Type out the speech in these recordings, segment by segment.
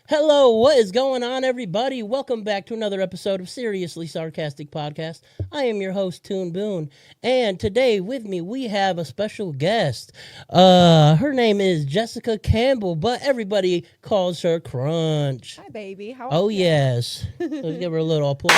Hello, what is going on, everybody? Welcome back to another episode of Seriously Sarcastic Podcast. I am your host, TOON'D, and today with me we have a special guest. Her name is Jessica Campbell, but everybody calls her Crunch. Hi, baby. How are Oh, you? yes. Let's give her a little applause.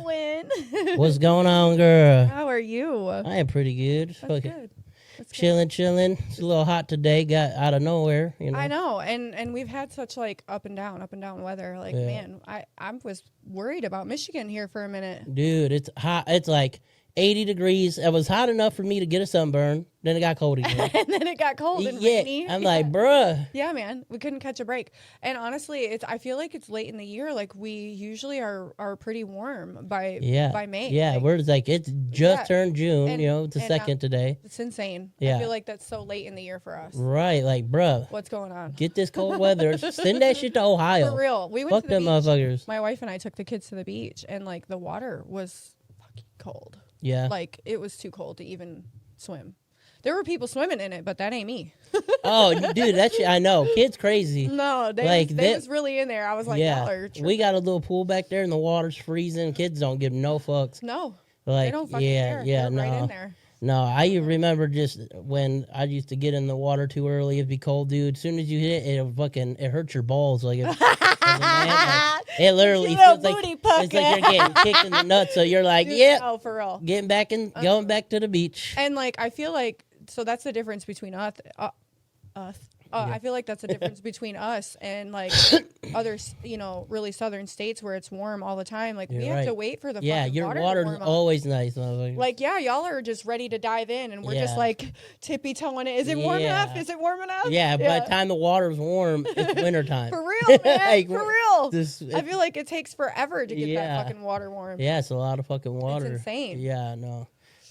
Win. What's going on, girl? How are you? I am pretty good. That's Fucking good. That's good. chilling. It's a little hot today. Got out of nowhere, you know. I know, and we've had such like up and down weather. Like, Yeah. man, I was worried about Michigan here for a minute. Dude, it's hot. It's like 80 degrees. It was hot enough for me to get a sunburn. Then it got cold again. And then it got cold and Yeah, rainy. I'm like, bruh. Yeah, man, we couldn't catch a break. And honestly, I feel like it's late in the year. Like we usually are pretty warm by May. Yeah, Like, we're just like, it's just Yeah. turned June, And- you know, it's the and, second today. it's insane. Yeah. I feel like that's so late in the year for us. Right, like, bruh, What's going on? get this cold weather. Send that shit to Ohio. For real. We went Fuck to the them beach. motherfuckers. My wife and I took the kids to the beach, and like the water was fucking cold. Yeah. Like it was too cold to even swim. There were people swimming in it, but that ain't me. Oh, dude, that shit, I know. Kids crazy. No, they, Like, they they- was really in there. I was like, y'all are tripping. we got a little pool back there and the water's freezing. Kids don't give no fucks. No, Like, they don't fucking yeah, care. yeah, They're no. right in there. No, I remember just when I used to get in the water too early, it'd be cold, dude. As soon as you hit it, it hurts your balls. Like, it literally You little feels like, booty it's like you're getting kicked in the nuts. So you're like, yep, Oh, for real. getting back and going back to the beach. And like, I feel like so that's the difference between us. I feel like that's the difference between us and like other, really southern states where it's warm all the time. Like we You're have to right. wait for the Yeah, fucking your water water's to warm up. always nice. Motherfucker. Like, yeah, y'all are just ready to dive in, and we're just Yeah. like tippy toeing it. Is it warm Yeah. enough? Is it warm enough? yeah, by the time the water's warm, it's wintertime. For real, man. Like, for real. This- I feel like it takes forever to get Yeah. that fucking water warm. Yeah, it's a lot of fucking water. insane. Yeah, no.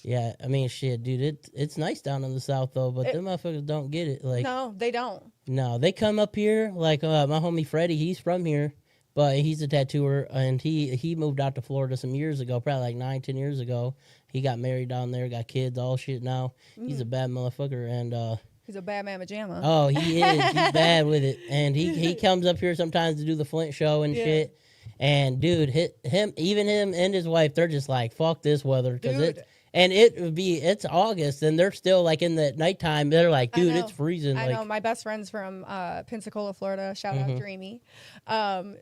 Yeah, I mean, shit, dude, it's nice down in the south though, but them motherfuckers don't get it. Like, No, they don't. no, they come up here. Like, my homie Freddie, he's from here, but he's a tattooer, and he moved out to Florida some years ago, probably like 9-10 years ago. He got married down there, got kids, all shit now. He's a bad motherfucker, and He's a bad mamma jamma. oh, he is. He's bad with it, and he comes up here sometimes to do the Flint show and Yeah. shit. And dude, him and his wife, they're just like, fuck this weather, because Dude. it's August and they're still like in the nighttime. They're like, I dude, know. it's freezing. I Like, know my best friend's from Pensacola, Florida. Shout out Dreamy.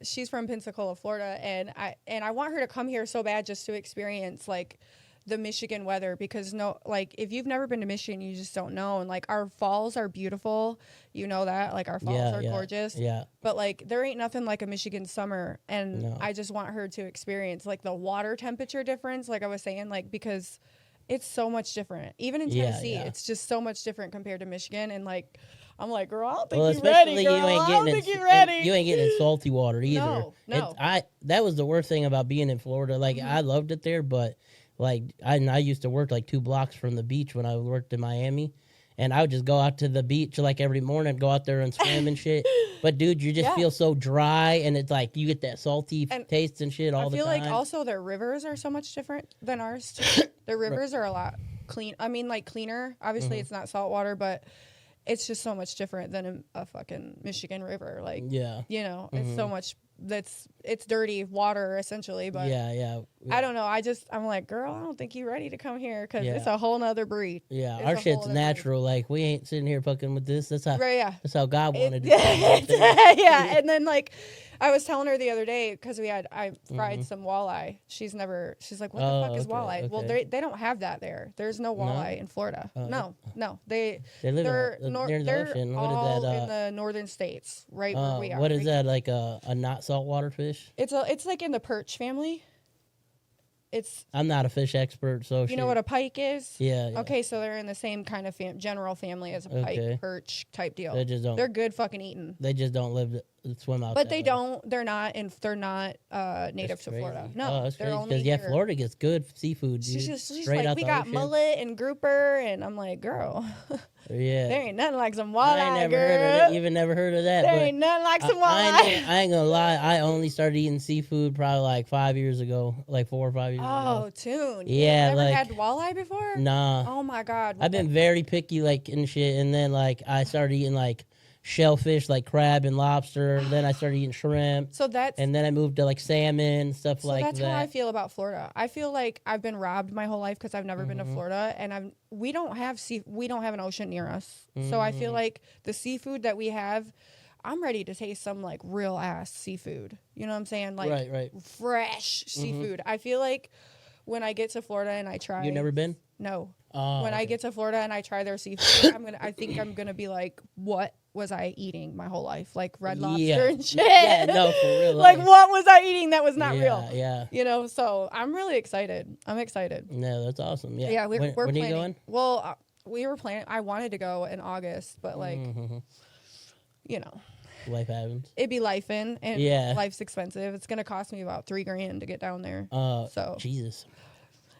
She's from Pensacola, Florida, and I want her to come here so bad just to experience like the Michigan weather, because if you've never been to Michigan, you just don't know. And like our falls are beautiful, you know that. Like our falls are gorgeous. Yeah. But like there ain't nothing like a Michigan summer, and No. I just want her to experience like the water temperature difference, like I was saying, like because it's so much different. Even in Yeah, Tennessee, yeah. it's just so much different compared to Michigan. And like I'm like, girl, I don't think Well, you're especially ready, girl. you ain't I don't getting think it. you're ready. You ain't getting in salty water either. No. That was the worst thing about being in Florida. Like, I loved it there, but like I used to work like 2 blocks from the beach when I worked in Miami. And I would just go out to the beach like every morning, go out there and swim and shit. But dude, you just Yeah. feel so dry, and it's like you get that salty And taste and shit all I the feel time. like also their rivers are so much different than ours too. Their rivers are a lot clean. I mean, like cleaner. Obviously, it's not salt water, but it's just so much different than a fucking Michigan river. Like, Yeah. it's so much. It's dirty water essentially, but Yeah. I don't know. I'm like, girl, I don't think you're ready to come here because Yeah. it's a whole nother breed. Yeah, It's our a whole shit's other natural. Like, we ain't sitting here fucking with this. That's how Right? Yeah. that's how God wanted it. Yeah, and then like I was telling her the other day because I fried some walleye. She's like, what the fuck is okay, walleye? Well, okay. they don't have that there. There's no walleye in Florida. No, They live they're near the they're ocean. What all is that? in the northern states, right where we are. What is right? that? Like a not saltwater fish? It's like in the perch family. It's I'm not a fish expert, so you know what a pike is? Yeah. Okay, so they're in the same kind of general family as a pike, Okay. perch type deal. They just don't. They're good fucking eating. They just don't swim out. But that they way. don't. They're not. They're not native That's to crazy. Florida. Oh, No, that's they're crazy only because here. Florida gets good seafood. Dude. She's Straight like, out we the got ocean. mullet and grouper, and I'm like, girl, Yeah. there ain't nothing like some I walleye, ain't never girl. heard of it. Even never heard of that. There but ain't nothing like some I walleye. ain't gonna lie. I only started eating seafood probably like 5 years ago, like 4 or 5 years Oh, ago. tune. Yeah, You never like- had walleye before? Nah. Oh my god. I've been very picky, like, and shit, and then, like, I started eating, like, shellfish like crab and lobster. Then I started eating shrimp. So that's And then I moved to like salmon, stuff so like that's that. how I feel about Florida. I feel like I've been robbed my whole life because I've never been to Mm-hmm. Florida, and we don't have an ocean near us. So I feel Mm. like the seafood that we have, I'm ready to taste some like real ass seafood. You know what I'm saying? Like Right. fresh seafood. I feel like when I get to Florida and I try, You never been? no. Oh, When I okay. get to Florida and I try their seafood, I think I'm gonna be like, what was I eating my whole life? Like red lobster Yeah. and shit. Yeah, no, for real. Like what was I eating that was not yeah, real? Yeah. You know, so I'm really excited. I'm excited. No, that's awesome. Yeah. Yeah, we're when planning. are you going? Well, we were planning. I wanted to go in August, but like, Mm-hmm. you know, Life happens. it'd be life and Yeah. life's expensive. It's gonna cost me about $3,000 to get down there. So Jesus.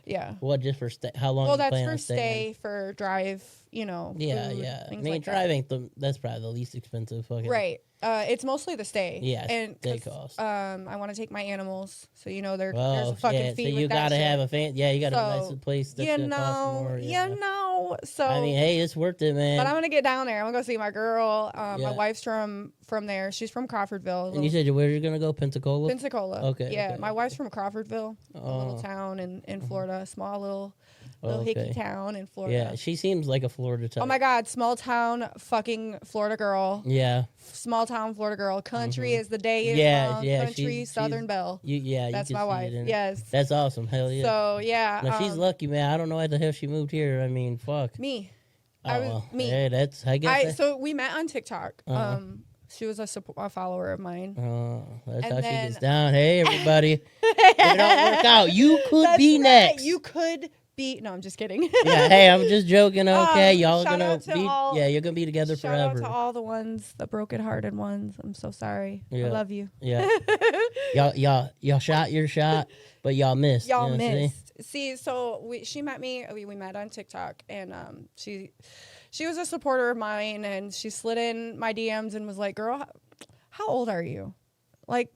yeah. What, just for stay? How long? Well, you that's plan for on staying? stay, for drive. You know. Yeah, food, yeah. I Things mean, like that. driving that's probably the least expensive fucking. Right. It's mostly the stay. Yeah, and stay 'cause, cost. I want to take my animals, so you know there's Oh, a fucking yeah. fee. So with you that gotta shit. have a fan. Yeah, you got a So, nice place that's you gonna cost know, more. you know. So I mean, hey, it's worth it, man. but I'm gonna get down there. I'm gonna go see my girl. My Yeah. wife's from there. She's from Crawfordville. And you said where you're gonna go, Pensacola? Pensacola. Okay, Yeah, okay, my wife's from Crawfordville, a little Oh. town in Florida, a small little Okay. hickey town in Florida. Yeah, she seems like a Florida type. Oh my God, small town fucking Florida girl. Yeah. Small town Florida girl. Country is the day is Yeah, long. yeah, Country, she's- Southern Belle. Yeah, That's you my can see wife. it in her. Yes. That's awesome. Hell yeah. So yeah. No, she's lucky, man. I don't know why the hell she moved here. I mean, fuck. Me. Oh, I was well. me. Hey, I guess. So we met on TikTok. Uh-huh. She was a follower of mine. That's and how she then- gets down. Hey, everybody. If it don't work out, you could That's be right. next. You could be. No, I'm just kidding. Yeah, hey, I'm just joking. Okay, y'all shout gonna out to be. all- Yeah, you're gonna be together Shout out forever. to all the ones, the broken-hearted ones. I'm so sorry. I Yeah. love you. Yeah, y'all shot your shot, but y'all missed. Y'all you know what I'm saying? missed. See, so she met me. We met on TikTok, and she was a supporter of mine, and she slid in my DMs and was like, "Girl, how old are you? Like,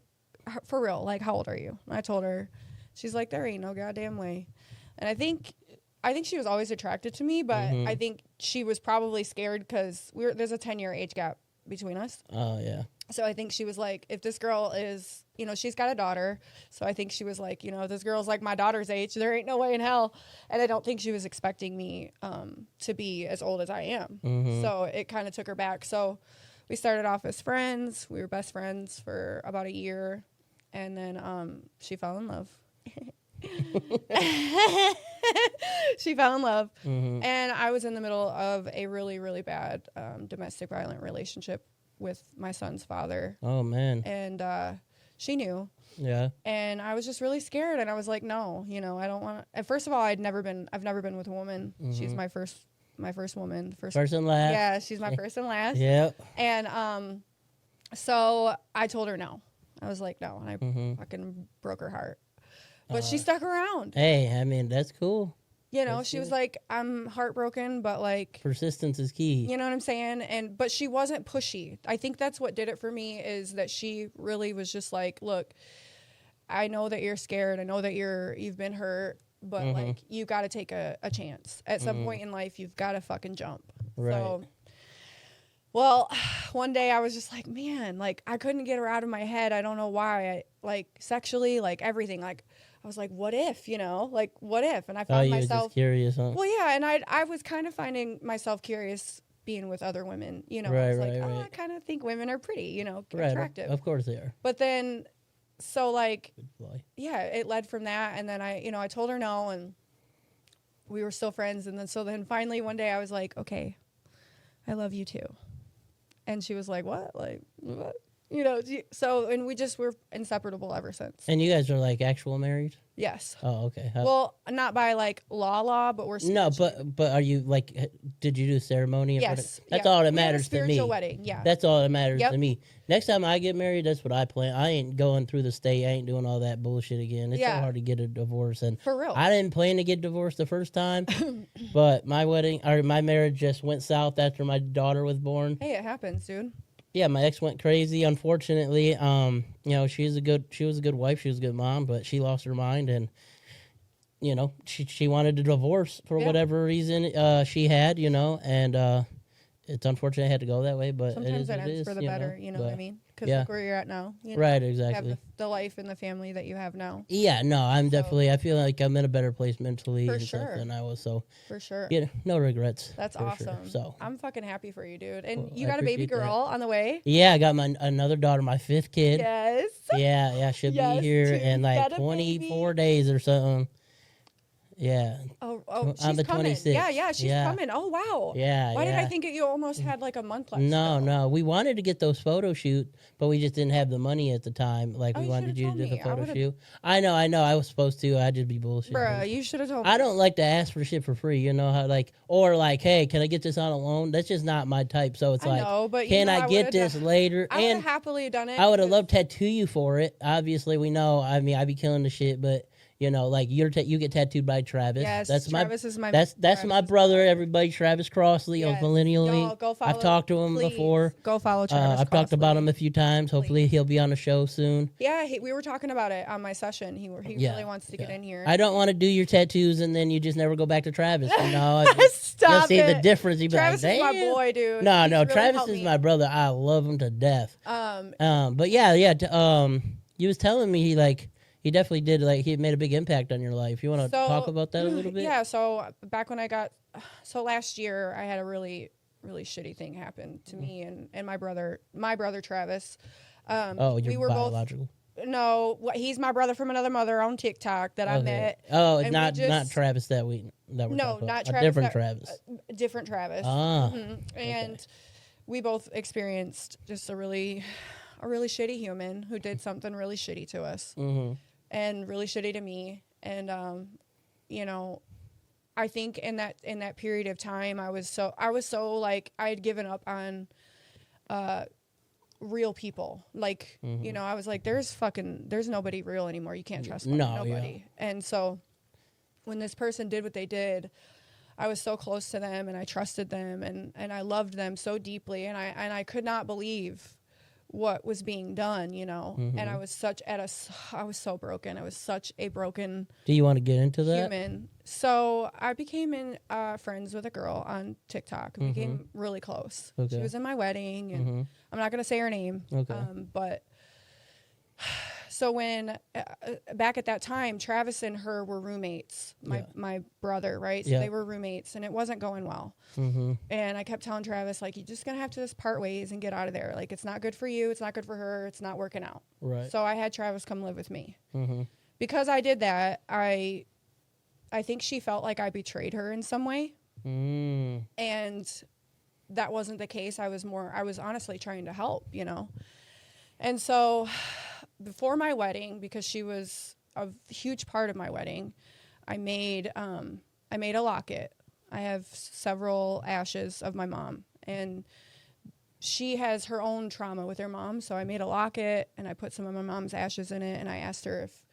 for real? Like, how old are you?" And I told her. She's like, "There ain't no goddamn way." And I think she was always attracted to me, but Mhm. I think she was probably scared because there's a 10-year age gap between us. Oh yeah. So I think she was like, if this girl is, she's got a daughter. So I think she was like, if this girl's like my daughter's age, there ain't no way in hell. And I don't think she was expecting me to be as old as I am. Mhm. So it kind of took her back. So we started off as friends. We were best friends for about a year. And then she fell in love. She fell in love. Mhm. And I was in the middle of a really, really bad domestic violent relationship with my son's father. Oh man. And she knew. Yeah. And I was just really scared. And I was like, no, I don't want to. First of all, I've never been with a woman. She's my first woman. First and last. Yeah, she's my first and last. Yep. And so I told her no. I was like, no. And I Mhm. fucking broke her heart. But she stuck around. Hey, I mean that's cool. That's She was good. like, I'm heartbroken, but like, Persistence is key. you know what I'm saying? But she wasn't pushy. I think that's what did it for me, is that she really was just like, look, I know that you're scared. I know that you've been hurt, but like, you got to take a chance. At some point in life, you've got to fucking jump. Right. So, well, one day I was just like, man, like I couldn't get her out of my head. I don't know why. Like sexually, like everything. Like I was like, what if, like what if? And I Oh, found you were myself just curious, huh? well, yeah, and I was kind of finding myself curious being with other women. I Right, was like, right, oh, right. I kind of think women are pretty, Right. attractive. Of course they are. But then, so like, Good boy. yeah, it led from that, and then I told her no, and we were still friends, and then finally one day I was like, okay, I love you too, and she was like, what, like what, so and we just were inseparable ever since. And you guys are like actual married? Yes. Oh, okay. Well, not by like law, but we're No, spiritually- but are you like? Did you do a ceremony? yes, That's yeah. all that We had a matters to me. spiritual wedding, yeah. That's all that matters Yep. to me. Next time I get married, that's what I plan. I ain't going through the state. I ain't doing all that bullshit again. It's so Yeah. hard to get a divorce, and For real. I didn't plan to get divorced the first time, but my marriage just went south after my daughter was born. Hey, it happens, dude. Yeah, my ex went crazy. Unfortunately, she was a good wife. She was a good mom, but she lost her mind, and she wanted a divorce for Yeah. whatever reason she had, and it's unfortunate I had to go that way, but sometimes it it ends is, for the you better. You know what I mean? Because yeah. look where you're at now. You know, Right, you have exactly. the life and the family that you have now. Yeah, no, I'm So- definitely. I feel like I'm in a better place mentally For and stuff sure. than I was. So For sure. yeah, no regrets. That's for sure. awesome. So I'm fucking happy for you, dude. And Well, you I got a baby appreciate that. girl on the way. yeah, I got my another daughter, my 5th kid. Yes. Yeah, she'll be Yes, here Toon's in like got a 24 baby. days or something. Yeah, Oh, on she's the coming. 26th. Yeah, she's coming. Oh, wow. Yeah, Why did I yeah. think you almost had like a month left? No, still? no. We wanted to get those photo shoot, but we just didn't have the money at the time. Like Oh, we you wanted should've you to told do the me. I photo would've- shoot. I know. I was supposed to. I'd just be bullshit. Bruh, you should have told me. I don't like to ask for shit for free. You know how like or like, hey, can I get this on a loan? That's just not my type. So it's I like, know, but can I get would've this done- later? I would have And happily done it. I would have because- loved to tattoo you for it. Obviously, we know. I mean, I'd be killing the shit, but you know, like you get tattooed by Travis. Yes, that's Travis is my. that's Travis my is brother. Everybody, Travis Crossley Yes. of Millennial Y'all Inc. go follow. I've talked to him please. before. Go follow Travis. I've talked about Crossley. him a few times. Hopefully, he'll be on the show soon. Yeah, we were talking about it on my session. He Yeah, really wants to get in here. I don't want to do your tattoos and then you just never go back to Travis. You know, Stop you'll see it. the difference. You'll be Travis like, is my "Damn." boy, dude. No, He's no, really Travis helped is me. my brother. I love him to death. But yeah, you was telling me he definitely did he made a big impact on your life. You want to talk about that a little bit? Yeah. So back when last year I had a really really shitty thing happen to me and my brother Travis. You're biological. No, he's my brother from another mother on TikTok that I met. Oh, and not we just- Travis that we're No, talking about. not A Travis. different Travis. Different Travis. Ah, And we both experienced just a really shitty human who did something really shitty to us and really shitty to me. And, you know, I think in that period of time, I was so like, I had given up on, real people. Like, you know, I was like, there's nobody real anymore. You can't trust nobody. Yeah. And so when this person did what they did, I was so close to them and I trusted them and I loved them so deeply and I could not believe what was being done, you know. And I was so broken. I was such a broken do you want to get into that? human. So I became friends with a girl on TikTok. We became really close. Okay. She was in my wedding and I'm not going to say her name. Okay. But so when back at that time, Travis and her were roommates, my brother, right? So they were roommates and it wasn't going well. And I kept telling Travis, like, you're just going to have to just part ways and get out of there. Like, it's not good for you. It's not good for her. It's not working out. Right. So I had Travis come live with me. Because I did that, I think she felt like I betrayed her in some way. And that wasn't the case. I was honestly trying to help, you know? And so before my wedding, because she was a huge part of my wedding, I made a locket. I have several ashes of my mom, and she has her own trauma with her mom. So I made a locket and I put some of my mom's ashes in it. And I asked her if,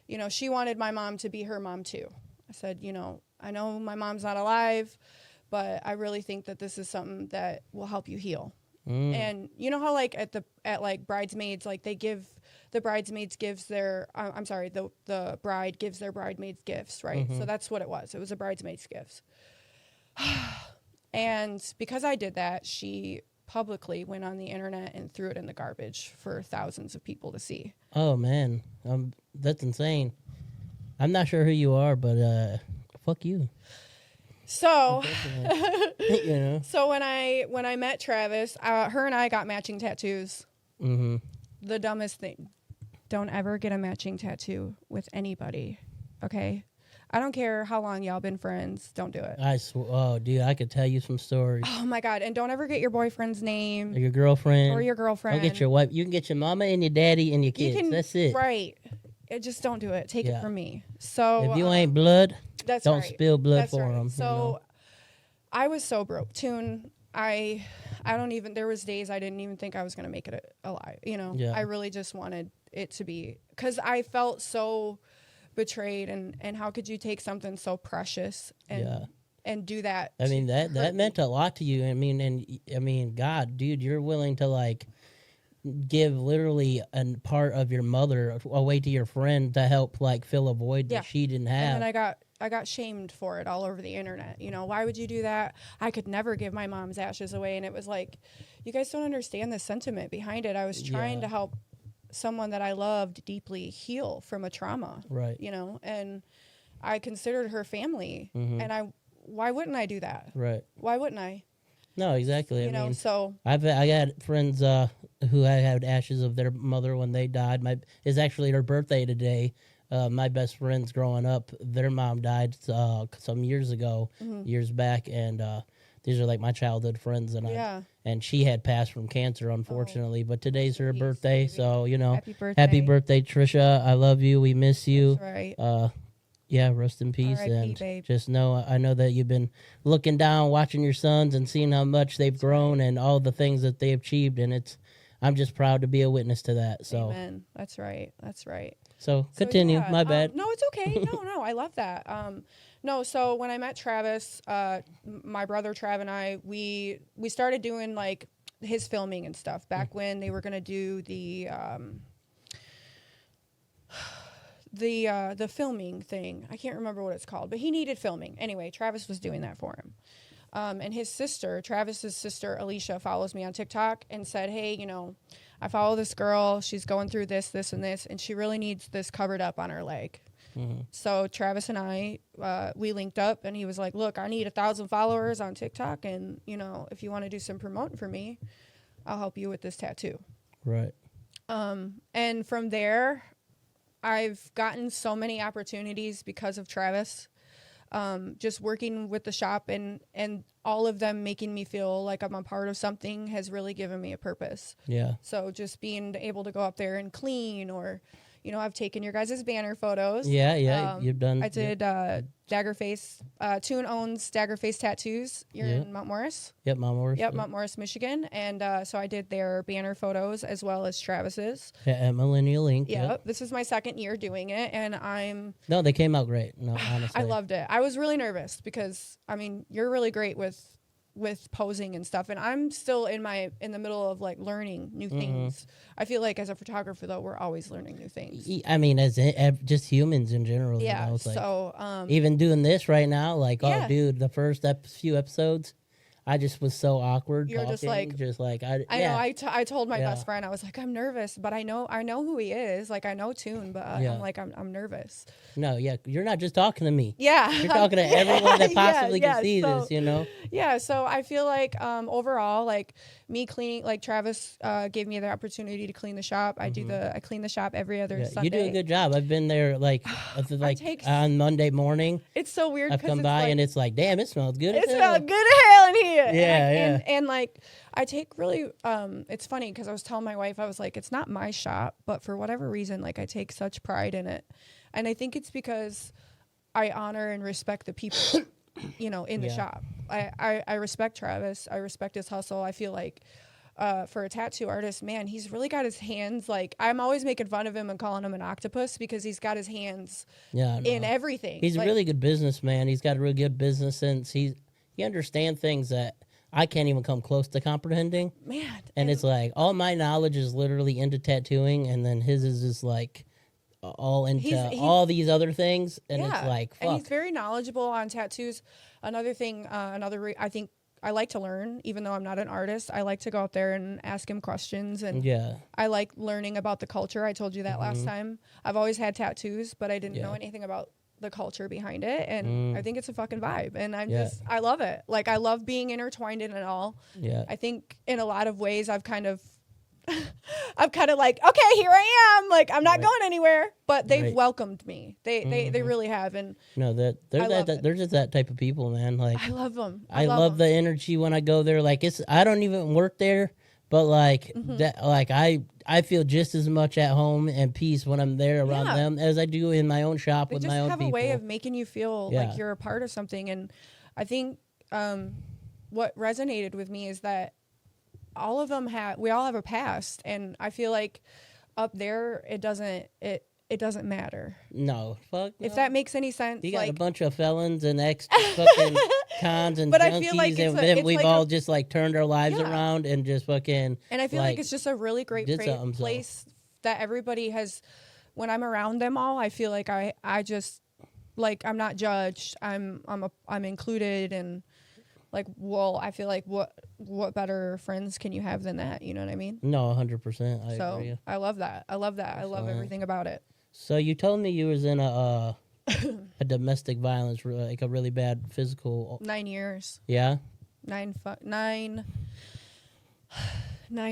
you know, she wanted my mom to be her mom too. I said, you know, I know my mom's not alive, but I really think that this is something that will help you heal. And you know how like at like bridesmaids, like the bride gives their bridesmaids gifts, right? So that's what it was. It was a bridesmaid's gifts. And because I did that, she publicly went on the internet and threw it in the garbage for thousands of people to see. Oh man, that's insane. I'm not sure who you are, but fuck you. So, you know. So when I met Travis, her and I got matching tattoos. The dumbest thing. Don't ever get a matching tattoo with anybody, okay? I don't care how long y'all been friends. Don't do it. Oh, dude, I could tell you some stories. Oh, my God. And don't ever get your boyfriend's name. Or your girlfriend. Or your girlfriend. Don't get your wife. You can get your mama and your daddy and your kids. That's it. Right. Just don't do it. Take it from me. So if you ain't blood, that's don't right. spill blood That's for right. them. So you know? I was so broke. I don't even, there was days I didn't even think I was going to make it alive. You know, I really just wanted it to be, because I felt so betrayed and how could you take something so precious and do that? I mean, that meant a lot to you. I mean, God, dude, you're willing to like give literally a part of your mother away to your friend to help like fill a void that she didn't have. And then got shamed for it all over the internet. You know, why would you do that? I could never give my mom's ashes away. And it was like, you guys don't understand the sentiment behind it. I was trying to help someone that I loved deeply heal from a trauma. Right. You know, and I considered her family. And why wouldn't I do that? Right. Why wouldn't I? No, exactly. You know, so I had friends who had ashes of their mother when they died. It's actually their birthday today. My best friends growing up, their mom died some years ago, years back, and these are like my childhood friends, and she had passed from cancer, unfortunately. But today's her birthday, baby. so Happy birthday, Trisha. I love you. We miss you. That's right. Yeah, rest in peace. R.I.P., and babe. just know, I know that you've been looking down, watching your sons, and seeing how much they've grown and all the things that they've achieved, and I'm just proud to be a witness to that. So, amen. That's right. That's right. So continue. Yeah, My bad. No, it's okay. No, I love that. No, so when I met Travis, my brother Trav and I, we started doing like his filming and stuff back when they were gonna do the filming thing. I can't remember what it's called, but he needed filming. Anyway, Travis was doing that for him. And his sister, Travis's sister, Alicia, follows me on TikTok and said, hey, you know, I follow this girl. She's going through this, and this, and she really needs this covered up on her leg. So Travis and I, we linked up, and he was like, look, I need 1,000 followers on TikTok. And, you know, if you want to do some promoting for me, I'll help you with this tattoo. Right. And from there, I've gotten so many opportunities because of Travis, just working with the shop and all of them making me feel like I'm a part of something has really given me a purpose. Yeah. So just being able to go up there and clean, or, you know, I've taken your guys' banner photos. Yeah, you've done. I did Daggerface. Toon owns Daggerface Tattoos. You're in Mount Morris. Yep, Mount Morris. Yep, Mount Morris, Michigan. And so I did their banner photos as well as Travis's. Yeah, at Millennial Link. Yep. This is my second year doing it, and No, they came out great. No, honestly. I loved it. I was really nervous because, I mean, you're really great with posing and stuff, and I'm still in the middle of like learning new things. I feel like as a photographer though, we're always learning new things. I mean, as just humans in general. Yeah. You know, it's like, so even doing this right now, like, yeah. oh, dude, the first few episodes, I just was so awkward. You're talking, just like I know. I told my best friend, I was like, I'm nervous, but I know who he is. Like, I know Toon, but I'm like, I'm nervous. No, yeah, you're not just talking to me. Yeah, you're talking to everyone that possibly can see this. You know. Yeah, so I feel like overall, like me cleaning, like Travis gave me the opportunity to clean the shop. I clean the shop every other Sunday. You do a good job. I've been there like on Monday morning. It's so weird. I've come by and it's like, damn, it smells good. It smells good as hell in here. Yeah, and like I take really it's funny because I was telling my wife, I was like, it's not my shop, but for whatever reason, like I take such pride in it, and I think it's because I honor and respect the people, you know, in the shop. I respect Travis. I respect his hustle. I feel like for a tattoo artist, man, he's really got his hands, like, I'm always making fun of him and calling him an octopus because he's got his hands in everything. He's a really good businessman. He's got a really good business sense. He understands things that I can't even come close to comprehending. Man. And it's like, all my knowledge is literally into tattooing, and then his is just like all into all these other things. And it's like, fuck. And he's very knowledgeable on tattoos. Another thing, I think I like to learn, even though I'm not an artist. I like to go out there and ask him questions. And I like learning about the culture. I told you that last time. I've always had tattoos, but I didn't know anything about the culture behind it, and I think it's a fucking vibe, and I love it. Like, I love being intertwined in it all. I think in a lot of ways I've kind of like, okay, here I am, like, I'm not going anywhere, but they've welcomed me. They really have. And no, they're just that type of people, man. Like, I love them. I love the energy when I go there. Like, I don't even work there, but like that, like I feel just as much at home and peace when I'm there around them as I do in my own shop with my own people. They just have a way of making you feel like you're a part of something. And I think what resonated with me is that we all have a past, and I feel like up there it doesn't matter. No, fuck. If that makes any sense. You got a bunch of felons and ex fucking cons and junkies, I feel like and then we've all just like turned our lives around and just fucking. And I feel like it's just a really great place that everybody has. When I'm around them all, I feel like I just like I'm not judged. I'm included, and like, well, I feel like what better friends can you have than that? You know what I mean? No, 100%. I So agree. I love that. I love that. I love everything about it. So you told me you was in a domestic violence, like a really bad physical. 9 years. Yeah. 9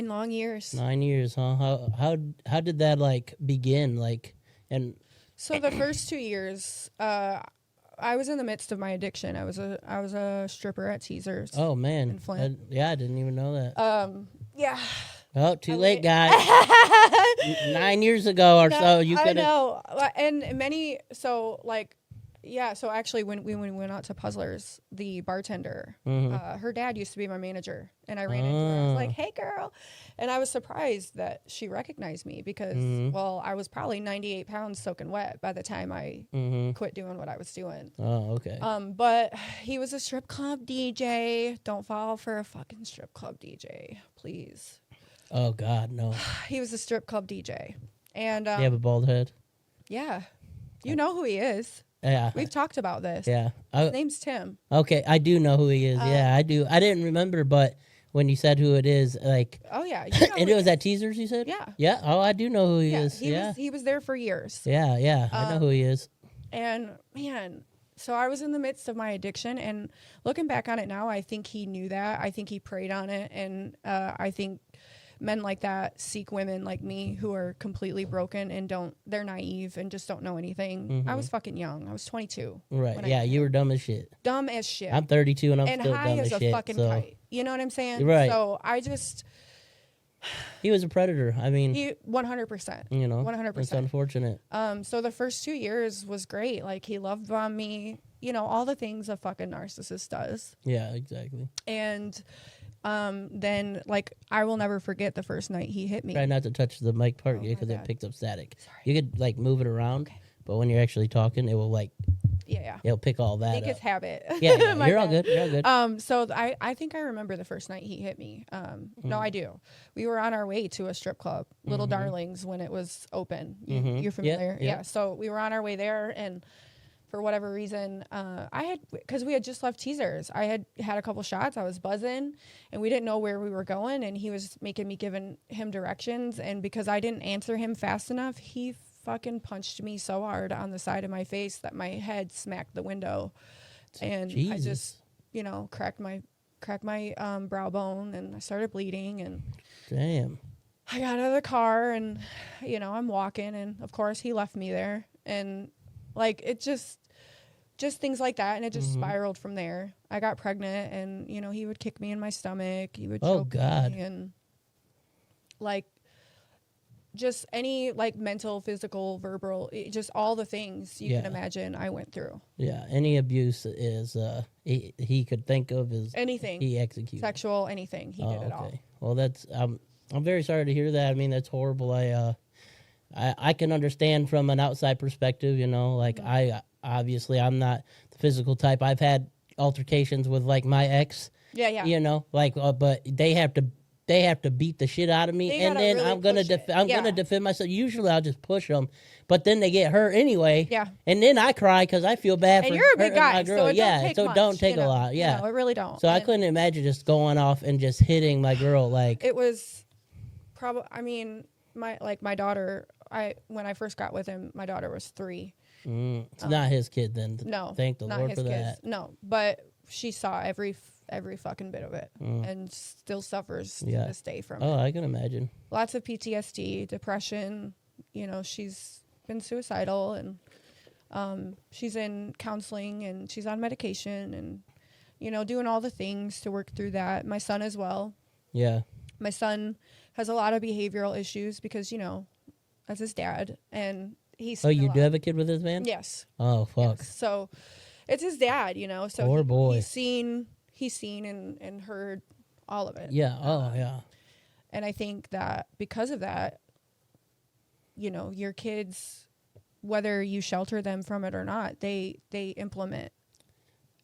long years. 9 years, huh? How did that like begin? Like, and So the first 2 years, I was in the midst of my addiction. I was a stripper at Teasers. oh man, in Flint. I didn't even know that. Yeah. Oh, too late, guys. 9 years ago or so, you I could have. know, and many. So like, yeah. So actually, when we went out to Puzzlers, the bartender, her dad used to be my manager, and I ran into her. I was like, "Hey, girl," and I was surprised that she recognized me because, well, I was probably 98 pounds soaking wet by the time I quit doing what I was doing. Oh, okay. But he was a strip club DJ. Don't fall for a fucking strip club DJ, please. Oh God, no. He was a strip club DJ, and You have a bald head. yeah, you know who he is. Yeah. We've talked about this. Yeah. His name's Tim. Okay, I do know who he is. Yeah, I do. I didn't remember, but when you said who it is, like, Oh yeah, you know and who it was he at Teasers, you said? Yeah. Yeah. Oh, I do know who he is. is. Yeah, he was there for years. Yeah, yeah. I know who he is. And man, so I was in the midst of my addiction, and looking back on it now, I think he knew that. I think he preyed on it, and I think men like that seek women like me who are completely broken and they're naive and just don't know anything. I was fucking young. I was 22. Right. Yeah, you were dumb as shit. Dumb as shit. I'm 32 and I'm and still high dumb as as a shit. fucking So kite. You know what I'm saying? Right. So I just he was a predator. I mean, he 100%. you know, 100%. It's unfortunate. So the first 2 years was great. Like he loved on me, you know, all the things a fucking narcissist does. Yeah, exactly. And then like I will never forget the first night he hit me. Try not to touch the mic part because it bad. picks up static. Sorry. You could like move it around, but when you're actually talking, it will like Yeah. it'll pick all that I think up. it's habit. Yeah, My you're all bad. good. You're all good. So I think I remember the first night he hit me. No, I do. We were on our way to a strip club, Little Darlings, when it was open. You're familiar? yeah. So we were on our way there, and for whatever reason, because we had just left Teasers. I had a couple shots. I was buzzing, and we didn't know where we were going, and he was making me giving him directions, and because I didn't answer him fast enough, he fucking punched me so hard on the side of my face that my head smacked the window, and Jesus. I just, you know, cracked my brow bone, and I started bleeding, and Damn. I got out of the car, and you know, I'm walking, and of course he left me there, and like it just things like that, and it just spiraled from there. I got pregnant, and you know, he would kick me in my stomach, he would choke me, and like just any like mental, physical, verbal, just all the things you can imagine I went through. Yeah, any abuse is he could think of is Anything. he executed. Sexual, anything. He did it all. Well, that's I'm very sorry to hear that. I mean, that's horrible. I can understand from an outside perspective, you know, like I obviously I'm not the physical type. I've had altercations with like my ex. Yeah. You know, like but they have to beat the shit out of me, They and gotta then really I'm gonna push it. gonna defend myself. Usually I'll just push them, but then they get hurt anyway. Yeah. And then I cry because I feel bad And for you're a big hurting my guy, girl. so it yeah, don't take so much, it don't take you a know? lot. Yeah. No, it really don't. So I And couldn't imagine just going off and just hitting my girl like. it was probably, I mean, my daughter, when I first got with him, my daughter was 3. It's not his kid then. No. Thank the not Lord his for kids. that. No, but she saw every fucking bit of it, and still suffers to this day from Oh, it. I can imagine. Lots of PTSD, depression. You know, she's been suicidal, and she's in counseling, and she's on medication, and you know, doing all the things to work through that. My son as well. Yeah. My son has a lot of behavioral issues because, you know, as his dad, and he's. Oh, you do have a kid with this man? Yes. Oh, fuck. Yes. So it's his dad, you know. So Poor boy. He's seen and heard all of it. Yeah. Oh, yeah. And I think that because of that, you know, your kids, whether you shelter them from it or not, they implement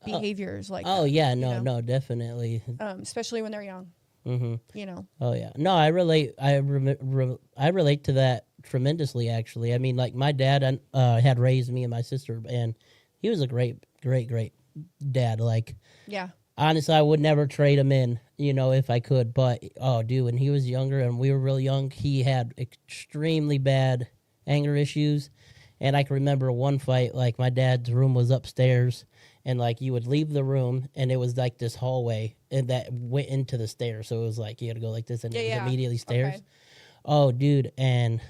behaviors like Oh, that, yeah. you No, know? no, definitely. Especially when they're young. Mm-hmm. You know. Oh, yeah. No, I relate. I relate to that tremendously, actually. I mean, like, my dad had raised me and my sister, and he was a great dad. Like, Yeah. honestly, I would never trade him in, if I could. But, oh, dude, when he was younger and we were really young, he had extremely bad anger issues. And I can remember one fight, like, my dad's room was upstairs, and, like, you would leave the room, and it was, like, this hallway and that went into the stairs. So it was, like, you had to go like this, and it was immediately stairs. Okay. Oh, dude, and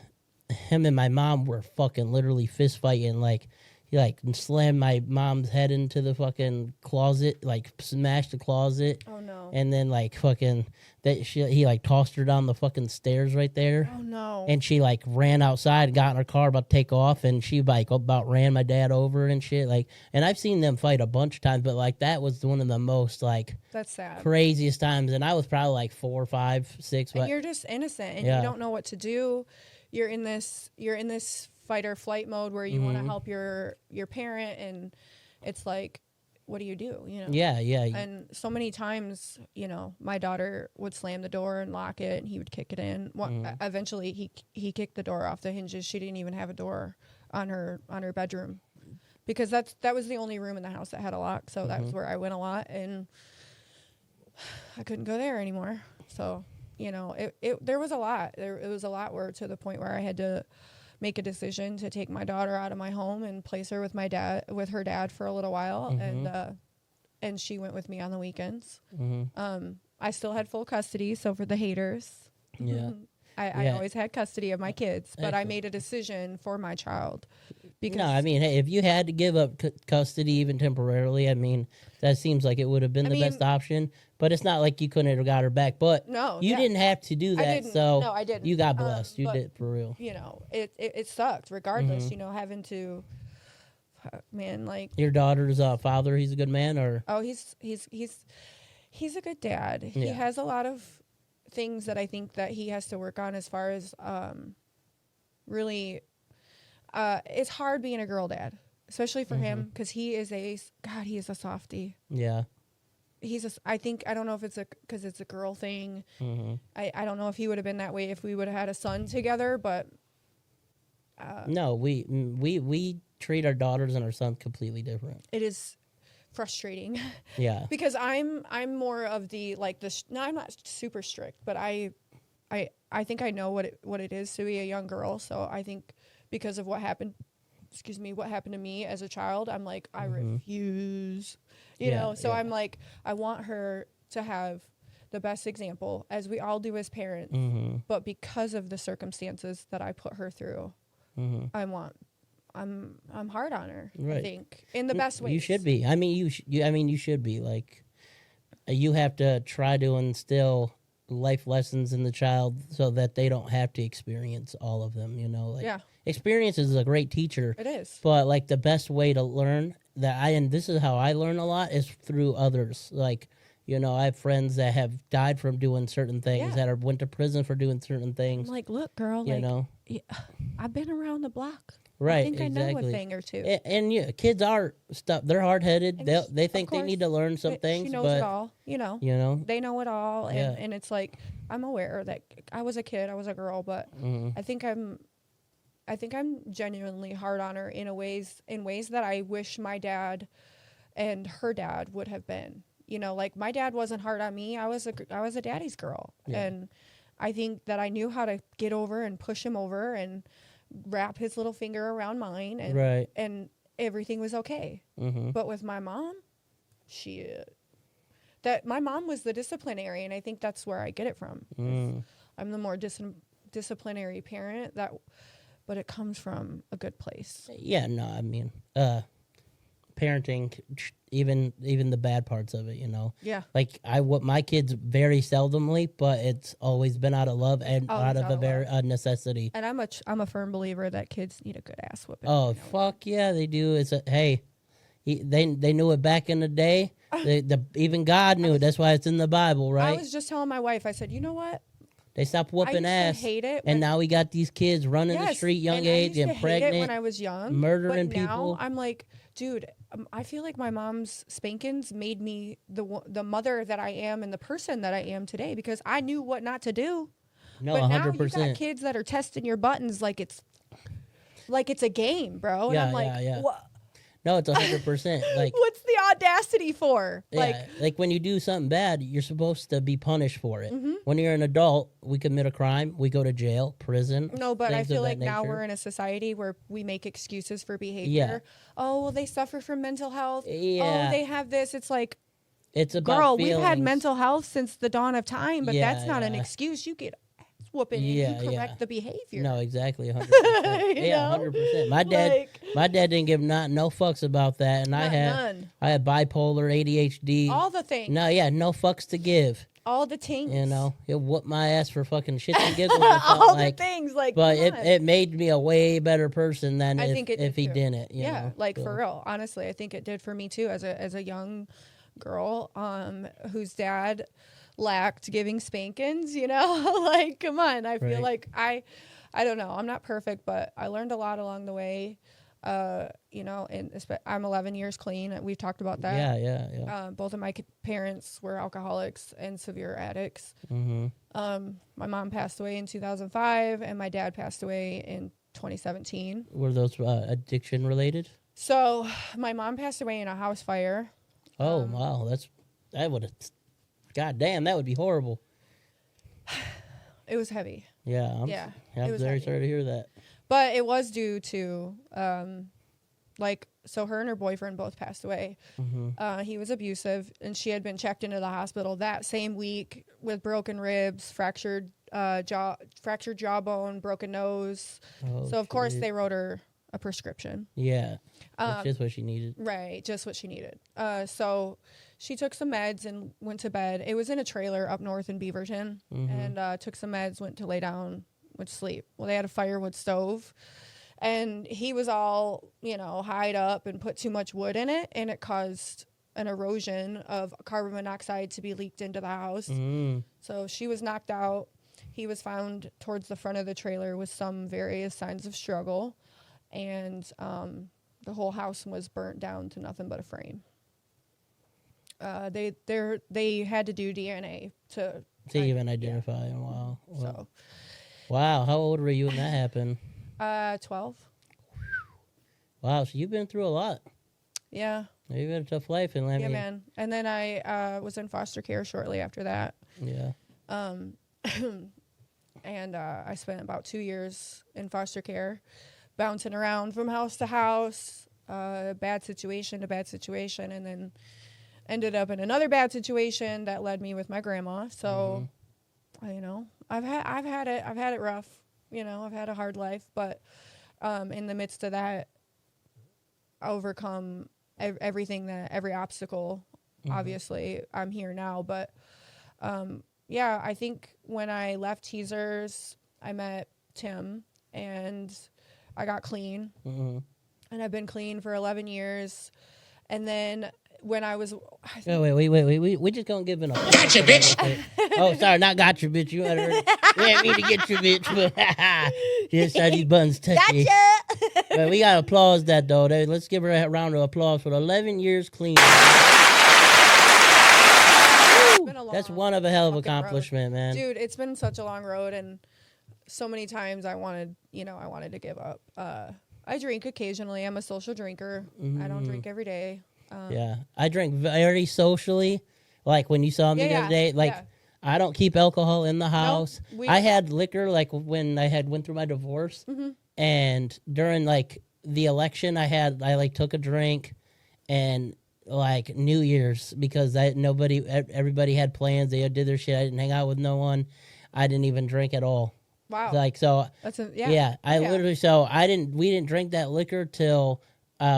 him and my mom were fucking literally fist fighting, like, he like slammed my mom's head into the fucking closet, like smashed the closet. Oh no. And then like fucking he like tossed her down the fucking stairs right there. Oh no. And she like ran outside, got in her car about to take off, and she like about ran my dad over and shit. Like, and I've seen them fight a bunch of times, but like that was one of the most like that's sad. craziest times. And I was probably like 4, 5, 6. And but you're just innocent and you don't know what to do. You're in this fight or flight mode where you want to help your parent, and it's like, what do? Yeah. And so many times, my daughter would slam the door and lock it, and he would kick it in. Eventually he kicked the door off the hinges. She didn't even have a door on her bedroom, because that was the only room in the house that had a lock. So that was where I went a lot, and I couldn't go there anymore. So there was a lot. It was a lot where, to the point where I had to make a decision to take my daughter out of my home and place her with her dad for a little while. And she went with me on the weekends. I still had full custody. So for the haters, I always had custody of my kids, but Excellent. I made a decision for my child. Because no, I mean, hey, if you had to give up custody even temporarily, I mean, that seems like it would have been the best option. But it's not like you couldn't have got her back. But you didn't have to do that. So no, I didn't. You got blessed. You did, for real. It sucked regardless. Having to, man, like your daughter's father. He's a good man, or he's a good dad. Yeah. He has a lot of things that I think that he has to work on as far as really. It's hard being a girl dad, especially for him, because he is a softie. Yeah. I don't know if it's because it's a girl thing. I don't know if he would have been that way if we would have had a son together, but no, we treat our daughters and our sons completely different. it is frustrating. Yeah. Because I'm more of the like I'm not super strict, but I think I know what it is to be a young girl. So I think because of what happened to me as a child, I'm like, I refuse, so I'm like, I want her to have the best example, as we all do as parents, but because of the circumstances that I put her through, I'm hard on her, right. I think, in the best way. You should be. I mean, you should be. Like, you have to try to instill life lessons in the child so that they don't have to experience all of them, Experience is a great teacher. It is. But like the best way to learn and this is how I learn a lot, is through others. Like, I have friends that have died from doing certain things, that went to prison for doing certain things. I'm like, look, girl, I've been around the block. Right, I think I know a thing or two. And kids are they're hard-headed. They think they need to learn some things. She knows but, it all, They know it all, and it's like, I'm aware that I was a kid, I was a girl, but I think I'm genuinely hard on her in ways that I wish my dad and her dad would have been. Like, my dad wasn't hard on me. I was a daddy's girl, and I think that I knew how to get over and push him over and wrap his little finger around mine, and everything was okay. But with my mom, my mom was the disciplinary, and I think that's where I get it from. I'm the more disciplinary parent, but it comes from a good place. Yeah, no, I mean, parenting, even the bad parts of it, Yeah. Like, my kids very seldomly, but it's always been out of love and out of a necessity. And I'm a firm believer that kids need a good ass whooping. Oh, fuck yeah, they do. They knew it back in the day. Even God knew it. That's why it's in the Bible, right? I was just telling my wife, I said, you know what? They stopped whooping ass. I hate it. And now we got these kids running the street, young age, and pregnant. Hate it when I was young, murdering but people. Now I'm like, dude, I feel like my mom's spankings made me the mother that I am and the person that I am today, because I knew what not to do. No, but 100%. Now you got kids that are testing your buttons like it's a game, bro. And I'm like, what? No, it's 100%. Like, what's the audacity for? yeah, like when you do something bad, you're supposed to be punished for it. Mhm. When you're an adult, we commit a crime, we go to jail, prison. No, but I things of feel that like now nature. we're in a society where we make excuses for behavior. Yeah. Oh, well, they suffer from mental health. Yeah. Oh, they have this. It's like, It's about girl, feelings. we've had mental health since the dawn of time, but that's Yeah, not an yeah. excuse. You get ass whooping and Yeah, you yeah. correct the behavior. No, exactly, 100%. You Yeah, know? 100%. Like- My dad didn't give no fucks about that, and I None. had bipolar, ADHD. All the things. No, yeah, no fucks to give. All the things. You know, he'll whoop my ass for fucking shits and giggles. I felt All like, the things. Like, but come on. it made me a way better person than I if, think it if did he too. didn't. You Yeah, know? like So, for real. Honestly, I think it did for me too as a young girl whose dad lacked giving spankings, you know? Like, come on. I feel Right. like I don't know. I'm not perfect, but I learned a lot along the way. You know, and I'm 11 years clean. We've talked about that. Yeah. Both of my parents were alcoholics and severe addicts. Mm-hmm. My mom passed away in 2005 and my dad passed away in 2017. Were those addiction related? So my mom passed away in a house fire. Oh, wow. That would have, God damn, that would be horrible. It was heavy. Yeah. it I'm was very heavy. sorry to hear that. But it was due to, so her and her boyfriend both passed away. Mm-hmm. He was abusive, and she had been checked into the hospital that same week with broken ribs, fractured jawbone, broken nose. Oh, So, of course, shit. they wrote her a prescription. Yeah. That's just what she needed. Right, just what she needed. So she took some meds and went to bed. It was in a trailer up north in Beaverton, Mm-hmm. and took some meds, went to lay down, went to sleep. Well, they had a firewood stove, and he was all, you know, hied up and put too much wood in it, and it caused an erosion of carbon monoxide to be leaked into the house. Mm-hmm. So she was knocked out. He was found towards the front of the trailer with some various signs of struggle, and the whole house was burnt down to nothing but a frame. They had to do DNA to even identify him. Wow. So Wow. How old were you when that happened? 12. Wow. So you've been through a lot. Yeah. You've had a tough life, and I Yeah, mean, man. And then I was in foster care shortly after that. yeah. And I spent about 2 years in foster care, bouncing around from house to house, bad situation to bad situation, and then ended up in another bad situation that led me with my grandma. So, you know, I've had it rough. You know, I've had a hard life, but in the midst of that, I overcome every obstacle. Obviously, I'm here now, but yeah, I think when I left Teasers, I met Tim and I got clean, Mm-hmm. and I've been clean for 11 years. And then when I was, Oh, wait. We just gonna give it a gotcha, bitch. Oh, sorry, not gotcha, bitch. You heard it. We didn't mean to get you, bitch. But yes, these buttons touchy. gotcha. But we gotta applause that though. Let's give her a round of applause for the 11 years clean. That's one of a hell of fucking accomplishment, man. Dude, it's been such a long road, and so many times I wanted to give up. I drink occasionally. I'm a social drinker. I don't drink every day. Yeah, I drink very socially. Like when you saw me the other day, like I don't keep alcohol in the house. I had liquor like when I went through my divorce, and during like the election, I like took a drink, and like New Year's because everybody had plans. They did their shit. I didn't hang out with no one. I didn't even drink at all. Wow. Like so. That's Literally. So we didn't drink that liquor till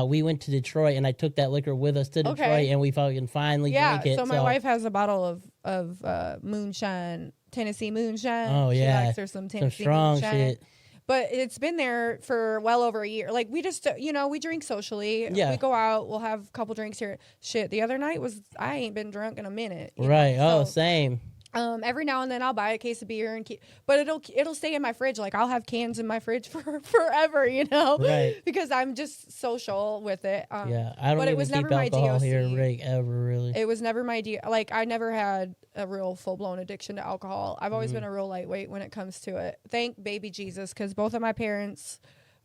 we went to Detroit, and I took that liquor with us to Detroit, and we fucking finally drank it. So my wife has a bottle of moonshine, Tennessee moonshine. Oh She yeah, likes her some Tennessee strong moonshine. shit. But it's been there for well over a year. Like, we just, we drink socially. Yeah. We go out. We'll have a couple drinks here. Shit, the other night I ain't been drunk in a minute. Right. know? So, Same. every now and then I'll buy a case of beer but it'll stay in my fridge. Like, I'll have cans in my fridge for forever, Right. because I'm just social with it. Yeah, I don't but it even was keep never my alcohol DOC. here, Rick, ever really. It was never my like, I never had a real full-blown addiction to alcohol. I've always been a real lightweight when it comes to it. Thank baby Jesus, because both of my parents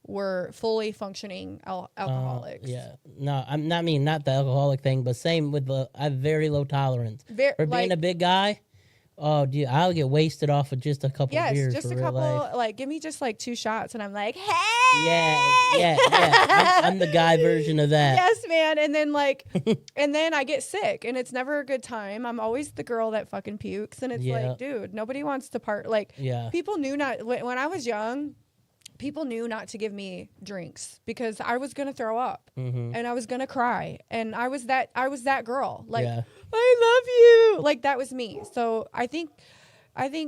were fully functioning alcoholics. Yeah. No, I'm not not the alcoholic thing, but same with I have very low tolerance. For being a big guy, oh, dude, I'll get wasted off of just a couple beers just for a real couple, life. like, give me just like 2 shots and I'm like, hey! Yeah. I'm the guy version of that. Yes, man. And then like, and then I get sick and it's never a good time. I'm always the girl that fucking pukes. And it's like, dude, nobody wants to like, people knew not, when I was young, people knew not to give me drinks because I was going to throw up and I was going to cry. And I was that girl. Like, I love you. Like, that was me. So I think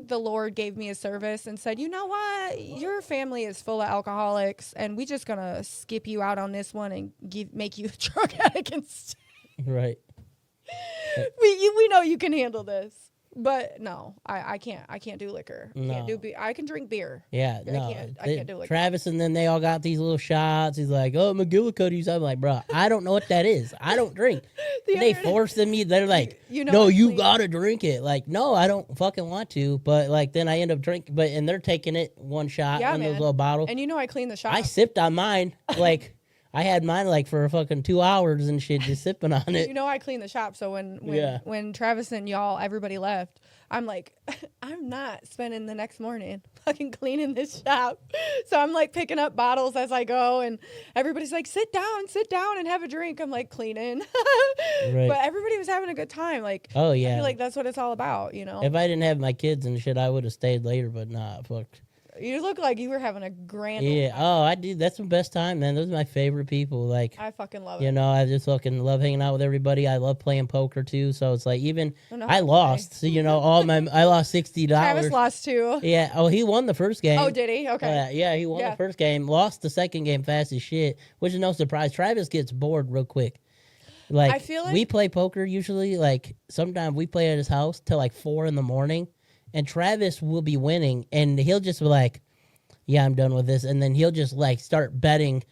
the Lord gave me a service and said, you know what? Your family is full of alcoholics and we just going to skip you out on this one and make you a drug addict instead. Right. We know you can handle this. But no, I can't do liquor. No. Can't do I can drink beer. Yeah, I can't do liquor. Travis and then they all got these little shots. He's like, oh, McGillicuddy's. I'm like, bro, I don't know what that is. I don't drink. They forced me. They're like, no, you gotta drink it. Like, no, I don't fucking want to. But like, then I end up drinking. And they're taking it one shot in those little bottles. And I clean the shot. I sipped on mine. Like, I had mine like for fucking 2 hours and shit, just sipping on it. I clean the shop. So when Travis and everybody left, I'm like, I'm not spending the next morning fucking cleaning this shop. So I'm like picking up bottles as I go, and everybody's like, sit down and have a drink. I'm like cleaning. Right. But everybody was having a good time. Like, oh yeah, I feel like that's what it's all about, If I didn't have my kids and shit, I would have stayed later. But nah, fuck. You look like you were having a grand Yeah. time. Oh, I do. That's the best time, man. Those are my favorite people. Like, I fucking love it. I just fucking love hanging out with everybody. I love playing poker too. So it's like I lost. So, I lost $60. Travis lost too. Yeah. Oh, he won the first game. Oh, did he? Okay. Yeah, he won the first game. Lost the second game fast as shit, which is no surprise. Travis gets bored real quick. Like, I feel like we play poker usually. Like, sometimes we play at his house till like 4 a.m. and Travis will be winning, and he'll just be like, yeah, I'm done with this. And then he'll just like start betting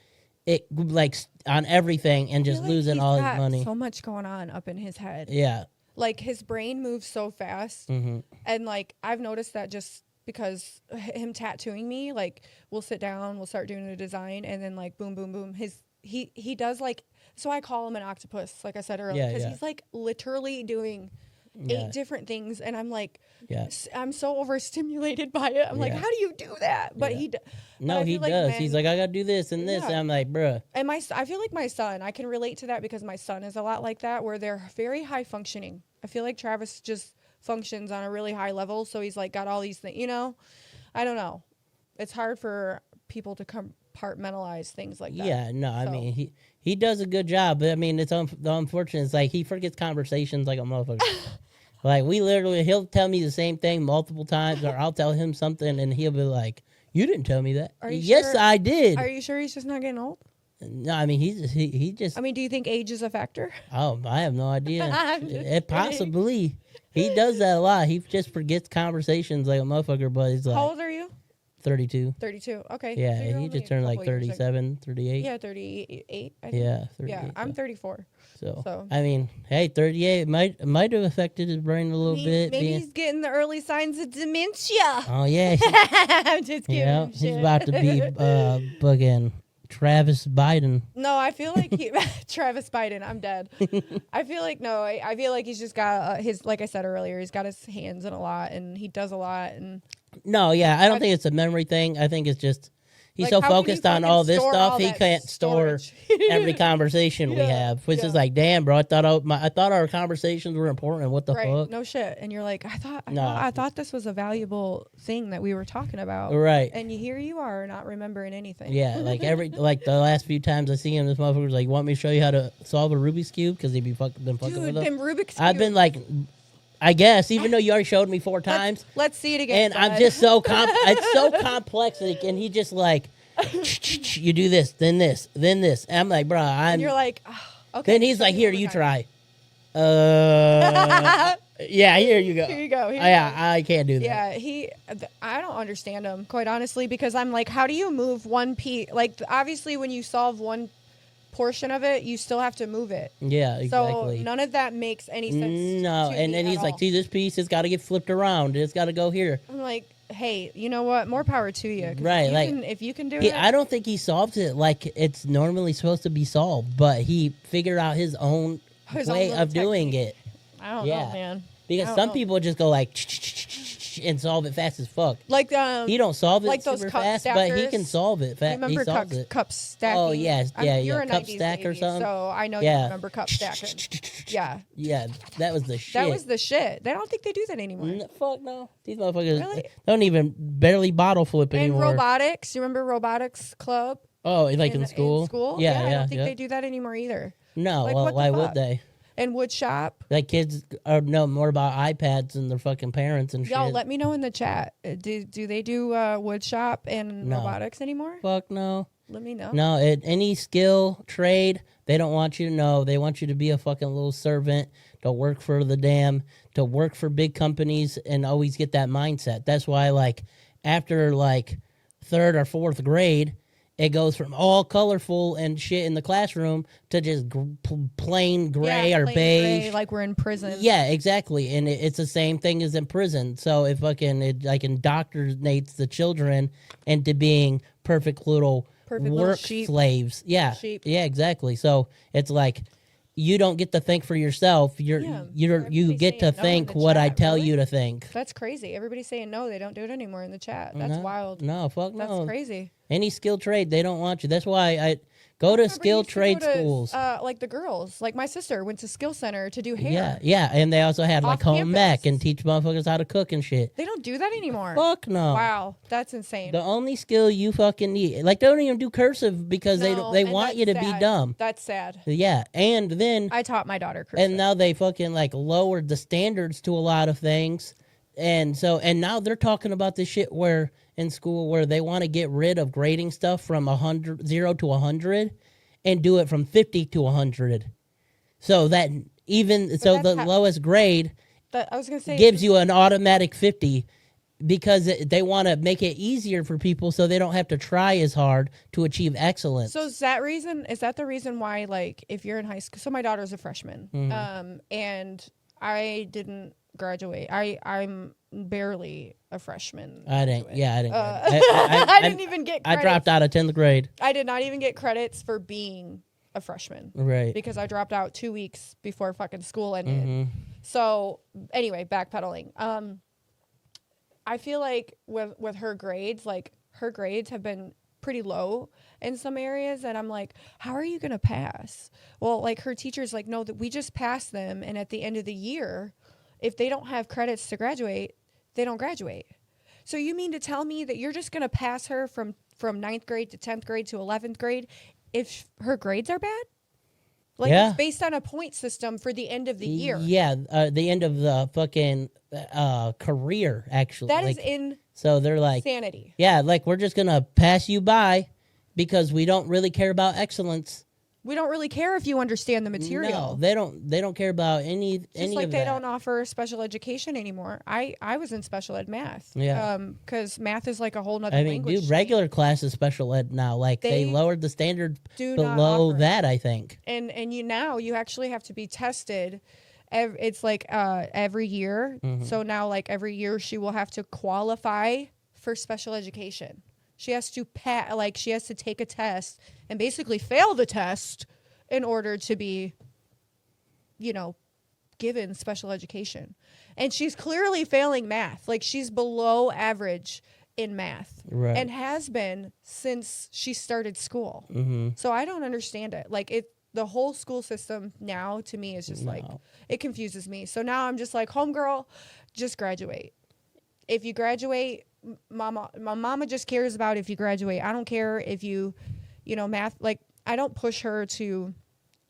it like on everything and just losing all his money. So much going on up in his head. Yeah. Like his brain moves so fast. And like I've noticed that just because him tattooing me, like we'll sit down, we'll start doing a design, and then like boom, boom, boom. He does like, so I call him an octopus, like I said earlier, because he's like literally doing 8 different things, and I'm like, I'm so overstimulated by it. I'm like, how do you do that? But he does. He's like, I gotta do this and this, and I'm like, bruh. And I feel like my son, I can relate to that because my son is a lot like that, where they're very high functioning. I feel like Travis just functions on a really high level, so he's like got all these things. I don't know. It's hard for people to compartmentalize things like that. Yeah, no, I mean he does a good job, but I mean it's the unfortunate. It's like he forgets conversations like a motherfucker. Like he'll tell me the same thing multiple times, or I'll tell him something, and he'll be like, "You didn't tell me that." Yes, I did. Are you sure he's just not getting old? No, I mean he just. I mean, do you think age is a factor? Oh, I have no idea. Possibly. He does that a lot. He just forgets conversations like a motherfucker, but he's like. How old are you? 32. 32. Okay. Yeah, so he just turned like 37, 38. Yeah, 38. I think. Yeah, 38. Yeah, I'm 34. So I mean, hey, 38 might have affected his brain a little bit. Maybe he's getting the early signs of dementia. Oh yeah. I'm just kidding. Yeah, he's about to be fucking Travis Biden. No, I feel like Travis Biden. I'm dead. I feel like I feel like he's just got his, like I said earlier, he's got his hands in a lot and he does a lot. And no, yeah, I don't think it's a memory thing. I think it's just he's so focused on all this stuff, he can't store every conversation we have. Which is like, damn, bro, I thought our conversations were important. What the fuck? No shit. And you're like, I thought this was a valuable thing that we were talking about. Right. And here you are not remembering anything. Yeah, like like the last few times I see him, this motherfucker's like, want me to show you how to solve a Rubik's Cube? Because he'd been fucking with them. Them Rubik's Cube. I've been like, I guess, even though you already showed me 4 times. Let's see it again. And I'm just so it's so complex, and he just like, you do this, then this, then this. And I'm like, bro, And you're like, oh, okay. Then he's like, here, you try. Yeah, here you go. Here you go. I can't do that. Yeah, I don't understand him, quite honestly, because I'm like, how do you move one piece? Like, obviously, when you solve one portion of it, you still have to move it. Yeah, exactly. So none of that makes any sense. No, and then he's like, see, this piece has got to get flipped around. It's got to go here. I'm like, hey, you know what? More power to you. 'Cause Right, if you can do it. I don't think he solved it like it's normally supposed to be solved, but he figured out his own way little of doing technique. it. I don't know, man. Because I don't some know. people just go like and solve it fast as fuck. Like He don't solve it like those super cup fast, but he can stackers. solve it fast. He Remember solves it. cup stacking? Oh yes, yeah, You're a cup 90s stack or baby, something. so I know you Yeah. remember cup stacking. Yeah. Yeah, that was the shit. That was the shit. They don't think they do that anymore. Fuck no. These motherfuckers Really? don't even barely bottle flip And anymore. robotics. You remember robotics club? Oh, like in school? In school? Yeah, I don't think they do that anymore either. No, Like, well, what the why fuck? would they? And wood shop. Like kids know more about iPads than their fucking parents and shit. Yo, let me know in the chat. Do they do wood shop and No. robotics anymore? Fuck no. Let me know. No, any skill, trade, they don't want you to know. They want you to be a fucking little servant, to work for to work for big companies and always get that mindset. That's why, like, after, like, 3rd or 4th grade, it goes from all colorful and shit in the classroom to just plain gray or plain beige. gray, like we're in prison. Yeah, exactly. And it's the same thing as in prison. So it like indoctrinates the children into being perfect little work sheep. slaves. Yeah. Sheep. Yeah, exactly. So it's like you don't get to think for yourself. You everybody's get to saying no in think the what I chat, tell really? you to think. That's crazy. Everybody's saying no, they don't do it anymore in the chat. That's No, wild. No, fuck no. That's crazy. Any skill trade, they don't want you. That's why I go to skill trade schools. Like the girls, like my sister went to skill center to do hair. Yeah, and they also had like Off home ec campus. and teach motherfuckers how to cook and shit. They don't do that anymore. Fuck no. Wow, that's insane. The only skill you fucking need, like, they don't even do cursive because No, they and want you to that's be sad. dumb. That's sad. Yeah, and then I taught my daughter cursive. and now they fucking like lowered the standards to a lot of things, and now they're talking about this shit where in school where they want to get rid of grading stuff from 0 to 100 and do it from 50 to 100, so that the lowest grade I was gonna say gives you an automatic 50 because they want to make it easier for people so they don't have to try as hard to achieve excellence. So is that the reason why, like, if you're in high school? So my daughter's a freshman, and I didn't graduate. I'm barely a freshman. I didn't. I didn't even get. I Credits. dropped out of 10th grade. I did not even get credits for being a freshman. Right. Because I dropped out 2 weeks before fucking school ended. So anyway, backpedaling. I feel like with her grades, like her grades have been pretty low in some areas, and I'm like, how are you gonna pass? Well, like her teacher's like, no, that we just pass them, and at the end of the year, if they don't have credits to graduate, they don't graduate. So you mean to tell me that you're just gonna pass her from 9th grade to 10th grade to 11th grade if her grades are bad? Like, it's based on a point system for the end of the year. Yeah, the end of the fucking career, actually. That like, is insanity. So they're like, yeah, like, we're just going to pass you by because we don't really care about excellence. We don't really care if you understand the material. No, they don't care about any Just of like they that. don't offer special education anymore. I was in special ed math. Yeah. Because math is like a whole nother I mean, language. dude, regular class is special ed now. Like, they lowered the standard below that, I think. And you actually have to be tested. It's like every year. So now, like, every year she will have to qualify for special education. She has to she has to take a test and basically fail the test in order to be, given special education. And she's clearly failing math. Like, she's below average in math. Right. And has been since she started school. So I don't understand it. Like, the whole school system now to me is just like, it confuses me. So now I'm just like, homegirl, just graduate. If you graduate, my mama just cares about if you graduate. I don't care if you math. Like, I don't push her to.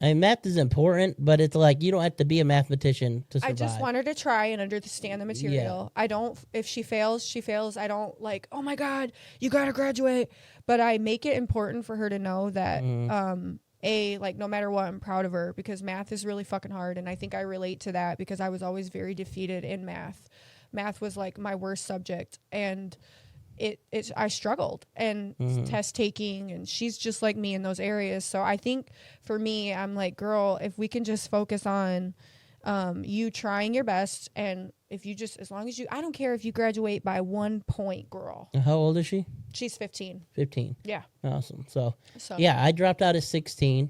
I mean, math is important, but it's like you don't have to be a mathematician to survive. I just want her to try and understand the material. Yeah. I don't. If she fails, she fails. I don't like, oh my God, you gotta graduate. But I make it important for her to know that like, no matter what, I'm proud of her, because math is really fucking hard, and I think I relate to that because I was always very defeated in math. Math was like my worst subject, and I struggled, and test taking, and she's just like me in those areas. So I think for me, I'm like, girl, if we can just focus on you trying your best, and if you just, as long as you, I don't care if you graduate by 1 point, girl. How old is she? She's 15. 15. Yeah. Awesome. So So yeah, I dropped out at 16.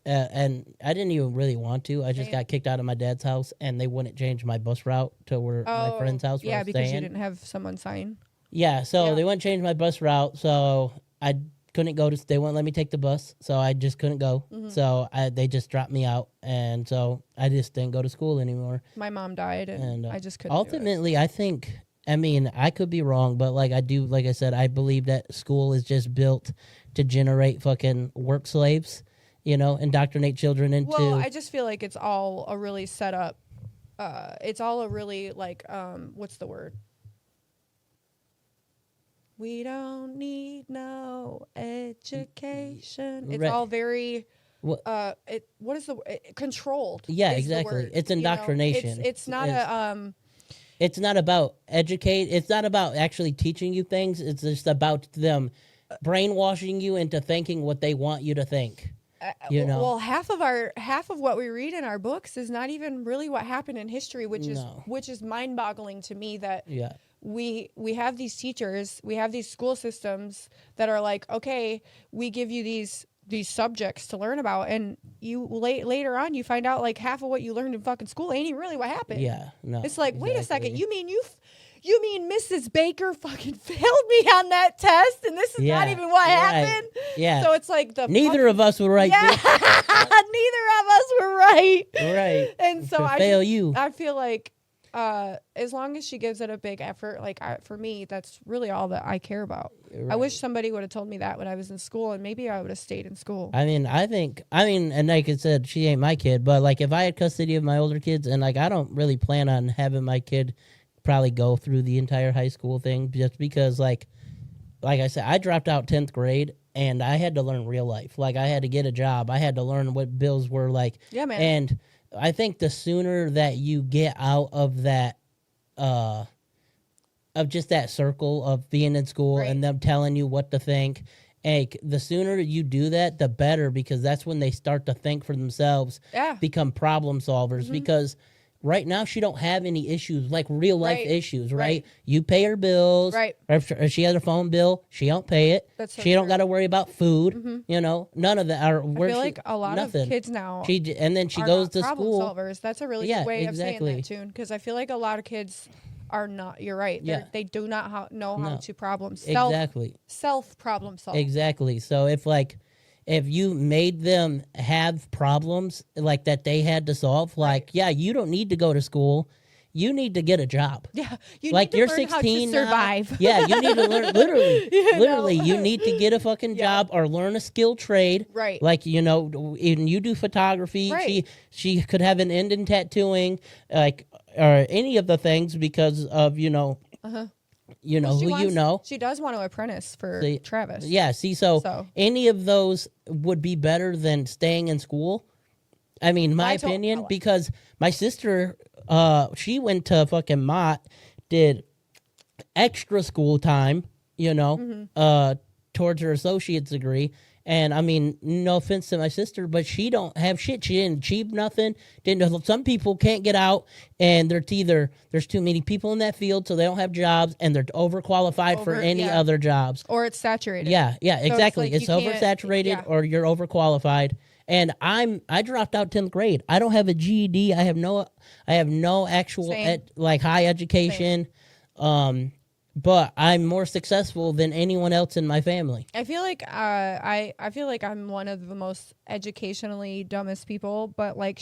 And I didn't even really want to. I just Same. got kicked out of my dad's house, and they wouldn't change my bus route to where my friend's house where I yeah, was because you staying. didn't have someone sign. Yeah, so Yeah. they wouldn't change my bus route, so I couldn't go to. They wouldn't let me take the bus, so I just couldn't go. Mm-hmm. So they just dropped me out, and so I just didn't go to school anymore. My mom died, and I just couldn't. Ultimately, I think. I mean, I could be wrong, but like I said, I believe that school is just built to generate fucking work slaves. Indoctrinate children into. Well, I just feel like it's all a really set up. It's all a really like what's the word? We don't need no education. It's Right. all very What? what is the controlled? Yeah, is the exactly. word, It's you know? indoctrination. It's not a It's not about educate. It's not about actually teaching you things. It's just about them brainwashing you into thinking what they want you to think. Well, half of what we read in our books is not even really what happened in history, which is mind-boggling to me that Yeah. we have these teachers, we have these school systems that are like, okay, we give you these subjects to learn about, and you later on you find out like half of what you learned in fucking school ain't even really what happened. Yeah. No. It's like, wait a second, exactly. you mean Mrs. Baker fucking failed me on that test, and this is not Yeah, even what right. happened? Yeah. So it's like Neither of us were right. yeah, bitch. neither of us were right. Right. And so To fail you. I feel like as long as she gives it a big effort, like for me, that's really all that I care about. Right. I wish somebody would have told me that when I was in school, and maybe I would have stayed in school. I mean, and like I said, she ain't my kid, but like if I had custody of my older kids, and like I don't really plan on having my kid probably go through the entire high school thing, just because like I said, I dropped out 10th grade and I had to learn real life. Like I had to get a job. I had to learn what bills were like. Yeah, man. And I think the sooner that you get out of that, of just that circle of being in school Right. and them telling you what to think, the sooner you do that, the better, because that's when they start to think for themselves, Yeah. become problem solvers. Because right now she don't have any issues, like real life Right. issues, right? Right. You pay her bills. Right. If she has a phone bill, she don't pay it. That's so she don't true. got to worry about food. None of that. I feel like a lot nothing. of kids now And then she are goes not to problem school. solvers. That's a really Yeah, good way exactly. of saying that, Toon, because I feel like a lot of kids are not. You're right. Yeah. They do not know how No. to Exactly. self problem solve. Exactly. So if you made them have problems like that they had to solve, like, yeah, you don't need to go to school. You need to get a job. Yeah, you Like need to you're learn 16 how to survive. now. Yeah, you need to learn literally, you need to get a fucking Yeah. job or learn a skilled trade. Right. Like, and you do photography. Right. She could have an end in tattooing, like, or any of the things because of, Well, who. She does want to apprentice for See, Travis. Yeah, see, so So. any of those would be better than staying in school. I mean, my I told- opinion, oh. because my sister, she went to fucking Mott, did extra school time, towards her associate's degree. And I mean, no offense to my sister, but she don't have shit. She didn't achieve nothing. Some people can't get out, and there's too many people in that field, so they don't have jobs, and they're overqualified for any yeah. other jobs. Or it's saturated. Yeah, it's exactly. like It's you can't- oversaturated, yeah. or you're overqualified. And I dropped out 10th grade. I don't have a GED. I have no actual Same. high education. But I'm more successful than anyone else in my family. I feel like I feel like I'm one of the most educationally dumbest people, but like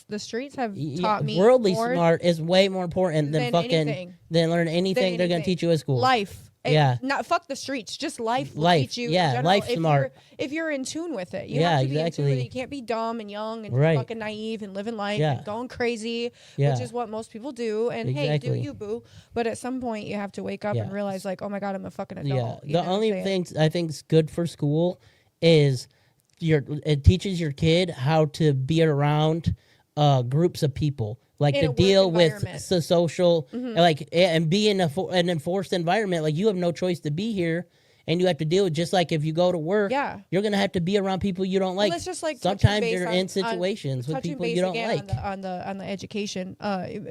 the streets have taught me Worldly more smart is way more important than anything. learn anything they're going to anything. teach you at school. Life. Yeah. Not fuck the streets. Just life will Life, teach you. yeah, in general, life smart. If you're in tune with it, you Yeah, have to be in tune with exactly. it. You can't be dumb and young and Right. fucking naive and living life Yeah. and going crazy, Yeah. which is what most people do. And hey, do Exactly. you, boo? But at some point, you have to wake up Yeah. and realize, like, oh my god, I'm a fucking adult. Yeah, You the know what I'm only saying? things I think is good for school is it teaches your kid how to be around groups of people, like In to a work deal with environment. social, like, and be in an enforced environment. Like you have no choice to be here, and you have to deal with, just like if you go to work, Yeah. you're gonna have to be around people you don't like. Well, it's just like Sometimes you're in situations with touching people base you don't again like. on the education.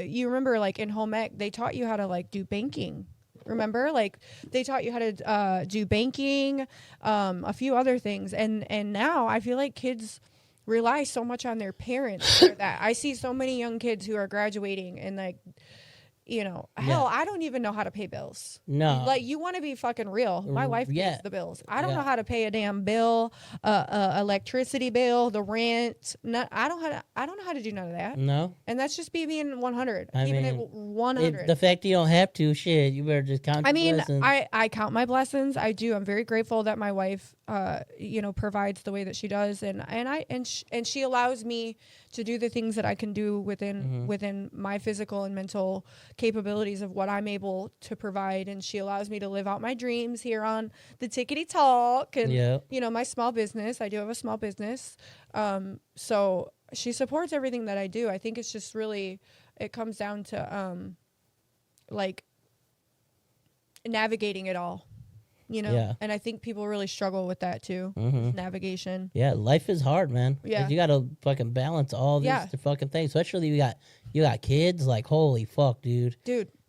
You remember like in home ec, they taught you how to like do banking. Remember, like they taught you how to do banking, a few other things, and now I feel like kids rely so much on their parents for that. I see so many young kids who are graduating and like, hell, I don't even know how to pay bills. No. Like, you want to be fucking real. My wife pays the bills. I don't know how to pay a damn bill, electricity bill, the rent. I don't know how to do none of that. No. And that's just being 100. I Even mean, at 100. the fact you don't have to, shit, you better just count your blessings. I count my blessings. I do. I'm very grateful that my wife, provides the way that she does, and she allows me to do the things that I can do within my physical and mental capabilities of what I'm able to provide, and she allows me to live out my dreams here on the Tickety Talk and my small business. I do have a small business, so she supports everything that I do. I think it's just really, it comes down to like navigating it all. And I think people really struggle with that too. Navigation. Yeah, life is hard, man. Yeah. You gotta fucking balance all these fucking things. Especially you got kids, like, holy fuck, dude.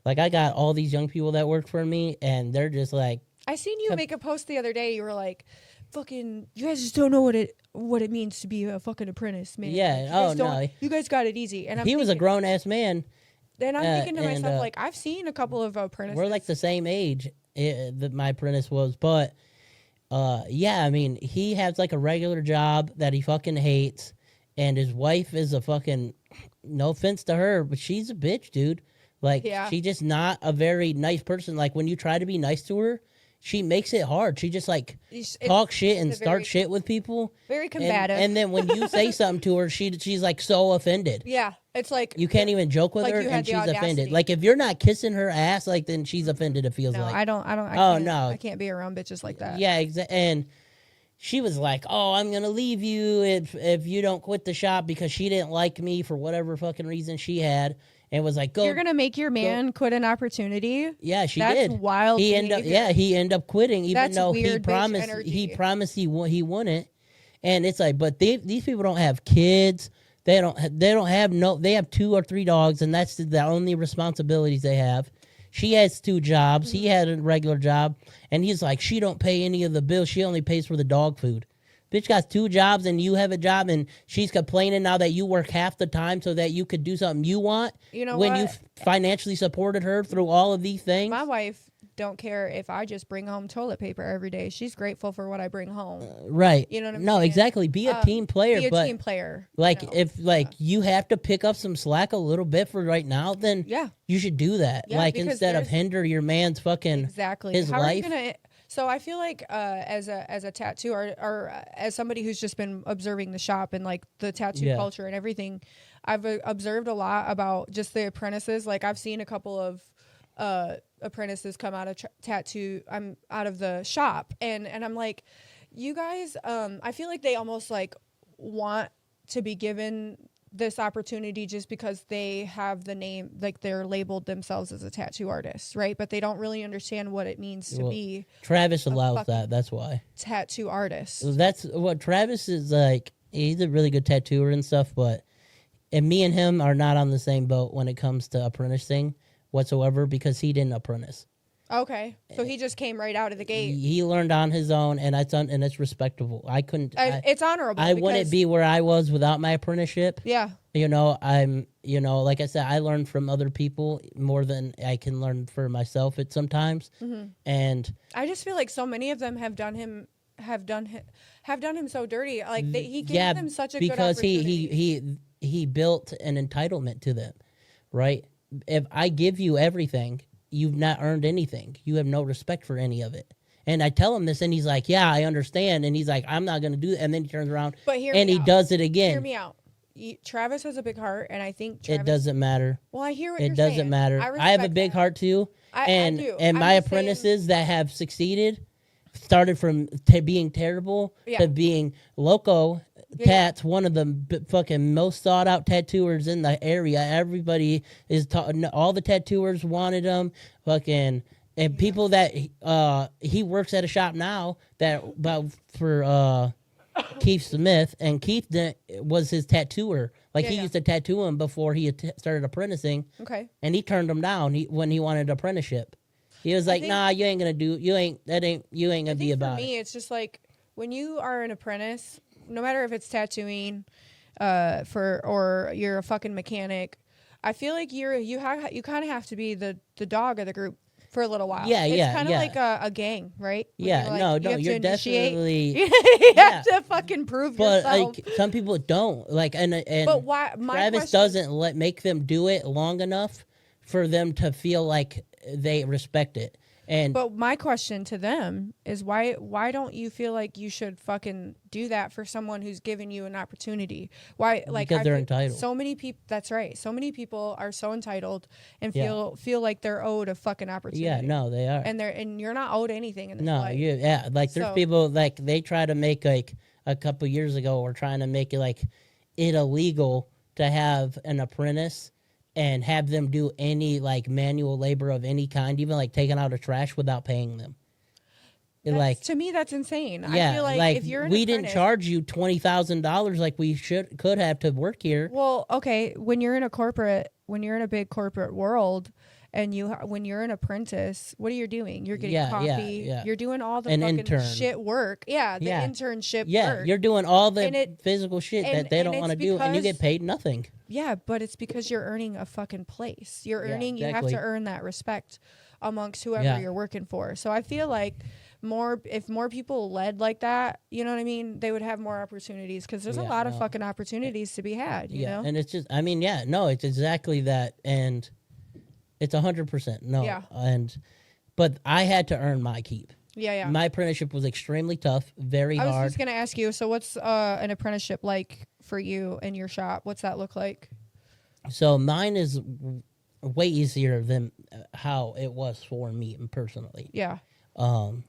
Like, I got all these young people that work for me, and they're just like, I seen you make a post the other day. You were like, fucking, you guys just don't know what it means to be a fucking apprentice, man. Yeah, no. You guys got it easy. And he was a grown ass man. Then I'm thinking to myself, like, I've seen a couple of apprentices. We're like the same age that my apprentice was, but I mean, he has like a regular job that he fucking hates, and his wife is a fucking, no offense to her, but she's a bitch, dude. Like, she's just not a very nice person. Like, when you try to be nice to her, she makes it hard. She just like talk shit and start shit with people. Very combative. And then when you say something to her, she's like so offended. Yeah, it's like you can't even joke with her, and she's offended. Like, if you're not kissing her ass, like, then she's offended. It feels like. I can't be around bitches like that. Yeah, exactly. And she was like, "Oh, I'm gonna leave you if you don't quit the shop," because she didn't like me for whatever fucking reason she had. And was like, "Go." You're gonna make your man quit an opportunity. Yeah, she did. That's wild. He ended up quitting, even though he promised he wouldn't. And it's like, but these people don't have kids. They have 2 or 3 dogs, and that's the only responsibilities they have. She has 2 jobs. He had a regular job, and he's like, she don't pay any of the bills. She only pays for the dog food. Bitch got 2 jobs and you have a job, and she's complaining now that you work half the time so that you could do something you want. You know when what? you financially supported her through all of these things. My wife don't care if I just bring home toilet paper every day. She's grateful for what I bring home. Right. You know what I'm saying? No, exactly. Be a team player. Be a team player. Like, if you have to pick up some slack a little bit for right now, then you should do that. Yeah, like, instead of hinder your man's fucking his How life. Are you gonna, so I feel like as a tattoo or as somebody who's just been observing the shop and like the tattoo culture and everything, I've observed a lot about just the apprentices. Like, I've seen a couple of apprentices come out of out of the shop, and I'm like, you guys, I feel like they almost like want to be given this opportunity just because they have the name, like they're labeled themselves as a tattoo artist, right? But they don't really understand what it means to be. Travis allows that. That's why. Tattoo artist. That's what Travis is like. He's a really good tattooer and stuff, and me and him are not on the same boat when it comes to apprenticing whatsoever, because he didn't apprentice. Okay, so he just came right out of the gate. He learned on his own, and it's respectable. I couldn't. It's honorable. I wouldn't be where I was without my apprenticeship. Yeah. I'm. Like I said, I learn from other people more than I can learn for myself at sometimes. And I just feel like so many of them have done him so dirty. Like he gave them such a good opportunity. Because he built an entitlement to them, right? If I give you everything, you've not earned anything. You have no respect for any of it. And I tell him this, and he's like, yeah, I understand. And he's like, I'm not going to do it. And then he turns around and he does it again. Hear me out. Travis has a big heart, and I think Travis... It doesn't matter. Well, I hear what you're saying. It doesn't matter. I have a big heart, too. I do. And my apprentices that have succeeded started from being terrible to being loco. Tats, one of the fucking most sought out tattooers in the area. Everybody is all the tattooers wanted him. Fucking And people that he works at a shop now that for Keith Smith, and Keith was his tattooer. Like he used to tattoo him before he started apprenticing. Okay. And he turned him down when he wanted apprenticeship. He was like, "Nah, you ain't gonna do. You ain't gonna be about it." For me, it's just like when you are an apprentice, no matter if it's tattooing, or you're a fucking mechanic, I feel like you kind of have to be the dog of the group for a little while. It's kind of like a gang, right? When You're definitely you have to fucking prove but yourself. like some people don't like, and but why? Travis doesn't make them do it long enough for them to feel like they respect it. But my question to them is why don't you feel like you should fucking do that for someone who's giving you an opportunity? Why? Like, because they're entitled. So many people. That's right. So many people are so entitled and feel like they're owed a fucking opportunity. Yeah, no, they are. And you're not owed anything in this life. Like there's people like they try to make like a couple years ago, or trying to make it like it illegal to have an apprentice and have them do any like manual labor of any kind, even like taking out a trash without paying them. To me, that's insane. Yeah, I feel like if you're we didn't charge you $20,000 like we could have to work here. Well, okay, when you're in a big corporate world, and when you're an apprentice, what are you doing? You're getting coffee. Yeah. You're doing all the fucking shit work. Yeah, the internship work. Yeah, you're doing all the physical shit that they don't want to do, and you get paid nothing. Yeah, but it's because you're earning a fucking place. You're earning. You have to earn that respect amongst whoever you're working for. So I feel like if more people led like that, you know what I mean, they would have more opportunities, because there's a lot of fucking opportunities to be had. You know, and it's just, it's exactly that, and it's 100% no. Yeah. But I had to earn my keep. Yeah. My apprenticeship was extremely tough, very hard. I was just gonna ask you. So what's an apprenticeship like for you in your shop? What's that look like? So mine is way easier than how it was for me personally. Yeah. Mine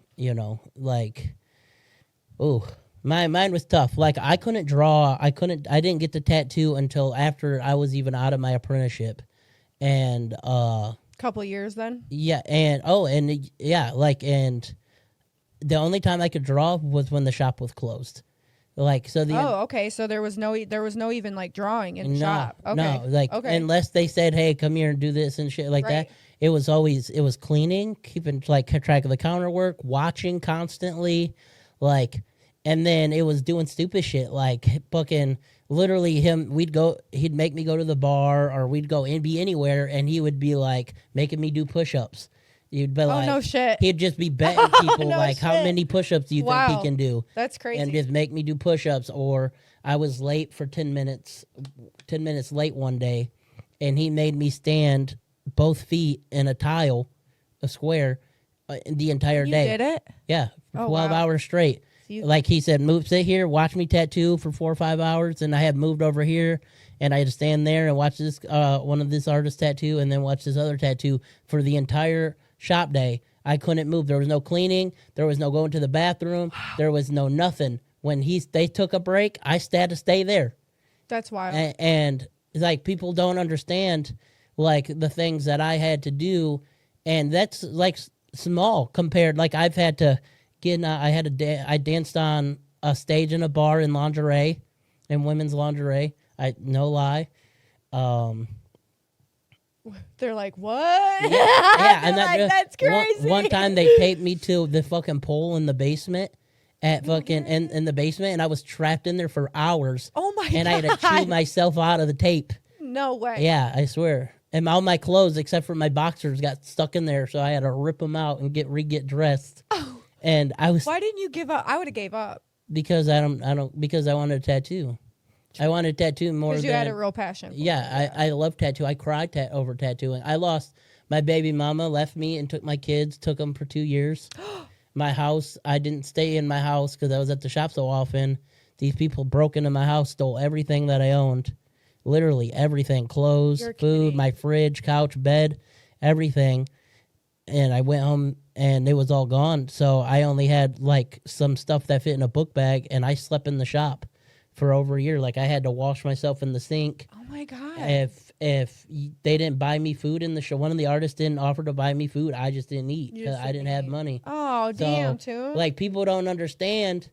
was tough. Like I couldn't draw. I didn't get the tattoo until after I was even out of my apprenticeship. And couple years then. And the only time I could draw was when the shop was closed. Like so the okay, so there was no even like drawing in the shop. Okay. No, unless they said, "Hey, come here and do this and shit like that." It was cleaning, keeping like track of the counter work, watching constantly, like, and then it was doing stupid shit like fucking literally he'd make me go to the bar, or we'd go and be anywhere, and he would be like making me do push-ups. You'd be like, no shit. He'd just be betting people like, how many push-ups do you think he can do? That's crazy. And just make me do push-ups. Or I was late for 10 minutes late one day, and he made me stand both feet in a tile, a square, the entire day. You did it? Yeah, for 12 hours straight. Like he said, sit here, watch me tattoo for 4 or 5 hours, and I had moved over here, and I had to stand there and watch this one of this artist's tattoo, and then watch this other tattoo for the entire shop day. I couldn't move. There was no cleaning. There was no going to the bathroom. There was no nothing. When they took a break, I had to stay there. That's wild. And like people don't understand like the things that I had to do, and that's like small compared. Like I've had to. I danced on a stage in a bar in lingerie, in women's lingerie. No lie. They're like, what? Yeah, and that's crazy. One time they taped me to the fucking pole in the basement, in the basement, and I was trapped in there for hours. Oh my god! And I had to chew myself out of the tape. No way. Yeah, I swear. And all my clothes, except for my boxers, got stuck in there, so I had to rip them out and get dressed. Oh. And I was. Why didn't you give up? I would have gave up. Because because I wanted a tattoo. I wanted a tattoo more than. Because you had a real passion. I love tattoo. I cried over tattooing. I lost my baby mama, left me and took my kids, took them for 2 years. My house, I didn't stay in my house because I was at the shop so often. These people broke into my house, stole everything that I owned. Literally everything. Clothes, food, my fridge, couch, bed, everything. And I went home and it was all gone. So I only had like some stuff that fit in a book bag, and I slept in the shop for over a year. Like I had to wash myself in the sink. Oh my god! they didn't buy me food in the show, one of the artists didn't offer to buy me food, I just didn't eat You because just I didn't have money. Oh, So, damn, Toon. like, people don't understand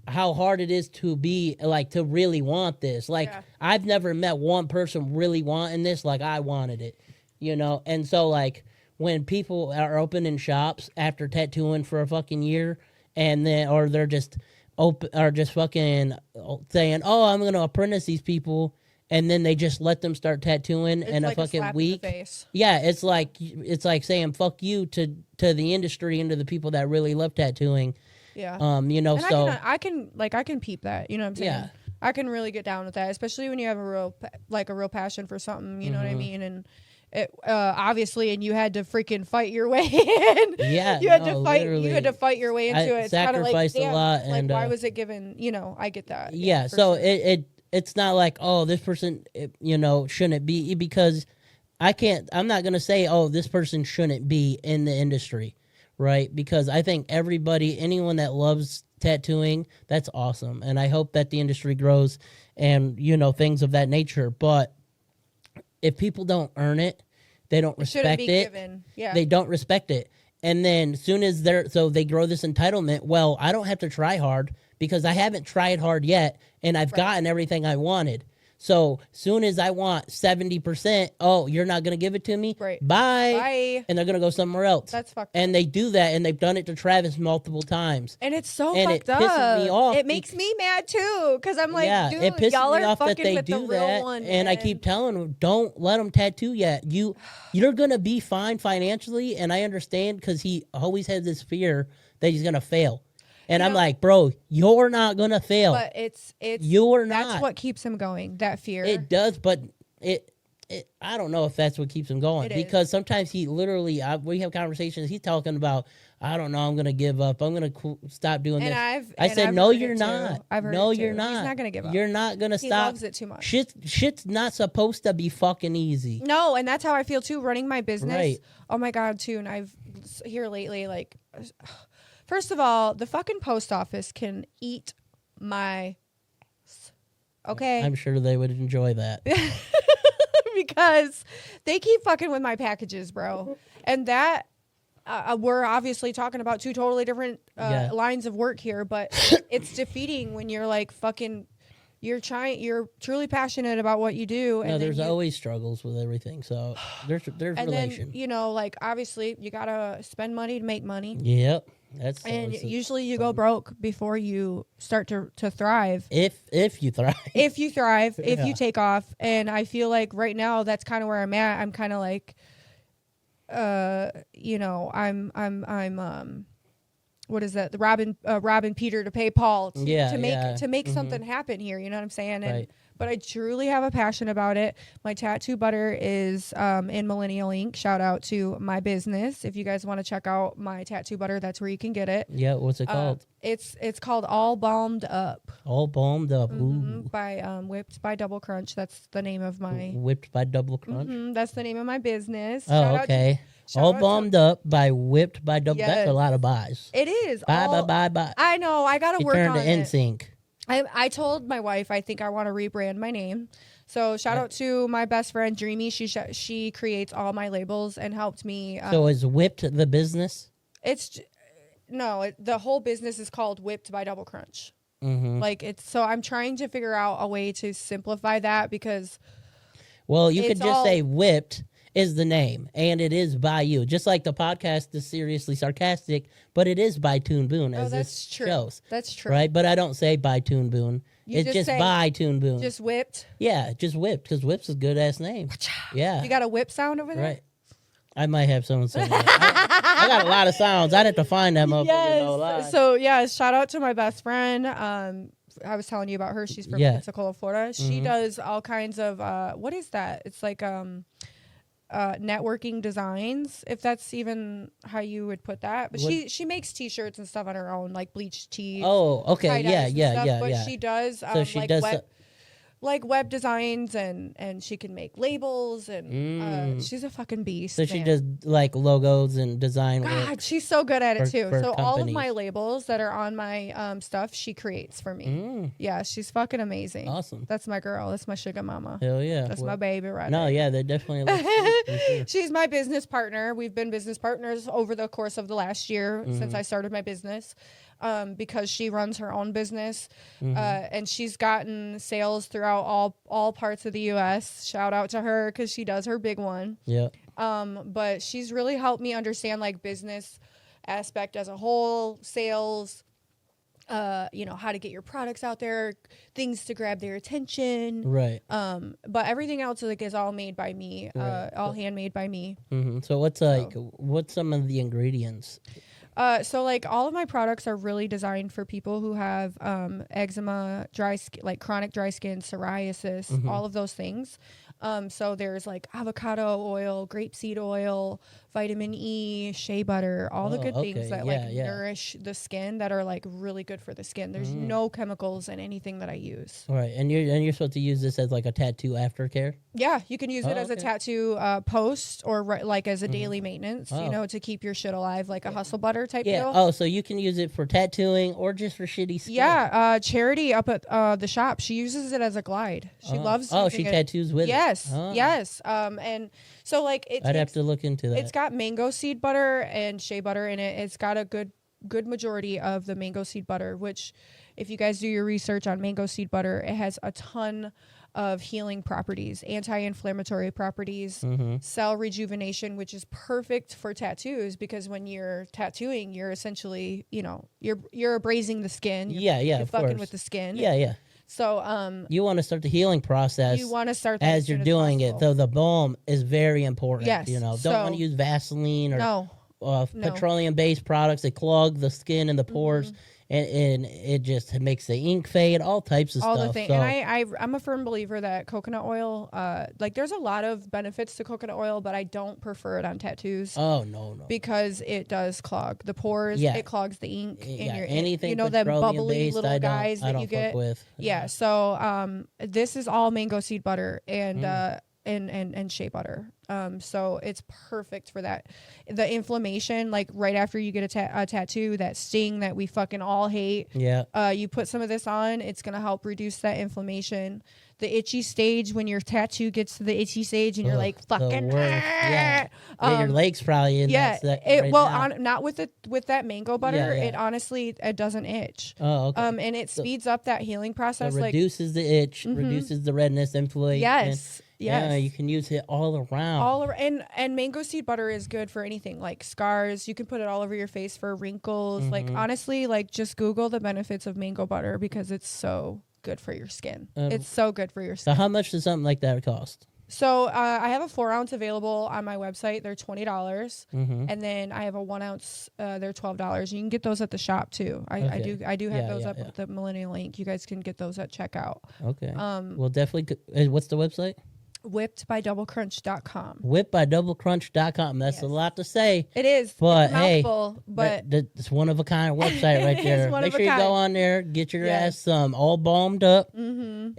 how hard it is to be, like, to really want this. Like, Yeah. I've never met one person really wanting this like I wanted it, you know? And so, like, when people are opening shops after tattooing for a fucking year, and then, or they're just fucking saying, oh, I'm going to apprentice these people, and then they just let them start tattooing It's in like a fucking slap week. In the face. Yeah, it's like saying fuck you to the industry and to the people that really love tattooing. Yeah. You know, And so I can peep that. You know what I'm saying? Yeah. I can really get down with that, especially when you have a real passion for something. You know what I mean? And it obviously, and you had to freaking fight your way in. Yeah, you had no, to fight. literally. You had to fight your way into it. It's kind of like, sacrificed a damn, lot, like, and why was it given? You know, I get that. yeah. for So sure. it's not like, oh, this person, you know, shouldn't be, because I'm not gonna say, oh, this person shouldn't be in the industry, right? Because I think anyone that loves tattooing, that's awesome, and I hope that the industry grows, and you know, things of that nature. But if people don't earn it, they don't Shouldn't respect be it. given. Yeah. They don't respect it. And then soon as they grow this entitlement, well, I don't have to try hard because I haven't tried hard yet, and I've gotten everything I wanted. So soon as I want 70%, oh, you're not going to give it to me? Right. Bye. Bye. And they're going to go somewhere else. That's fucked And up. they do that, and they've done it to Travis multiple times. And it's so And fucked it pisses me up. off It makes me mad too, because I'm like, yeah, dude, it pisses y'all me are off that fucking they with the do real that, one, and I man. keep telling them, don't let them tattoo yet. You're gonna be fine financially, and I understand because he always has this fear that he's gonna fail, and I'm know- like, bro, you're not gonna fail. But it's You're that's not. what keeps him going. That fear. It does, but it I don't know if that's what keeps him going, It is. because sometimes he literally we have conversations. He's talking about, I don't know, I'm gonna give up. I'm gonna stop doing And this. I've said, I've no, heard you're it too. not. I've heard no, it too. you're not. He's not gonna give up. You're not gonna He stop. loves it too much. Shit's not supposed to be fucking easy. No, and that's how I feel too. Running my business. Right. Oh my god, too. And I've here lately, like, first of all, the fucking post office can eat my ass. Okay. I'm sure they would enjoy that. Because they keep fucking with my packages, bro. And that we're obviously talking about two totally different Yeah. lines of work here, but it's defeating when you're like fucking you're truly passionate about what you do, and No, then there's always struggles with everything. So there's and relation. then, you know, like, obviously you gotta spend money to make money, Yep, that's and always usually you go broke before you start to thrive. if you thrive. If you thrive, if Yeah. you take off. And I feel like right now that's kind of where I'm at. I'm kind of like, you know, I'm what is that? The Robin Peter to pay Paul to make something happen here. You know what I'm saying? And Right. but I truly have a passion about it. My tattoo butter is in Millennial Ink. Shout out to my business. If you guys want to check out my tattoo butter, that's where you can get it. Yeah, what's it called? It's called All Balmed Up. All balmed up. By Whipped by Double Crunch. That's the name of my. Whipped by Double Crunch. That's the name of my business. Oh, Shout out to- okay. shout All out to- balmed up by Whipped by Double. That's a Yes. lot of buys. It is. Bye. I know. I gotta It work turned on to it. NSYNC. I told my wife I think I want to rebrand my name. So shout out to my best friend Dreamy. She creates all my labels and helped me. So is Whipped the business? The whole business is called Whipped by Double Crunch. Mm-hmm. Like, it's so I'm trying to figure out a way to simplify that, because Well, you could It's just all- say Whipped is the name, and it is by you. Just like the podcast is Seriously Sarcastic, but it is by TOON'D, as that's this true. shows. That's true. Right? But I don't say by TOON'D. You It's just just say by TOON'D. Just Whipped. Yeah, just Whipped, because Whipp's a good-ass name. Yeah. You got a whip sound over there? Right. I might have someone saying that. I got a lot of sounds. I'd have to find them up. Yes. So yeah, shout out to my best friend. I was telling you about her. She's from Pensacola, Florida. She does all kinds of what is that? It's like networking designs, if that's even how you would put that. But she makes t-shirts and stuff on her own, like bleached tees. Oh, okay. tie-dyes Yeah, and yeah, stuff, yeah, but yeah. she does So she like does like web designs, and she can make labels, and she's a fucking beast. So she man. does like logos and design work. God, she's so good at it too. for So all of companies. my labels that are on my stuff, she creates for me. Yeah, she's fucking amazing. Awesome. That's my girl. That's my sugar mama. Hell yeah. That's my baby right No, there. yeah, they definitely look for sure. She's my business partner. We've been business partners over the course of the last year since I started my business. Because she runs her own business, and she's gotten sales throughout all parts of the U.S. Shout out to her because she does her big one. Yeah. But she's really helped me understand like business aspect as a whole, sales, how to get your products out there, things to grab their attention. Right. But everything else like is all made by me, Right. all handmade by me. So what's some of the ingredients? So like all of my products are really designed for people who have eczema, dry skin, like chronic dry skin, psoriasis, all of those things. So there's like avocado oil, grapeseed oil, vitamin E, shea butter, all the good things that nourish the skin that are like really good for the skin. There's no chemicals in anything that I use. Right, and you're supposed to use this as like a tattoo aftercare. Yeah, you can use it as a tattoo post or like as a daily maintenance, Oh. to keep your shit alive, like a hustle butter type Yeah. deal. Oh, so you can use it for tattooing or just for shitty skin. Yeah, Charity up at the shop, she uses it as a glide. She loves. Oh, using she it. tattoos with Yes, it. Oh. yes. And so like I'd have to look into that. It's got mango seed butter and shea butter in it. It's got a good majority of the mango seed butter, which, if you guys do your research on mango seed butter, it has a ton of healing properties, anti-inflammatory properties, cell rejuvenation, which is perfect for tattoos because when you're tattooing, you're essentially, you're abrasing the skin. You're of fucking course. with the skin. Yeah. So You want to start the healing process. you want to start that as you're soon doing it. possible. Though the balm is very important. Yes, Don't so- want to use Vaseline or No. petroleum-based products. They clog the skin and the pores, and it just makes the ink fade. All types of all stuff. the things. So, And I'm a firm believer that coconut oil, there's a lot of benefits to coconut oil, but I don't prefer it on tattoos. oh no. Because it does clog the pores. Yeah. It clogs the ink in your anything them petroleum bubbly based, little guys I that don't you fuck get. with. Yeah. So this is all mango seed butter and shea butter. So it's perfect for that. The inflammation, like right after you get a tattoo, that sting that we fucking all hate. Yeah. You put some of this on, it's gonna help reduce that inflammation. The itchy stage, when your tattoo gets to the itchy stage and you're like the fucking worst. Yeah. Your leg's probably in yeah, that right now. not with that mango butter. Yeah. It honestly it doesn't itch. Oh, okay. And it speeds up that healing So process. it reduces the itch, reduces the redness, inflammation. Yes. Yeah, you can use it all around. And mango seed butter is good for anything like scars. You can put it all over your face for wrinkles. Like honestly, like just Google the benefits of mango butter because it's so good for your skin. It's so good for your So skin. how much does something like that cost? So I have a 4-ounce available on my website. They're $20, and then I have a 1 ounce. They're $12. You can get those at the shop too. I do have those up with the Millennial Link. You guys can get those at checkout. Okay. Well, definitely. What's the website? whippedbydoublecrunch.com. Whippedbydoublecrunch.com. That's a lot to say. It is. But it's a hey, mouthful, but it's one of a kind website right there. It's one Make of a sure you kind. go on there, get your ass all balmed up, and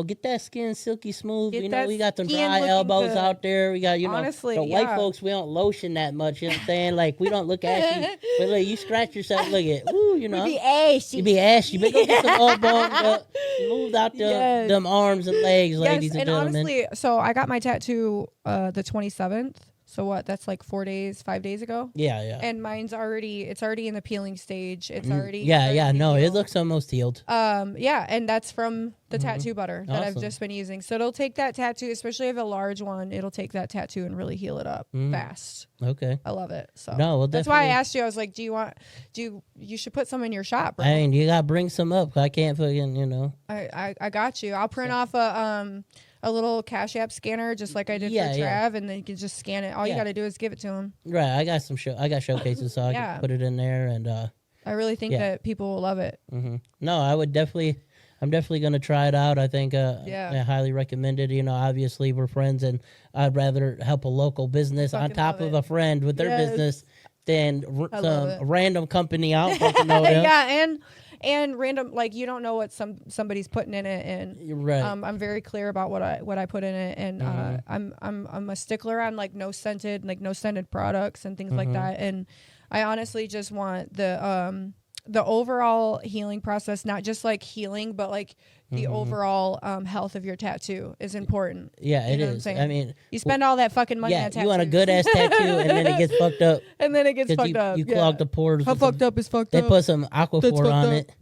get that skin silky smooth. Get We that got them skin dry looking elbows good. out there. We got Honestly, the white yeah. folks. We don't lotion that much. You know what I'm saying? Like we don't look ashy, but look, you scratch yourself. Look at We be ashy. You be ashy, but go get some all balmed up, smooth out them arms and legs, ladies and gentlemen. Honestly, so I got my tattoo the 27th. So what? That's like 5 days ago. Yeah. And mine's already in the peeling stage. It's already Yeah. No, it healed. looks almost healed. Yeah, and that's from the tattoo butter that I've Awesome. just been using. So it'll take that tattoo, especially if a large one, it'll take that tattoo and really heal it up fast. Okay. I love it. So No, well, that's why I definitely. asked you. I was like, you should put some in your shop, bro. I mean, you gotta bring some up. 'Cause I can't fucking, I got you. I'll print off a little Cash App scanner just like I did Yeah, for yeah. Trav, and then you can just scan it. All you Yeah. got to do is give it to him. Right. I got I got showcases, so I Yeah. can put it in there. And I really think that people will love it. no, I'm definitely gonna try it out. I think I highly recommend it. Obviously we're friends, and I'd rather help a local business on Fucking top love of it. a friend with their Yes. business than I love some it. random company. I don't fucking know them. Yeah, and random, like, you don't know what somebody's putting in it, and Right. I'm very clear about what I put in it, and I'm a stickler on like no scented products and things like that, and I honestly just want the overall healing process, not just like healing, but like the overall health of your tattoo is important. Yeah, You it know what I'm is. saying? I mean, You spend all that fucking money on tattoos. you want a good ass tattoo, and then it gets fucked up. And then it gets 'Cause fucked up. You clog the pores. How fucked up is fucked They up. put some That's aquaphor fucked on up. it,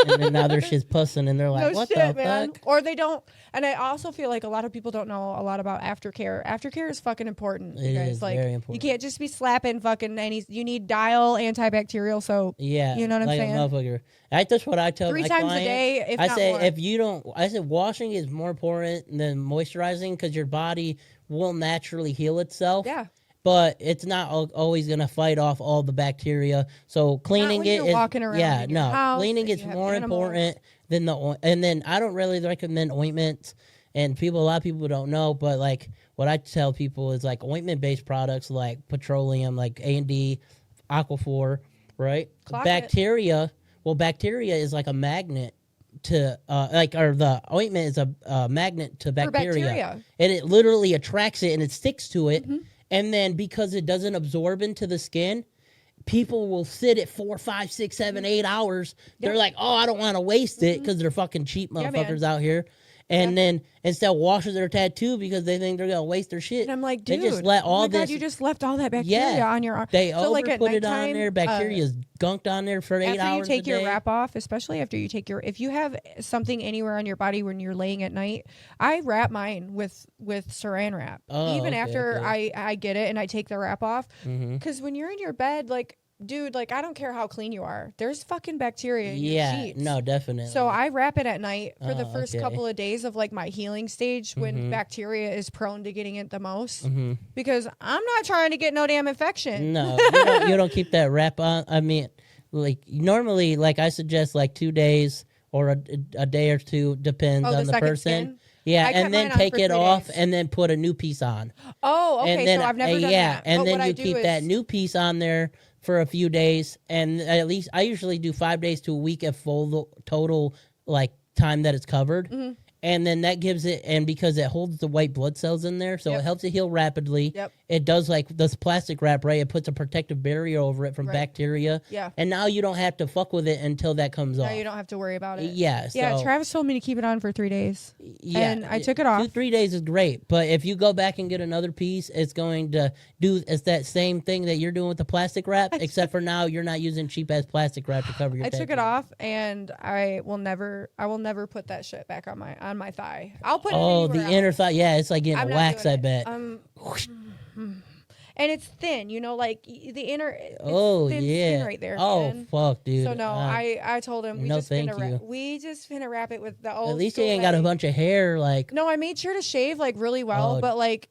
and then now their shit's pussing, and they're like, No "What shit, the man. fuck?" Or they don't. And I also feel like a lot of people don't know a lot about aftercare. Aftercare is fucking important. You It guys. is Like, very important. you can't just be slapping fucking any. You need Dial antibacterial soap. Yeah, You know what I'm like saying? a motherfucker. That's what I tell 3 my times a clients. day, if I not say more. if you don't, I said washing is more important than moisturizing because your body will naturally heal itself. Yeah. But it's not always gonna fight off all the bacteria. So cleaning when it you're is walking around in your house cleaning and is you have more animals. important than and then I don't really recommend ointments. And a lot of people don't know, but like what I tell people is like ointment based products like petroleum, like A&D, Aquaphor, right? Clock it. Bacteria. Well, bacteria is like a magnet to or the ointment is a magnet to bacteria, and it literally attracts it and it sticks to it, and then because it doesn't absorb into the skin, people will sit at 4, 5, 6, 7, 8 hours. They're like, oh, I don't want to waste it because they're fucking cheap motherfuckers out here. And then instead washing their tattoo because they think they're gonna waste their shit. And I'm like, dude, they just let all oh my God, this. you just left all that bacteria on your arm. They so like at put it on nighttime, there. Bacteria's gunked on there for 8 hours. After you take a your day. wrap off, especially after you take if you have something anywhere on your body when you're laying at night, I wrap mine with Saran wrap. Oh, even okay, after okay. I get it and I take the wrap off, because when you're in your bed, like, dude, like, I don't care how clean you are, there's fucking bacteria in your sheets. No, definitely. So I wrap it at night for the first okay. couple of days of like my healing stage when bacteria is prone to getting it the most, because I'm not trying to get no damn infection. No, you don't keep that wrap on. I mean, like normally, like I suggest like 2 days or a day or two, depends on the second person. skin? Yeah, I kept and then mine on take for it 3 off days. and then put a new piece on. Oh, okay. And then, So I've never done yeah, that. and But then what you I do keep is, that new piece on there for a few days, and at least I usually do 5 days to a week of full total like time that it's covered. And then that gives it, and because it holds the white blood cells in there, so it helps it heal rapidly. Yep. It does like this plastic wrap, right? It puts a protective barrier over it from bacteria. Yeah. And now you don't have to fuck with it until that comes off. Now you don't have to worry about it. Yeah. Yeah, So, Travis told me to keep it on for 3 days. yeah. And I took it off. 2-3 days is great, but if you go back and get another piece, it's going to it's that same thing that you're doing with the plastic wrap, except for now you're not using cheap ass plastic wrap to cover your I took it tattoo. off, and I will never put that shit back on my thigh. I'll put it Oh, anywhere the else. inner thigh. Yeah, it's like getting I'm a not wax, doing I it. bet. And it's thin, like the inner. It's Oh, thin yeah. skin right there. Oh, man. fuck, dude. So no, I told him no, thank you. we just finna wrap it with the old. At least you school ain't got a way. bunch of hair, like... No, I made sure to shave like really well, Oh. but like,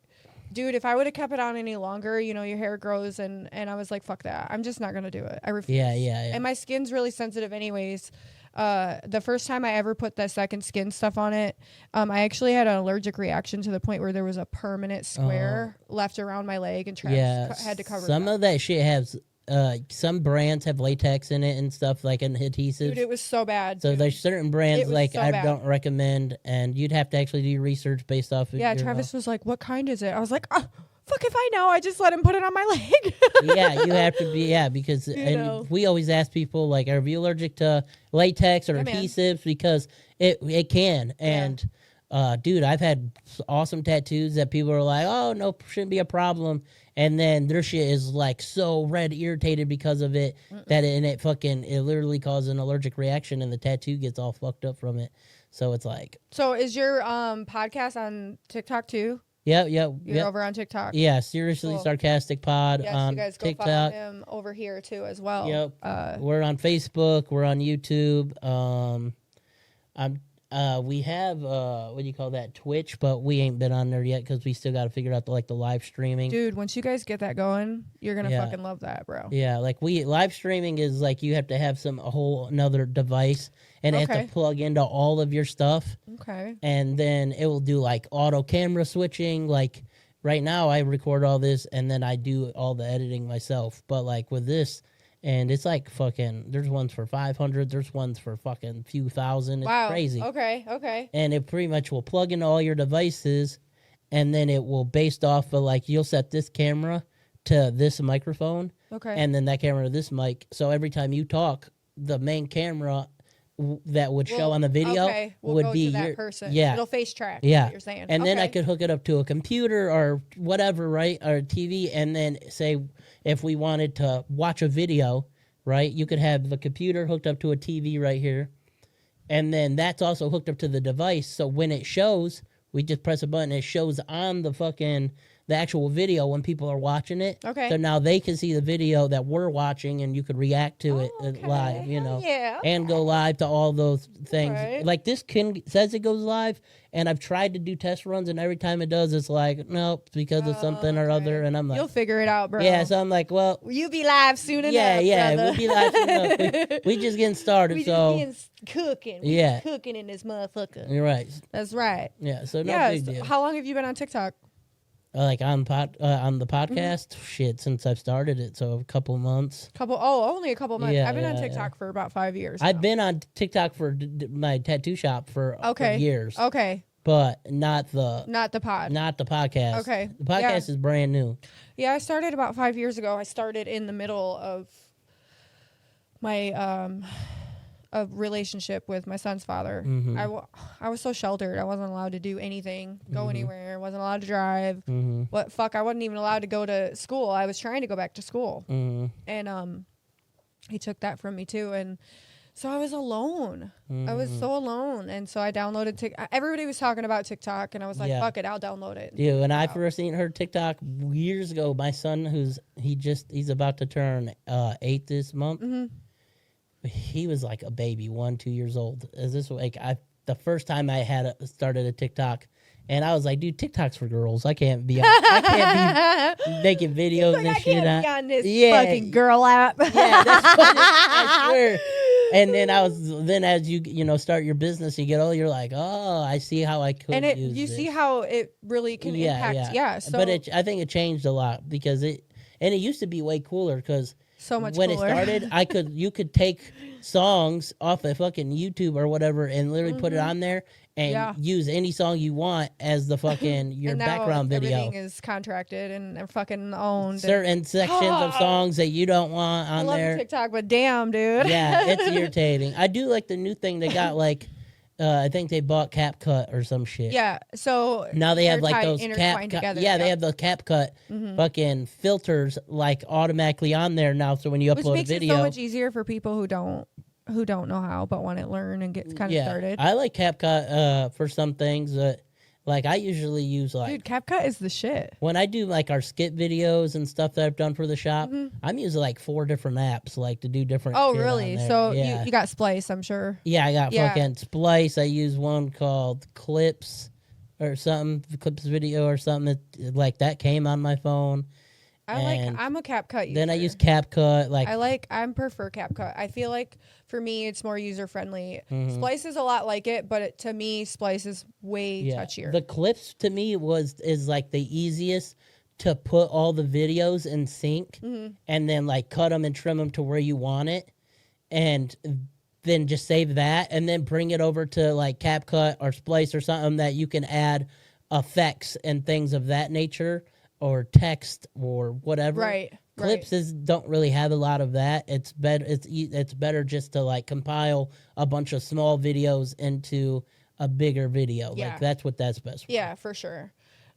dude, if I would have kept it on any longer, your hair grows, and I was like, fuck that. I'm just not gonna do it. I refuse. Yeah. And my skin's really sensitive, anyways. The first time I ever put the second skin stuff on it, I actually had an allergic reaction to the point where there was a permanent square left around my leg, and Travis had to cover some it up. of that shit has... some brands have latex in it and stuff, like in adhesives. Dude, it was so bad. So dude. there's certain brands It was like so I bad. don't recommend, and you'd have to actually do research based off of Yeah, your, Travis was like, "What kind is it?" I was like, "Oh, fuck if I know. I just let him put it on my leg." yeah, you have to be, because and we always ask people like, are you allergic to latex or Yeah, man. adhesives, because it can. And dude, I've had awesome tattoos that people are like, oh no, shouldn't be a problem, and then their shit is like so red irritated because of it that it literally causes an allergic reaction, and the tattoo gets all fucked up from it. So it's like, So is your podcast on TikTok too? You're You're over on TikTok. Yeah, Seriously Cool. Sarcastic Pod Yes, on you guys go follow TikTok. him over here too as well. Yep. We're on Facebook. We're on YouTube. We have what do you call that, Twitch, but we ain't been on there yet because we still got to figure out the live streaming. Dude, once you guys get that going, you're gonna Yeah. fucking love that, bro. Yeah, like live streaming is like you have to have a whole another device, and it has Okay. to plug into all of your stuff, Okay. and then it will do like auto camera switching. Like right now, I record all this and then I do all the editing myself. But like with this, And it's like fucking, there's ones for 500, there's ones for fucking few thousand. It's Wow. crazy. Okay. And it pretty much will plug into all your devices, and then it will, based off of like, you'll set this camera to this microphone, Okay. and then that camera to this mic. So every time you talk, the main camera that would show on the video will would go be to that your person. Yeah. It'll face track. Is Yeah. what you're saying. And then I Okay. could hook it up to a computer or whatever, right? Or TV. And then say if we wanted to watch a video, right? You could have the computer hooked up to a TV right here. And then that's also hooked up to the device. So when it shows, we just press a button. It shows on the actual video when people are watching it. Okay. So now they can see the video that we're watching, and you could react to it Okay. live, Hell yeah. and go live to all those things. Right. Like this says it goes live, and I've tried to do test runs, and every time it does, it's like, nope, because of something or Okay. other. And I'm like, You'll figure it out, bro. yeah. So I'm like, well, You be live soon enough. yeah, brother. we'll be live soon enough. We just getting started, We so just getting cooking. We Yeah. cooking in this motherfucker. you're right. That's right. Yeah, so no Yeah. big deal. How long have you been on TikTok? Like on the Mm-hmm. podcast, shit, since I've started it, so a couple months. Only a couple months. Yeah, I've been on yeah, TikTok for about 5 years. I've now. been on TikTok for my tattoo shop for years, Okay. but not the Not the pod. podcast. Okay, The podcast is brand new. Yeah, I started about 5 years ago. I started in the middle of my a relationship with my son's father. Mhm. I was so sheltered. I wasn't allowed to do anything, go anywhere. Wasn't allowed to drive. Mhm. What fuck? I wasn't even allowed to go to school. I was trying to go back to school, Mhm. and he took that from me too. And so I was alone. I was Mhm. so alone, and so I downloaded TikTok. Everybody was talking about TikTok, and I was like, Yeah. "Fuck it, I'll download it." Dude, when I first seen her TikTok years ago, my son, he's about to turn 8 this month. Mm-hmm. He was like a baby, 1-2 years old. Is this like the first time I started a TikTok, and I was like, dude, TikTok's for girls. I can't be making videos Like, and I shit. can't be on this Yeah. fucking girl app. Yeah, that's what I swear. And then as you start your business, you get you're like, oh, I see how I could. And use you this. see how it really can impact. Yeah. So But I think it changed a lot because it used to be way cooler because so much when cooler. it started, you could take songs off of fucking YouTube or whatever and literally put it on there and use any song you want as the fucking your and now background video. Everything is contracted and fucking owned. Certain sections of songs that you don't want I on love there. TikTok, but damn, dude. Yeah, it's irritating. I do like the new thing they got. Like, I think they bought CapCut or some shit. Yeah. So Now they have they're like those intertwined together. Yeah, they have the CapCut fucking filters like automatically on there now. So when you which upload makes a video, it so much easier for people who don't know how but want to learn and get kind of started. I like CapCut for some things. Like I usually use like Dude, CapCut is the shit. when I do like our skit videos and stuff that I've done for the shop. I'm using like 4 different apps like to do different. Oh, shit on really? there. So yeah. you got Splice, I'm sure. Yeah, I got Yeah. fucking Splice. I use one called Clips or something, Clips Video or something like that came on my phone. And I'm a CapCut user. then I use CapCut. Like, I prefer CapCut. I feel like for me it's more user friendly. Mhm. Splice is a lot like it, but to me Splice is way touchier. the Clips to me is like the easiest to put all the videos in sync and then like cut them and trim them to where you want it, and then just save that and then bring it over to like CapCut or Splice or something that you can add effects and things of that nature or text or whatever. Right. Clips don't really have a lot of that. It's better. It's better just to like compile a bunch of small videos into a bigger video. Yeah. Like that's what that's best for. Yeah, for sure.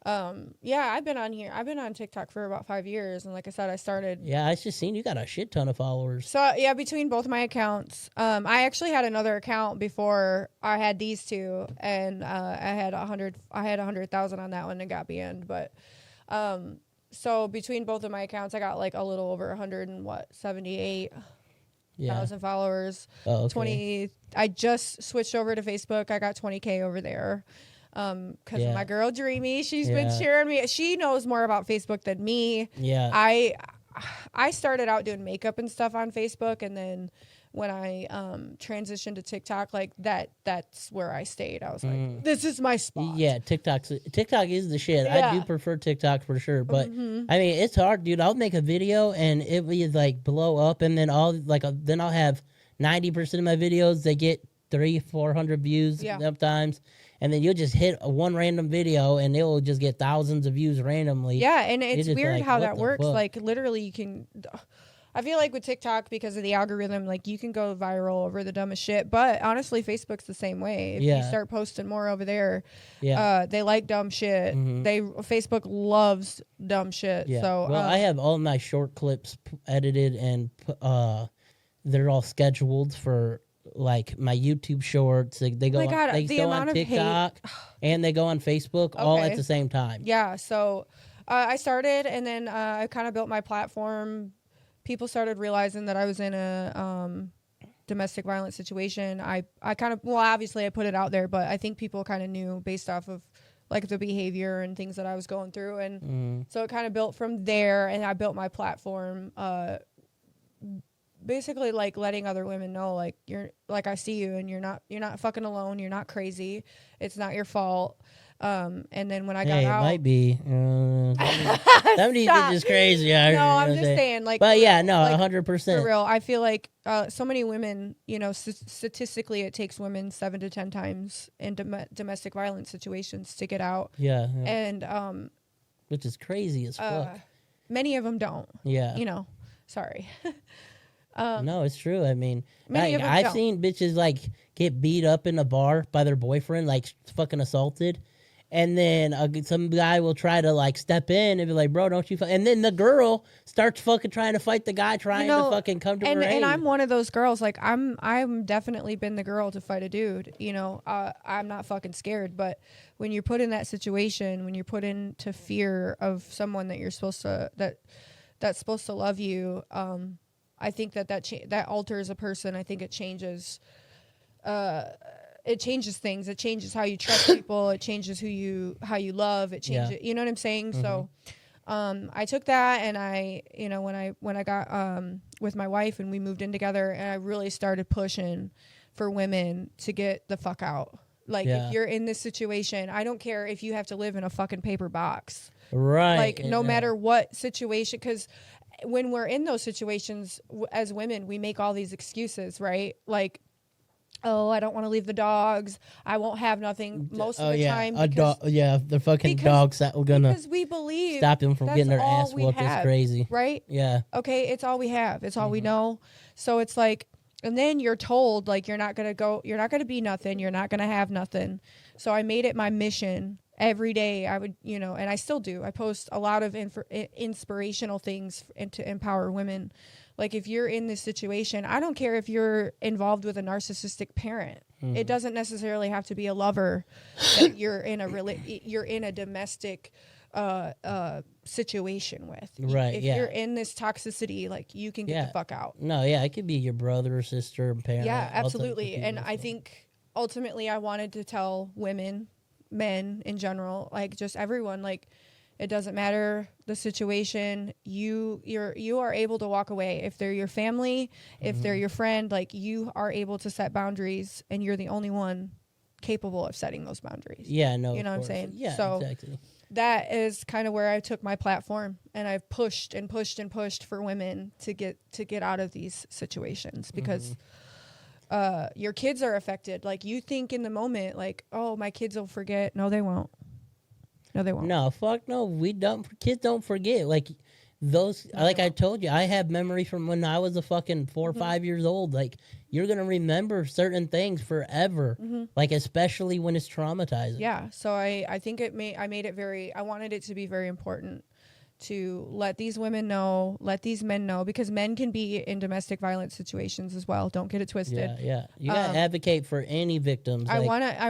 I've been on TikTok for about 5 years, and like I said, I started. Yeah, I just seen you got a shit ton of followers. So yeah, between both my accounts, I actually had another account before I had these two, and I had 100,000 on that one and got banned. But so between both of my accounts, I got like a little over 78,000 Yeah. followers. Oh, okay. 20. I just switched over to Facebook. I got 20K over there. Because of my girl Dreamy, she's been sharing me. She knows more about Facebook than me. Yeah. I started out doing makeup and stuff on Facebook, and then when I transitioned to TikTok, like that's where I stayed. I was like, this is my spot. Yeah, TikTok is the shit. I do Yeah. prefer TikTok for sure, but Mhm. I mean it's hard, dude. I'll make a video and it will like blow up, and then then I'll have 90% of my videos they get 300-400 views Yeah. sometimes, and then you'll just hit one random video and it will just get thousands of views randomly. Yeah, and You're it's just weird like, how what that the works. fuck? Like literally, you can. I feel like with TikTok, because of the algorithm, like you can go viral over the dumbest shit. But honestly, Facebook's the same way. If you Yeah. start posting more over there, Yeah. they like dumb shit. Mhm. Facebook loves dumb shit. Yeah. So well, I have all my short clips edited and they're all scheduled for like my YouTube shorts. They go my God, they the go amount on of hate. TikTok and they go on Facebook all at Okay. the same time. Yeah, so I started, and then I kind of built my platform. People started realizing that I was in a domestic violence situation. I kind of, well, obviously I put it out there, but I think people kind of knew based off of like the behavior and things that I was going through. And so it kind of built from there, and I built my platform basically like letting other women know, like, you're like, I see you and you're not fucking alone. You're not crazy. It's not your fault. And then when I got Hey, out, it might be. Somebody Stop. just crazy. I No, I'm heard just that. saying, like, But for yeah, real, no, like, 100%. for real, I feel like so many women, you know, statistically, it takes women 7 to 10 times in domestic violence situations to get out, Yeah, and which is crazy as fuck. many of them don't. Yeah. You know, sorry. No, it's true. I mean, Many of 'em I've don't. seen bitches like get beat up in a bar by their boyfriend, like fucking assaulted, and then some guy will try to like step in and be like, "Bro, don't you?" And then the girl starts fucking trying to fight the guy, trying to fucking come to her aid. And I'm one of those girls. Like I'm definitely been the girl to fight a dude. You know, I'm not fucking scared. But when you're put in that situation, when you're put into fear of someone that you're supposed to that's supposed to love you, I think that alters a person. I think it changes. It changes things. It changes how you trust people. It changes how you love. It changes. You know what I'm saying? So, I took that, and I, you know, when I got with my wife and we moved in together, and I really started pushing for women to get the fuck out. Like, if you're in this situation, I don't care if you have to live in a fucking paper box. Right. Like, no matter what situation, because when we're in those situations as women, we make all these excuses, right? Like, oh, I don't want to leave the dogs. I won't have nothing most of the time. The fucking dogs that were gonna because we believe stop them from getting their ass whooped. It's crazy, right? Yeah. Okay, it's all we have. It's all we know. So it's like, and then you're told like you're not gonna be nothing. You're not gonna have nothing. So I made it my mission. Every day I would, you know, and I still do. I post a lot of inspirational things to empower women. Like, if you're in this situation, I don't care if you're involved with a narcissistic parent. It doesn't necessarily have to be a lover that you're in a domestic situation with. Right. If you're in this toxicity, like, you can get the fuck out. No, yeah, it could be your brother or sister or parent. Yeah, absolutely. And I think ultimately I wanted to tell women, men in general, like, just everyone, like, it doesn't matter the situation. You are able to walk away. If they're your family, if they're your friend, like, you are able to set boundaries, and you're the only one capable of setting those boundaries. Yeah, no. You know what I'm saying? Yeah, so exactly. That is kind of where I took my platform, and I've pushed and pushed and pushed for women to get out of these situations, because your kids are affected. Like, you think in the moment, like, oh, my kids will forget. No, they won't. No, they won't. No, fuck no. Kids don't forget. Like, those, like I told you, I have memory from when I was a fucking 4 or 5 years old. Like, you're going to remember certain things forever. Like, especially when it's traumatizing. Yeah. So I think I made it I wanted it to be very important to let these women know, let these men know, because men can be in domestic violence situations as well. Don't get it twisted. Yeah. You got to advocate for any victims. I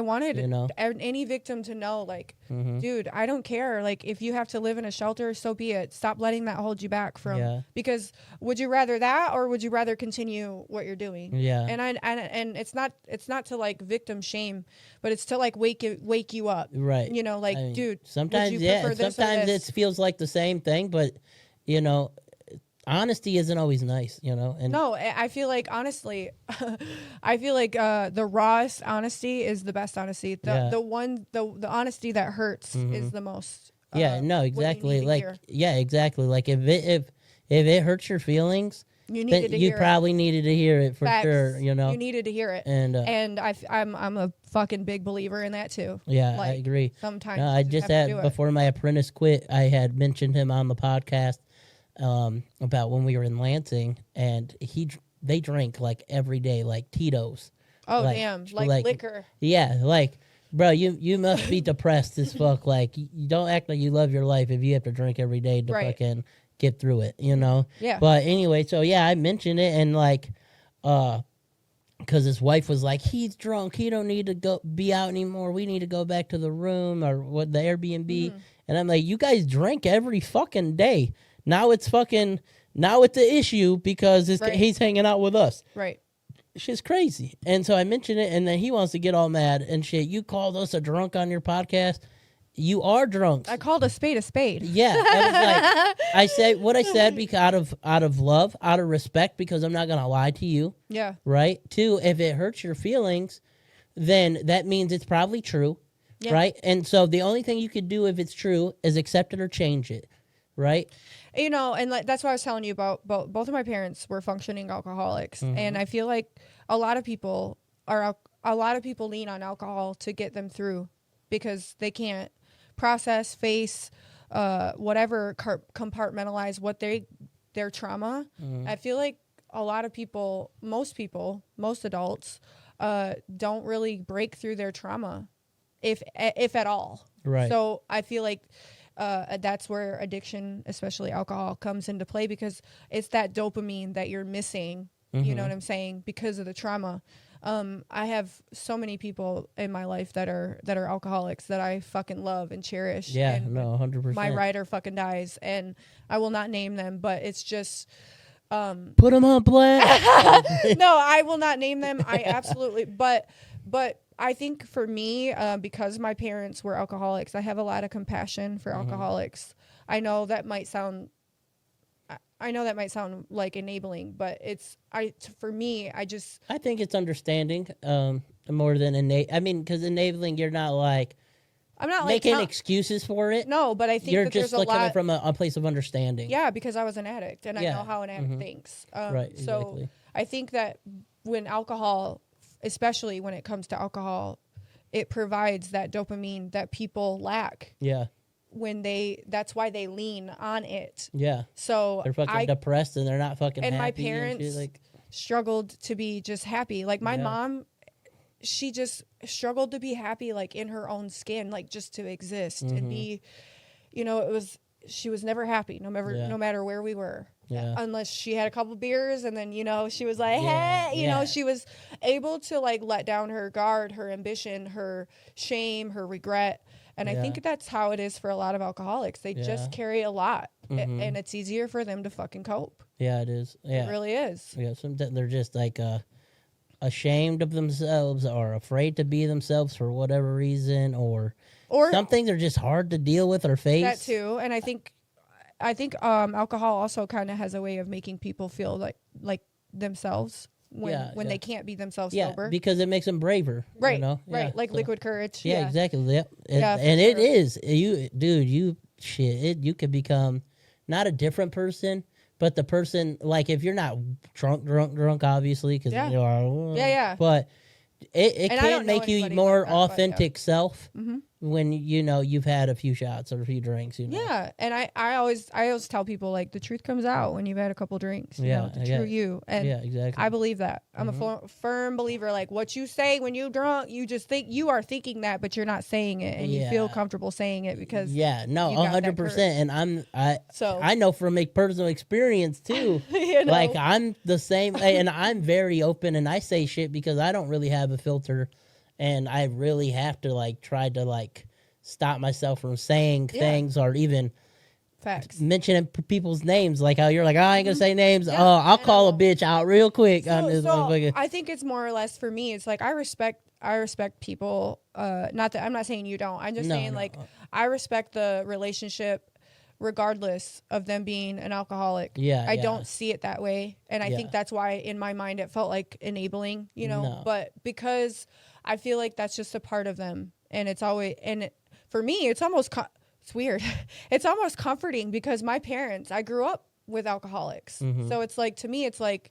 wanted you know, any victim to know, like, dude, I don't care. Like, if you have to live in a shelter, so be it. Stop letting that hold you back from, because would you rather that, or would you rather continue what you're doing? Yeah. And it's not to like victim shame, but it's to like wake you up. Right. You know, like, I mean, dude, sometimes, sometimes it feels like the same thing, but, you know, honesty isn't always nice, you know. And No, I feel like honestly, I feel like the rawest honesty is the best honesty. The honesty that hurts is the most. Yeah, no, what you exactly. need to Like, hear. yeah, exactly. Like, if it hurts your feelings, You then needed to you hear probably needed to hear it for Facts. sure. You know, You needed to hear it. and I'm a fucking big believer in that too. yeah, I Like, agree. Sometimes No, you I just have to do had it. before my apprentice quit, I had mentioned him on the podcast about when we were in Lansing, and they drink like every day, like Tito's. Oh like, damn, like liquor. Yeah, like, bro, you must be depressed as fuck. Like, you don't act like you love your life if you have to drink every day to Right. fucking get through it, you know? Yeah. But anyway, so yeah, I mentioned it, and like, because his wife was like, he's drunk, he don't need to go be out anymore, we need to go back to the room or what, the Airbnb. And I'm like, you guys drink every fucking day. Now it's an issue because Right. he's hanging out with us. Right. Shit's crazy. And so I mentioned it, and then he wants to get all mad and shit. You called us a drunk on your podcast. You are drunk. I called a spade a spade. Yeah, I was like, I said what I said because out of love, out of respect, because I'm not gonna lie to you. Yeah. Right. Two, if it hurts your feelings, then that means it's probably true. Yeah. Right. And so the only thing you could do if it's true is accept it or change it. Right. You know, and like, that's what I was telling you about. Both of my parents were functioning alcoholics, and I feel like a lot of people lean on alcohol to get them through because they can't process, face, whatever, compartmentalize what their trauma. I feel like a lot of people, most adults, don't really break through their trauma, if at all. Right. So I feel like that's where addiction, especially alcohol, comes into play because it's that dopamine that you're missing. You know what I'm saying? Because of the trauma. I have so many people in my life that are alcoholics that I fucking love and cherish. Yeah, and no, 100%. my rider fucking dies, and I will not name them, but it's just Put them on blast. no, I will not name them. I absolutely, but I think for me, because my parents were alcoholics, I have a lot of compassion for alcoholics. I know that might sound like enabling, but for me, I think it's understanding more than I mean, because enabling, you're not like I'm not making excuses for it. No, but I think you're that just there's like a lot coming from a place of understanding. Yeah, because I was an addict and I know how an addict thinks. Right. So Exactly. I think that when alcohol, especially when it comes to alcohol, it provides that dopamine that people lack. Yeah. That's why they lean on it. Yeah. So they're fucking depressed and they're not fucking and happy. my parents and shit, like, struggled to be just happy. Like my mom, she just struggled to be happy, like in her own skin, like just to exist and be, she was never happy, no matter where we were. Yeah. Unless she had a couple beers and then, she was like, she was able to like let down her guard, her ambition, her shame, her regret. And I think that's how it is for a lot of alcoholics. They just carry a lot and it's easier for them to fucking cope. Yeah, it is. Yeah. It really is. Yeah. Sometimes they're just like ashamed of themselves or afraid to be themselves for whatever reason, or some things are just hard to deal with or face. That too. And I think alcohol also kind of has a way of making people feel like themselves when they can't be themselves sober. Because it makes them braver. Right. You know? Right. Like liquid courage. Yeah, exactly. Yep. Yeah, and it is you could become not a different person, but the person, like, if you're not drunk, obviously, because you are. But it can make you more like that, authentic self when you've had a few shots or a few drinks. Yeah, and I always tell people, like, the truth comes out when you've had a couple drinks. The true you. And exactly. I believe that. I'm a firm believer. Like, what you say when you're drunk, you just think you are thinking that, but you're not saying it, and you feel comfortable saying it because 100%. And I know from a personal experience too. Like, I'm the same, and I'm very open, and I say shit because I don't really have a filter. And I really have to, like, try to, like, stop myself from saying things or even mentioning people's names. Like how you're like, I ain't gonna say names. I'll call a bitch out real quick on this motherfucker. I think it's more or less, for me, it's like I respect people. Not that I'm not saying you don't. I'm just saying, like, I respect the relationship regardless of them being an alcoholic. Yeah, I yeah. don't see it that way. And I Yeah. think that's why in my mind it felt like enabling, you know, No. but because I feel like that's just a part of them. And it's always, for me, it's almost, it's weird. It's almost comforting because my parents, I grew up with alcoholics. Mhm. So it's like, to me, it's like,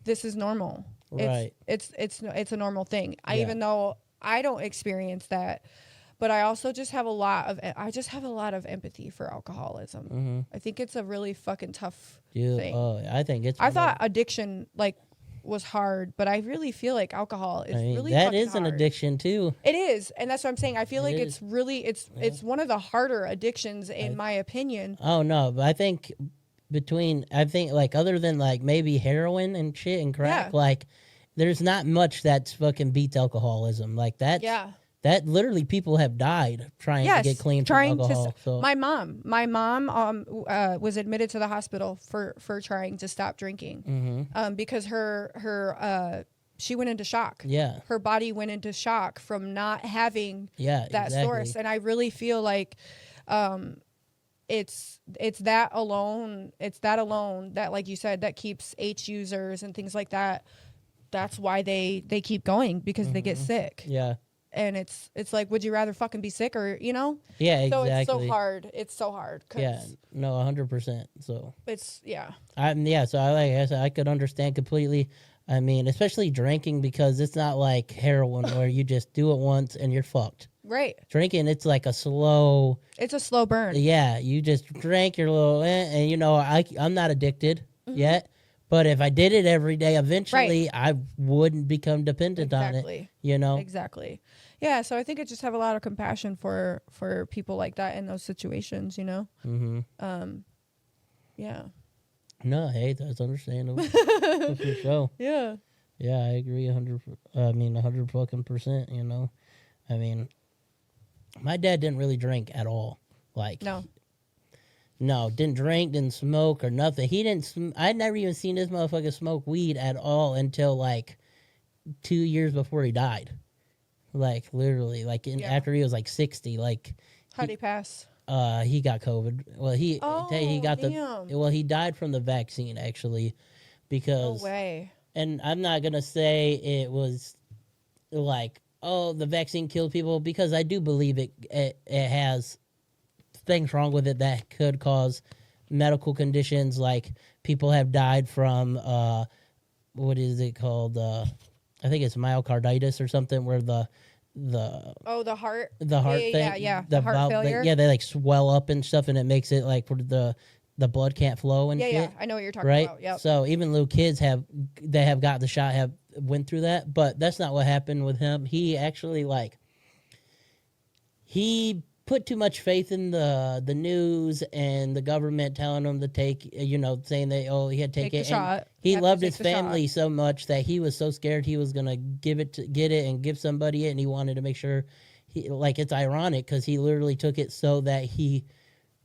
this is normal. Right. It's a normal thing. Yeah. Even though I don't experience that, but I also just have a lot of empathy for alcoholism. Mm-hmm. I think it's a really fucking tough Dude, thing. I think it's. I thought addiction like was hard, but I really feel like alcohol is really that fucking is an hard. addiction too. It is, and that's what I'm saying. I feel It like is. it's really it's one of the harder addictions in my opinion. Oh no, but I think like other than like maybe heroin and shit and crack, Yeah. like there's not much that's fucking beats alcoholism. Like that. Yeah. That literally people have died trying to get clean from alcohol. So My mom was admitted to the hospital for trying to stop drinking, because she went into shock. yeah, Her body went into shock from not having yeah, that exactly. source, and I really feel like it's that alone that, like you said, that keeps H users and things like that. That's why they keep going, because they get sick. Yeah. And it's like, would you rather fucking be sick or, you know? Yeah, So exactly. it's so hard. It's so hard. 'Cause Yeah, no, 100%. So it's, yeah. So like I said, I could understand completely. I mean, especially drinking, because it's not like heroin where you just do it once and you're fucked. Right. Drinking, it's like a slow. It's a slow burn. Yeah, you just drink your little, and you know, I'm not addicted yet. But if I did it every day, eventually I wouldn't become dependent on it. You know? Exactly. Yeah, so I think I just have a lot of compassion for people like that in those situations, you know? Mm-hmm. Yeah. No, hey, that's understandable. For sure. Yeah. Yeah, I agree 100 fucking percent, you know? I mean, my dad didn't really drink at all. Like, no, didn't drink, didn't smoke or nothing. He didn't, I'd never even seen this motherfucker smoke weed at all until like 2 years before he died. Like, literally, like after he was like 60, like. How'd he pass? He got COVID. Well, he got damn. he died from the vaccine, actually, because. No way. And I'm not going to say it was like, oh, the vaccine killed people, because I do believe it has things wrong with it that could cause medical conditions. Like, people have died from, what is it called? I think it's myocarditis or something, where the heart thing, the heart failure. They like swell up and stuff, and it makes it like where the blood can't flow and shit. I know what you're talking about. Yep. So even little kids have got the shot, went through that, but that's not what happened with him. He actually he put too much faith in the news and the government telling him to take, saying that he had to take it. The shot. He loved his family so much that he was so scared he was gonna get it and give somebody it, and he wanted to make sure it's ironic because he literally took it so that he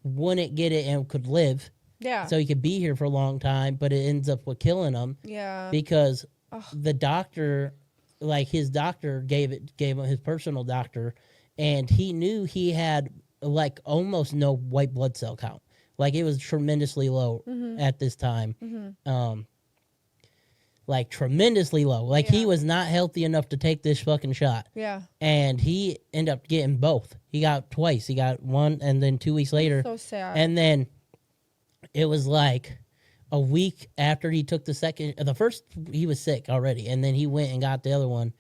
wouldn't get it and could live. Yeah. So he could be here for a long time, but it ends up with killing him. Yeah. Because the doctor, his doctor gave him his personal doctor, and he knew he had almost no white blood cell count. Like, it was tremendously low at this time. Tremendously low. He was not healthy enough to take this fucking shot. Yeah. And he ended up getting both. He got twice. He got one, and then 2 weeks later. So sad. And then it was like a week after he took the first, he was sick already, and then he went and got the other one.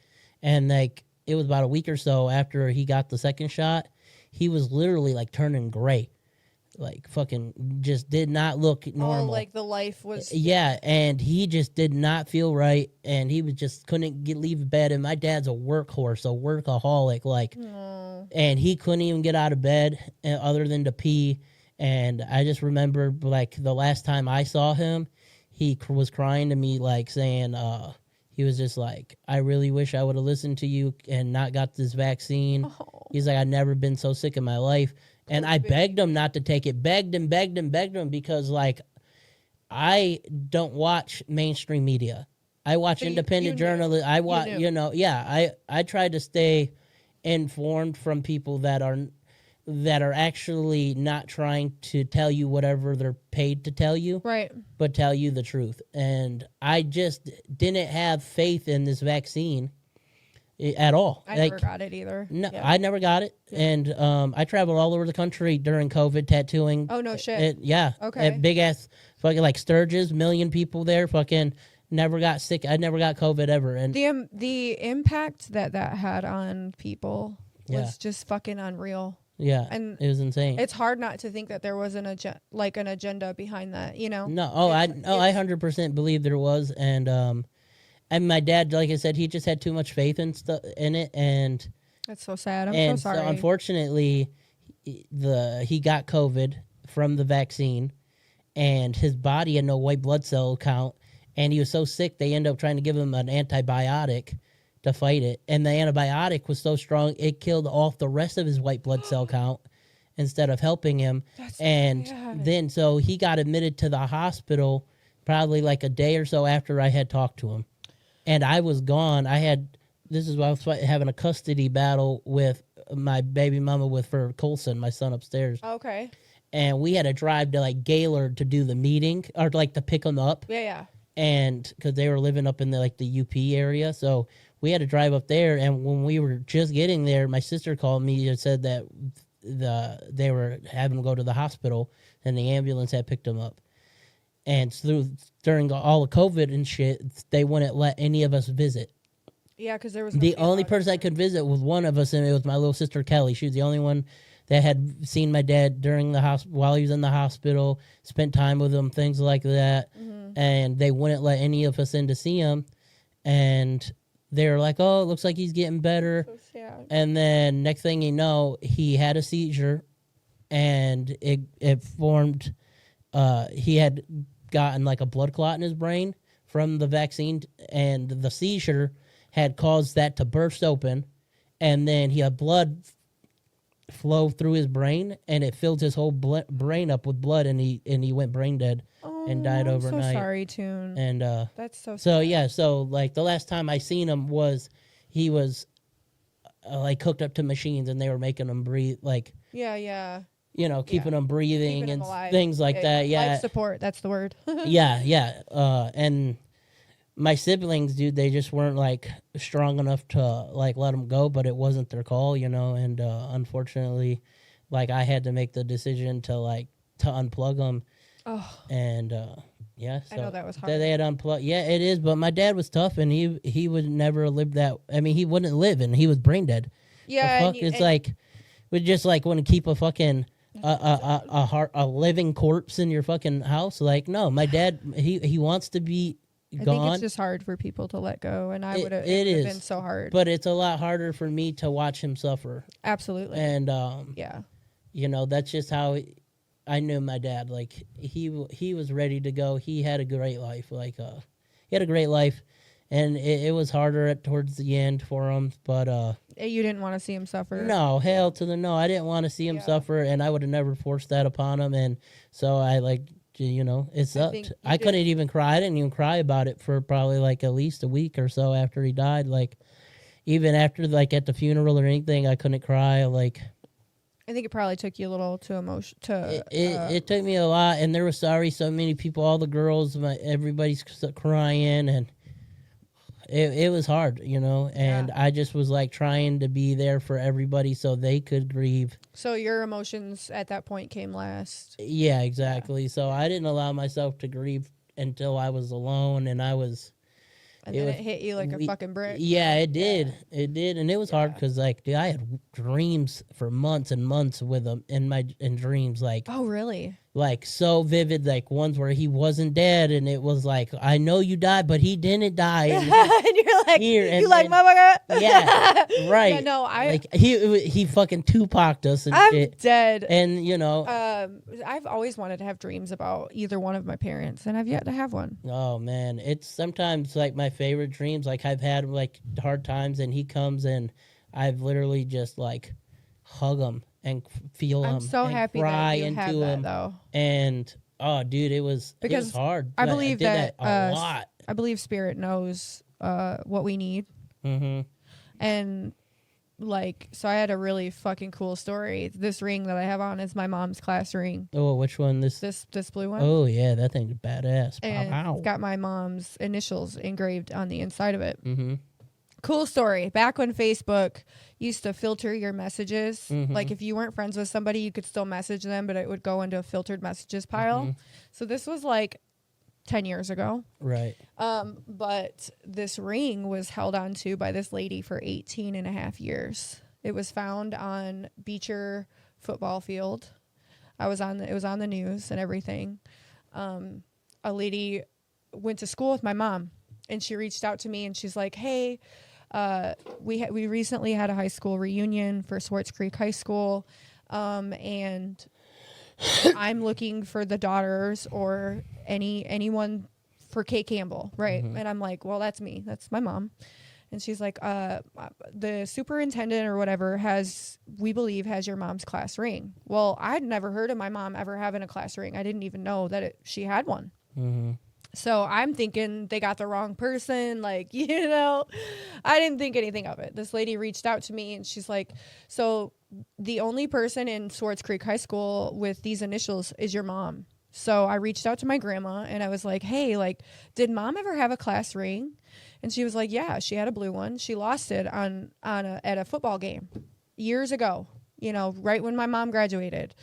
And it was about a week or so after he got the second shot, he was literally turning gray. Fucking just did not look normal. The life was. Yeah, and he just did not feel right, and he was just couldn't leave bed. And my dad's a workhorse, a workaholic, and he couldn't even get out of bed other than to pee. And I just remember, the last time I saw him, he was crying to me, saying, he was just I really wish I would have listened to you and not got this vaccine. Oh. He's like, I've never been so sick in my life. And I begged him not to take it. Begged him because, I don't watch mainstream media. I watch independent journalists. I watch, I try to stay informed from people that are that are actually not trying to tell you whatever they're paid to tell you, Right. but tell you the truth. And I just didn't have faith in this vaccine at all. I never got it either. No, Yeah. I never got it. Yeah. And I traveled all over the country during COVID tattooing. Oh, no shit. Yeah. Okay. Big ass fucking like Sturgis, million people there. Fucking never got sick. I never got COVID ever. And The impact that had on people Yeah. was just fucking unreal. yeah, And it was insane. it's hard not to think that there was an agenda behind that, you know? No, I 100% believe there was, and my dad, like I said, he just had too much faith in stuff in it, and That's so sad. I'm so sorry. unfortunately, he got COVID from the vaccine, and his body had no white blood cell count, and he was so sick they ended up trying to give him an antibiotic to fight it, and the antibiotic was so strong it killed off the rest of his white blood cell count instead of helping him. That's And bad. then so he got admitted to the hospital probably like a day or so after I had talked to him, and I was gone. This is why I was having a custody battle with my baby mama for Colson, my son upstairs, Okay. and we had to drive to like Gaylord to do the meeting or like to pick him up, Yeah. and because they were living up in the UP area, so we had to drive up there. And when we were just getting there, my sister called me and said that they were having to go to the hospital, and the ambulance had picked him up. And during all the COVID and shit, they wouldn't let any of us visit. Yeah, because there was The only person I could visit was one of us, and it was my little sister Kelly. She was the only one that had seen my dad during the while he was in the hospital, spent time with him, things like that. Mm-hmm. And they wouldn't let any of us in to see him. And they were like, "Oh, it looks like he's getting better." So sad. And then next thing you know, he had a seizure, and it formed. He had gotten like a blood clot in his brain from the vaccine, and the seizure had caused that to burst open, and then he had blood flow through his brain, and it filled his whole brain up with blood, and he went brain dead and died overnight. I'm so sorry, Toon. And That's so sad. so yeah, so like the last time I seen him was he was like hooked up to machines, and they were making him breathe, like Yeah. keeping him breathing Keeping him and alive. things like that. Yeah, Life support, that's the word. yeah. And my siblings, dude, they just weren't like strong enough to like let him go, but it wasn't their call, and unfortunately, like I had to make the decision to unplug him. Oh, And yeah, so I know that was hard. they had unplugged. Yeah, it is. But my dad was tough, and he would never live that. I mean, he wouldn't live, and he was brain dead. yeah. The fuck? It's like we just like want to keep a fucking a living corpse in your fucking house. Like, no, my dad he wants to be I gone. think it's just hard for people to let go, and I would have. It is been so hard. but it's a lot harder for me to watch him suffer. Absolutely. And Yeah. that's just how I knew my dad. Like he was ready to go. He had a great life. Like he had a great life, and it was harder towards the end for him. But You didn't want to see him suffer. no, hell to the no. I didn't want to see him Yeah. suffer, and I would have never forced that upon him. And so I it sucked. think you I did- couldn't even cry. I didn't even cry about it for probably like at least a week or so after he died. Like even after like at the funeral or anything, I couldn't cry. Like I think it probably took you a little too emotional to. it took me a lot, and there was so many people, all the girls, everybody's crying, and it was hard, and I just was like trying to be there for everybody so they could grieve. So your emotions at that point came last. Yeah, exactly. So I didn't allow myself to grieve until I was alone, and I was. And then it hit you like a fucking brick. Yeah, it did. It did, and it was hard because, like, dude, I had dreams for months and months with him in dreams, like, Oh, really? like so vivid, like ones where he wasn't dead, and it was like, I know you died, but he didn't die. And And you're like, Here, and you like, then- motherfucker? yeah, right. Yeah, no, like he fucking Tupac'd us and I'm shit, dead. and I've always wanted to have dreams about either one of my parents, and I've yet to have one. oh man, it's sometimes like my favorite dreams. Like I've had like hard times, and he comes and I've literally just like hug him and feel him. I'm so and happy cry that you into had that, him. though. And oh, dude, it was Because hard. I but believe did that, a lot. I believe Spirit knows what we need, Mm-hmm. and like, so I had a really fucking cool story. This ring that I have on is my mom's class ring. Oh, which one? This blue one. Oh yeah, that thing's badass. And Wow. it's got my mom's initials engraved on the inside of it. Mm-hmm. Cool story. Back when Facebook used to filter your messages, Mm-hmm. like if you weren't friends with somebody, you could still message them, but it would go into a filtered messages pile. Mm-hmm. So this was like 10 years ago. Right. But this ring was held onto by this lady for 18 and a half years. It was found on Beecher football field. It was on the news and everything. A lady went to school with my mom, and she reached out to me, and she's like, hey, we recently had a high school reunion for Swartz Creek High School, and I'm looking for the daughters or anyone for Kate Campbell, right? Mm-hmm. And I'm like, well, that's me. That's my mom. And she's like, the superintendent or whatever we believe has your mom's class ring. Well, I'd never heard of my mom ever having a class ring. I didn't even know that she had one. Mm-hmm. So I'm thinking they got the wrong person. Like, you know, I didn't think anything of it. This lady reached out to me, and she's like, so the only person in Swartz Creek High School with these initials is your mom. So I reached out to my grandma, and I was like, hey, like, did mom ever have a class ring? And she was like, yeah, she had a blue one. She lost it at a football game years ago, you know, right when my mom graduated.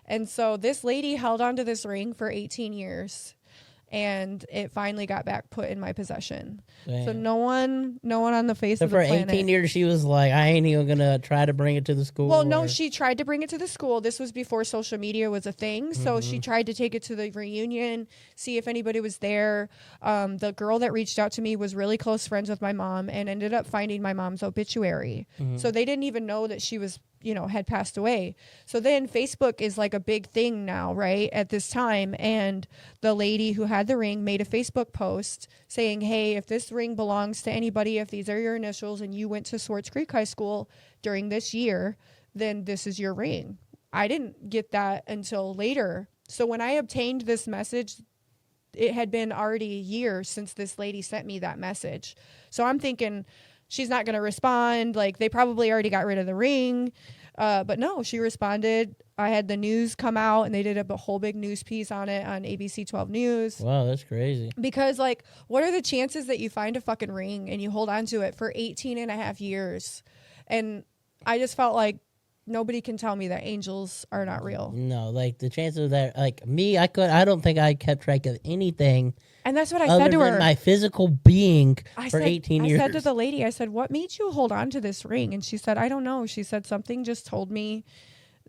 And so this lady held onto this ring for 18 years. And it finally got back put in my possession. Damn. So no one on the face of the planet. For 18 years, she was like, I ain't even going to try to bring it to the school. Well, no, she tried to bring it to the school. This was before social media was a thing. So she tried to take it to the reunion, see if anybody was there. The girl that reached out to me was really close friends with my mom and ended up finding my mom's obituary. So they didn't even know that she was, had passed away. So then Facebook is like a big thing now, right, at this time. And the lady who had the ring made a Facebook post saying, hey, if this ring belongs to anybody, if these are your initials and you went to Swartz Creek High School during this year, then this is your ring. I didn't get that until later. So when I obtained this message, it had been already a year since this lady sent me that message. So I'm thinking, she's not going to respond. Like, they probably already got rid of the ring. But no, she responded. I had the news come out, and they did a whole big news piece on it on ABC 12 News. Wow, that's crazy. Because, like, what are the chances that you find a fucking ring and you hold on to it for 18 and a half years? And I just felt like nobody can tell me that angels are not real. No, like, the chances of that, like, me, I don't think I kept track of anything. And that's what I said to her. My physical being for 18 years. I said to the lady, I said, what made you hold on to this ring? And she said, I don't know. She said, something just told me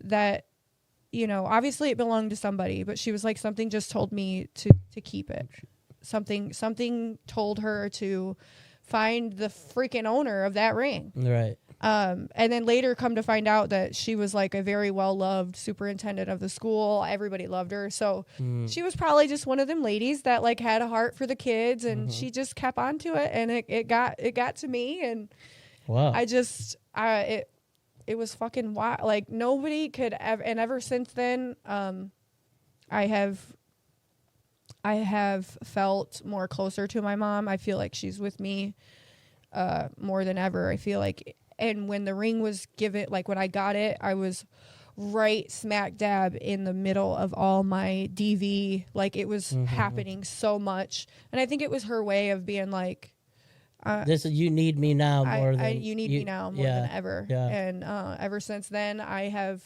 that, obviously it belonged to somebody, but she was like, something just told me to keep it. Something told her to find the freaking owner of that ring. Right. And then later come to find out that she was like a very well-loved superintendent of the school. Everybody loved her. So she was probably just one of them ladies that like had a heart for the kids, and she just kept on to it, and it got to me. And wow. It was fucking wild. Like, nobody could ever, and ever since then, I have felt more closer to my mom. I feel like she's with me more than ever. I feel like, and when the ring was given, like when I got it, I was right smack dab in the middle of all my DV. Like, it was happening so much. And I think it was her way of being like, you need me now more than you need me now more than ever. Yeah. And ever since then, I've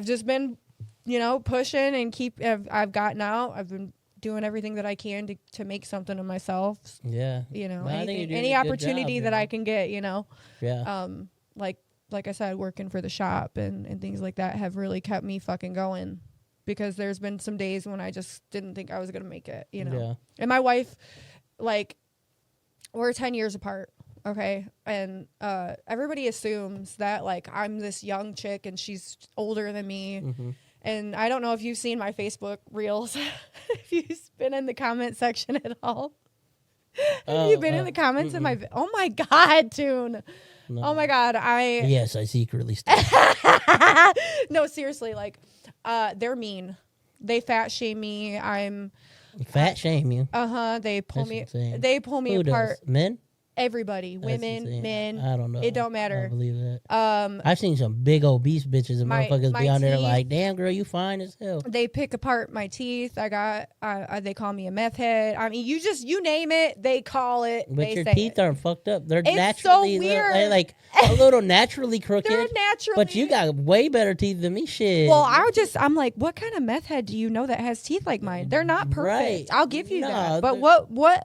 just been, pushing and I've gotten out. I've been doing everything that I can to make something of myself. Yeah. Any opportunity that I can get, Yeah. Like I said, working for the shop and things like that have really kept me fucking going, because there's been some days when I just didn't think I was going to make it, Yeah. And my wife, like, we're 10 years apart. Okay. And everybody assumes that like I'm this young chick and she's older than me. And I don't know if you've seen my Facebook reels, if you've been in the comment section at all. Have you been in the comments of my, oh my God, Toon. No. Oh my God. Yes, I secretly still. No, seriously. Like, they're mean. They fat shame me. Fat shame you. They pull me Who apart. Does? Men? Everybody, That's women, insane. men. I don't know. It don't I matter. don't believe that. Um, I've seen some big obese bitches and My- motherfuckers my be on there teeth- like, damn girl, you fine as hell. they pick apart my teeth. I got. They call me a meth head. I mean, you name it, they call it. But they your say teeth it. aren't fucked up. They're It's naturally so weird. They're like a little naturally crooked. They're naturally. But you got way better teeth than me. Shit. Well, I'm like, what kind of meth head do you know that has teeth like mine? They're not perfect. Right. I'll give you No, that. But they're-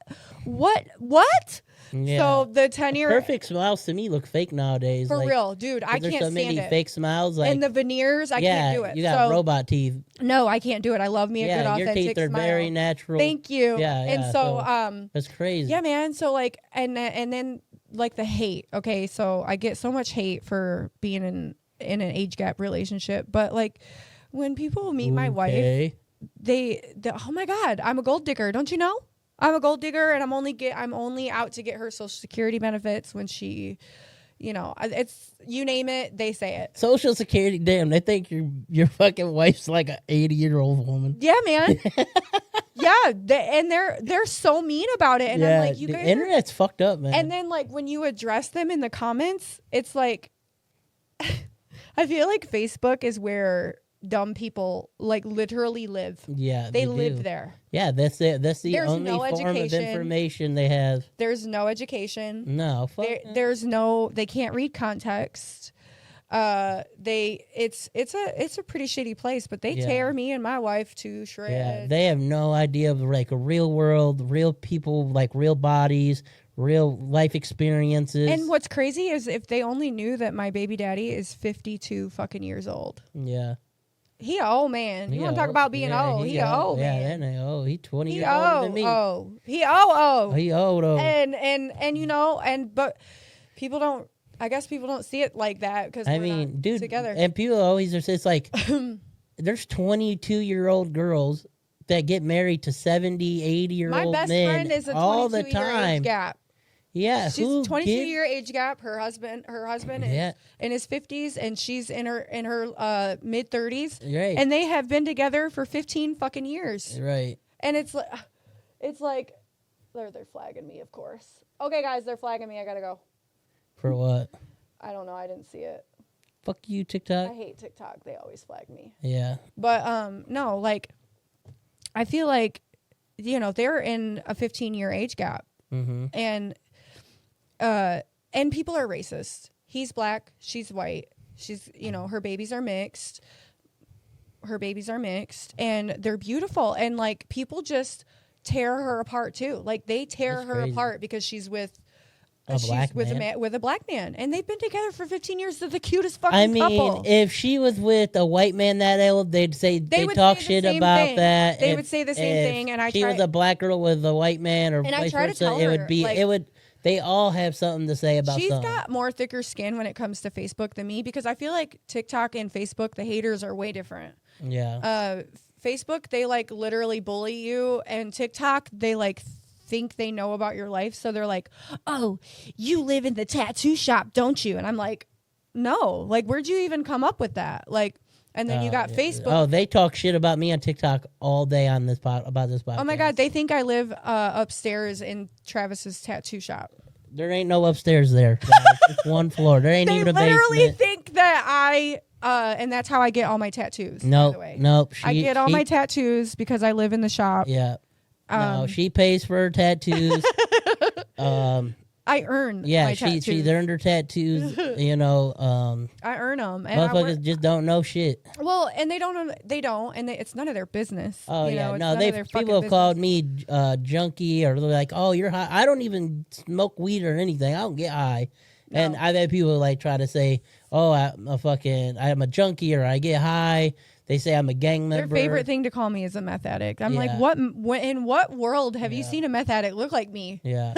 what? Yeah. So the 10-year Perfect smiles to me look fake nowadays. for like, real, dude. I there's can't so many stand it. fake smiles. Like, And the veneers, I yeah, can't do it. you got so robot teeth. no, I can't do it. I love me a good Yeah, authentic your teeth are smile. very natural. Thank you. Yeah, And yeah, so that's crazy. yeah, man. So like, and then like the hate. Okay, so I get so much hate for being in an age gap relationship, but like when people meet my wife, Okay. they oh my god, I'm a gold digger. Don't you know? I'm a gold digger, and I'm only out to get her Social Security benefits when she, it's you name it, they say it. Social Security, damn, they think your fucking wife's like an 80-year-old woman. Yeah, man. Yeah, they're so mean about it, and yeah, I'm like, you the guys. internet's fucked up, man. And then like when you address them in the comments, it's like I feel like Facebook is where dumb people like literally live. yeah, They do. live there. Yeah, that's it. That's the There's only no form education. of information they have. There's no education. No, fuck There, that. there's no. They can't read context. It's a pretty shitty place, but they Yeah. tear me and my wife to shreds. Yeah, they have no idea of like a real world, real people, like real bodies, real life experiences. And what's crazy is if they only knew that my baby daddy is 52 fucking years old. yeah, He a old man. You He want to a talk about being yeah, old? He a old yeah, man. that nigga, he 20 He years older than me. He old. He old though. And but people don't. I guess people don't see it like that because I we're mean, not dude, together. and people always are. It's like there's 22-year-old girls that get married to 70, 80-year-old My men best friend is a all the 22-year time. age gap. Yeah, She's who 22-year age gap. Her husband Yeah. is in his 50s, and she's in her mid 30s, Right. and they have been together for 15 fucking years. Right. And it's like they're flagging me, of course. Okay, guys, they're flagging me. I gotta go. For what? I don't know. I didn't see it. Fuck you, I TikTok. hate TikTok. They always flag me. Yeah. But no, like I feel like they're in a 15-year age gap, Mm-hmm. and people are racist. He's black, she's white. She's her babies are mixed. And they're beautiful, and like people just tear her apart too. Like they tear That's her crazy. apart because she's with A black man? with a black man, and they've been together for 15 years. They're the cutest fucking couple. If she was with a white man that old, they'd say They they would talk say the shit same about thing. that. They If- would say the same if thing, and I she was try- a black girl with a white man, or And I vice try to versa, tell it her, would be. like- It would. They all have something to say about She's something. got more thicker skin when it comes to Facebook than me, because I feel like TikTok and Facebook, the haters are way different. Yeah. Facebook, they like literally bully you, and TikTok, they like think they know about your life, so they're like, "Oh, you live in the tattoo shop, don't you?" And I'm like, "No, like where'd you even come up with that?" Like, and then you got Yeah. Facebook. Oh, they talk shit about me on TikTok all day on this about this podcast. Oh my god, they think I live upstairs in Travis's tattoo shop. There ain't no upstairs there. Guys. It's one floor. There ain't They even a literally basement. think that I and that's how I get all my tattoos. by the Nope. way. Nope. I get all my tattoos because I live in the shop. Yeah. No, Um, she pays for her tattoos. I earn Yeah, my she tattoos. earned her tattoos. I earn them. And I Motherfuckers work, just don't know shit. well, and they don't, and it's none of their business. Oh you yeah, know, it's no, none of their fucking people have called business. me junkie, or they're like, "Oh, you're high." I don't even smoke weed or anything. I don't get high. And No. I've had people like try to say, "Oh, I'm a junkie," or "I get high." They say I'm a gang Their member. favorite thing to call me is a meth addict. I'm like, Yeah. in what world have you Yeah. seen a meth addict look like me? Yeah,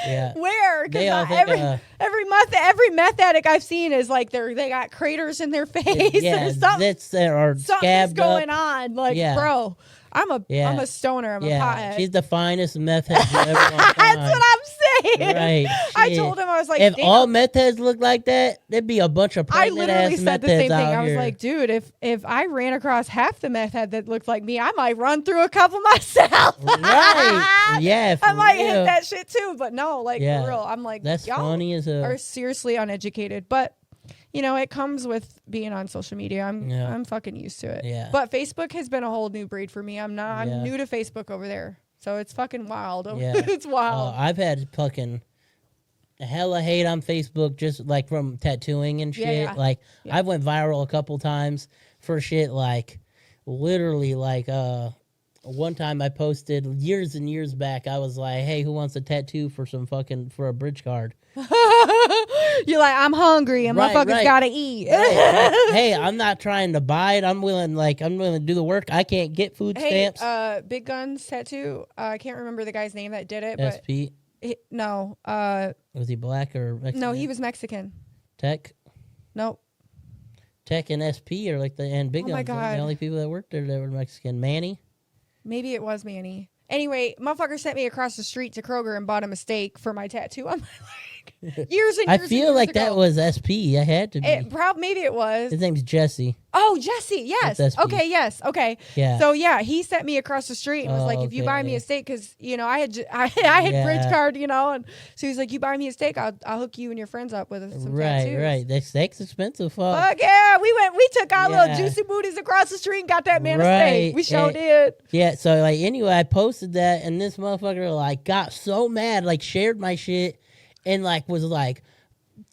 yeah. Where? They all Because think, every meth addict I've seen is like they got craters in their face. yeah, or something, that's or something's scabbed going up. on. Like, Yeah. bro, I'm Yeah. a stoner. I'm a Yeah, pothead. she's the finest meth head you ever want to That's find. what I'm Right. I Shit. told him, I was like, If damn. all meth heads look like that, there'd be a bunch of I pregnant literally ass said meth the same heads thing. out I was here. like, dude, if I ran across half the meth head that looked like me, I might run through a couple myself. Right. Yeah, for I might real. hit that shit too. But no, like Yeah. for real. I'm like, That's y'all funny as hell. are seriously uneducated. But you know, it comes with being on social media. Yeah. I'm fucking used to it. Yeah. But Facebook has been a whole new breed for me. I'm Yeah. new to Facebook over there. So it's fucking wild. Yeah. It's wild. I've had fucking hella hate on Facebook just like from tattooing and shit. Yeah. Like Yeah. I went viral a couple times for shit like literally like one time I posted years and years back, I was like, hey, who wants a tattoo for a bridge card? You're like, I'm hungry and Right, motherfuckers right. gotta eat. Hey, I'm not trying to buy it. I'm willing to do the work. I can't get food Hey, stamps. Big Guns Tattoo. I can't remember the guy's name that did it, but SP. no, Was he black or Mexican? no, he was Mexican. Tech. Nope. Tech and SP are like and Big Oh my Guns are God. the only people that worked there that were Mexican. Manny. Maybe it was Manny. Anyway, motherfucker sent me across the street to Kroger and bought a steak for my tattoo on my leg. Years and I years. feel and like years that ago. was SP. I had to be. Maybe it was. His name's Jesse. Oh, Jesse. Yes. That's SP. Okay. Yes. Okay. Yeah. So yeah, he sent me across the street and was Oh, like, "If you buy me okay. a steak, because you know I had Yeah. bridge card, you know, and so he's like, you buy me a steak, I'll hook you and your friends up with some Right, tattoos." right. That steak's expensive. Fuck. Fuck yeah, we took our Yeah. little juicy booties across the street and got that man a Right. steak. We sure And- did. Yeah, so like anyway, I posted that and this motherfucker like got so mad, like shared my shit and like was like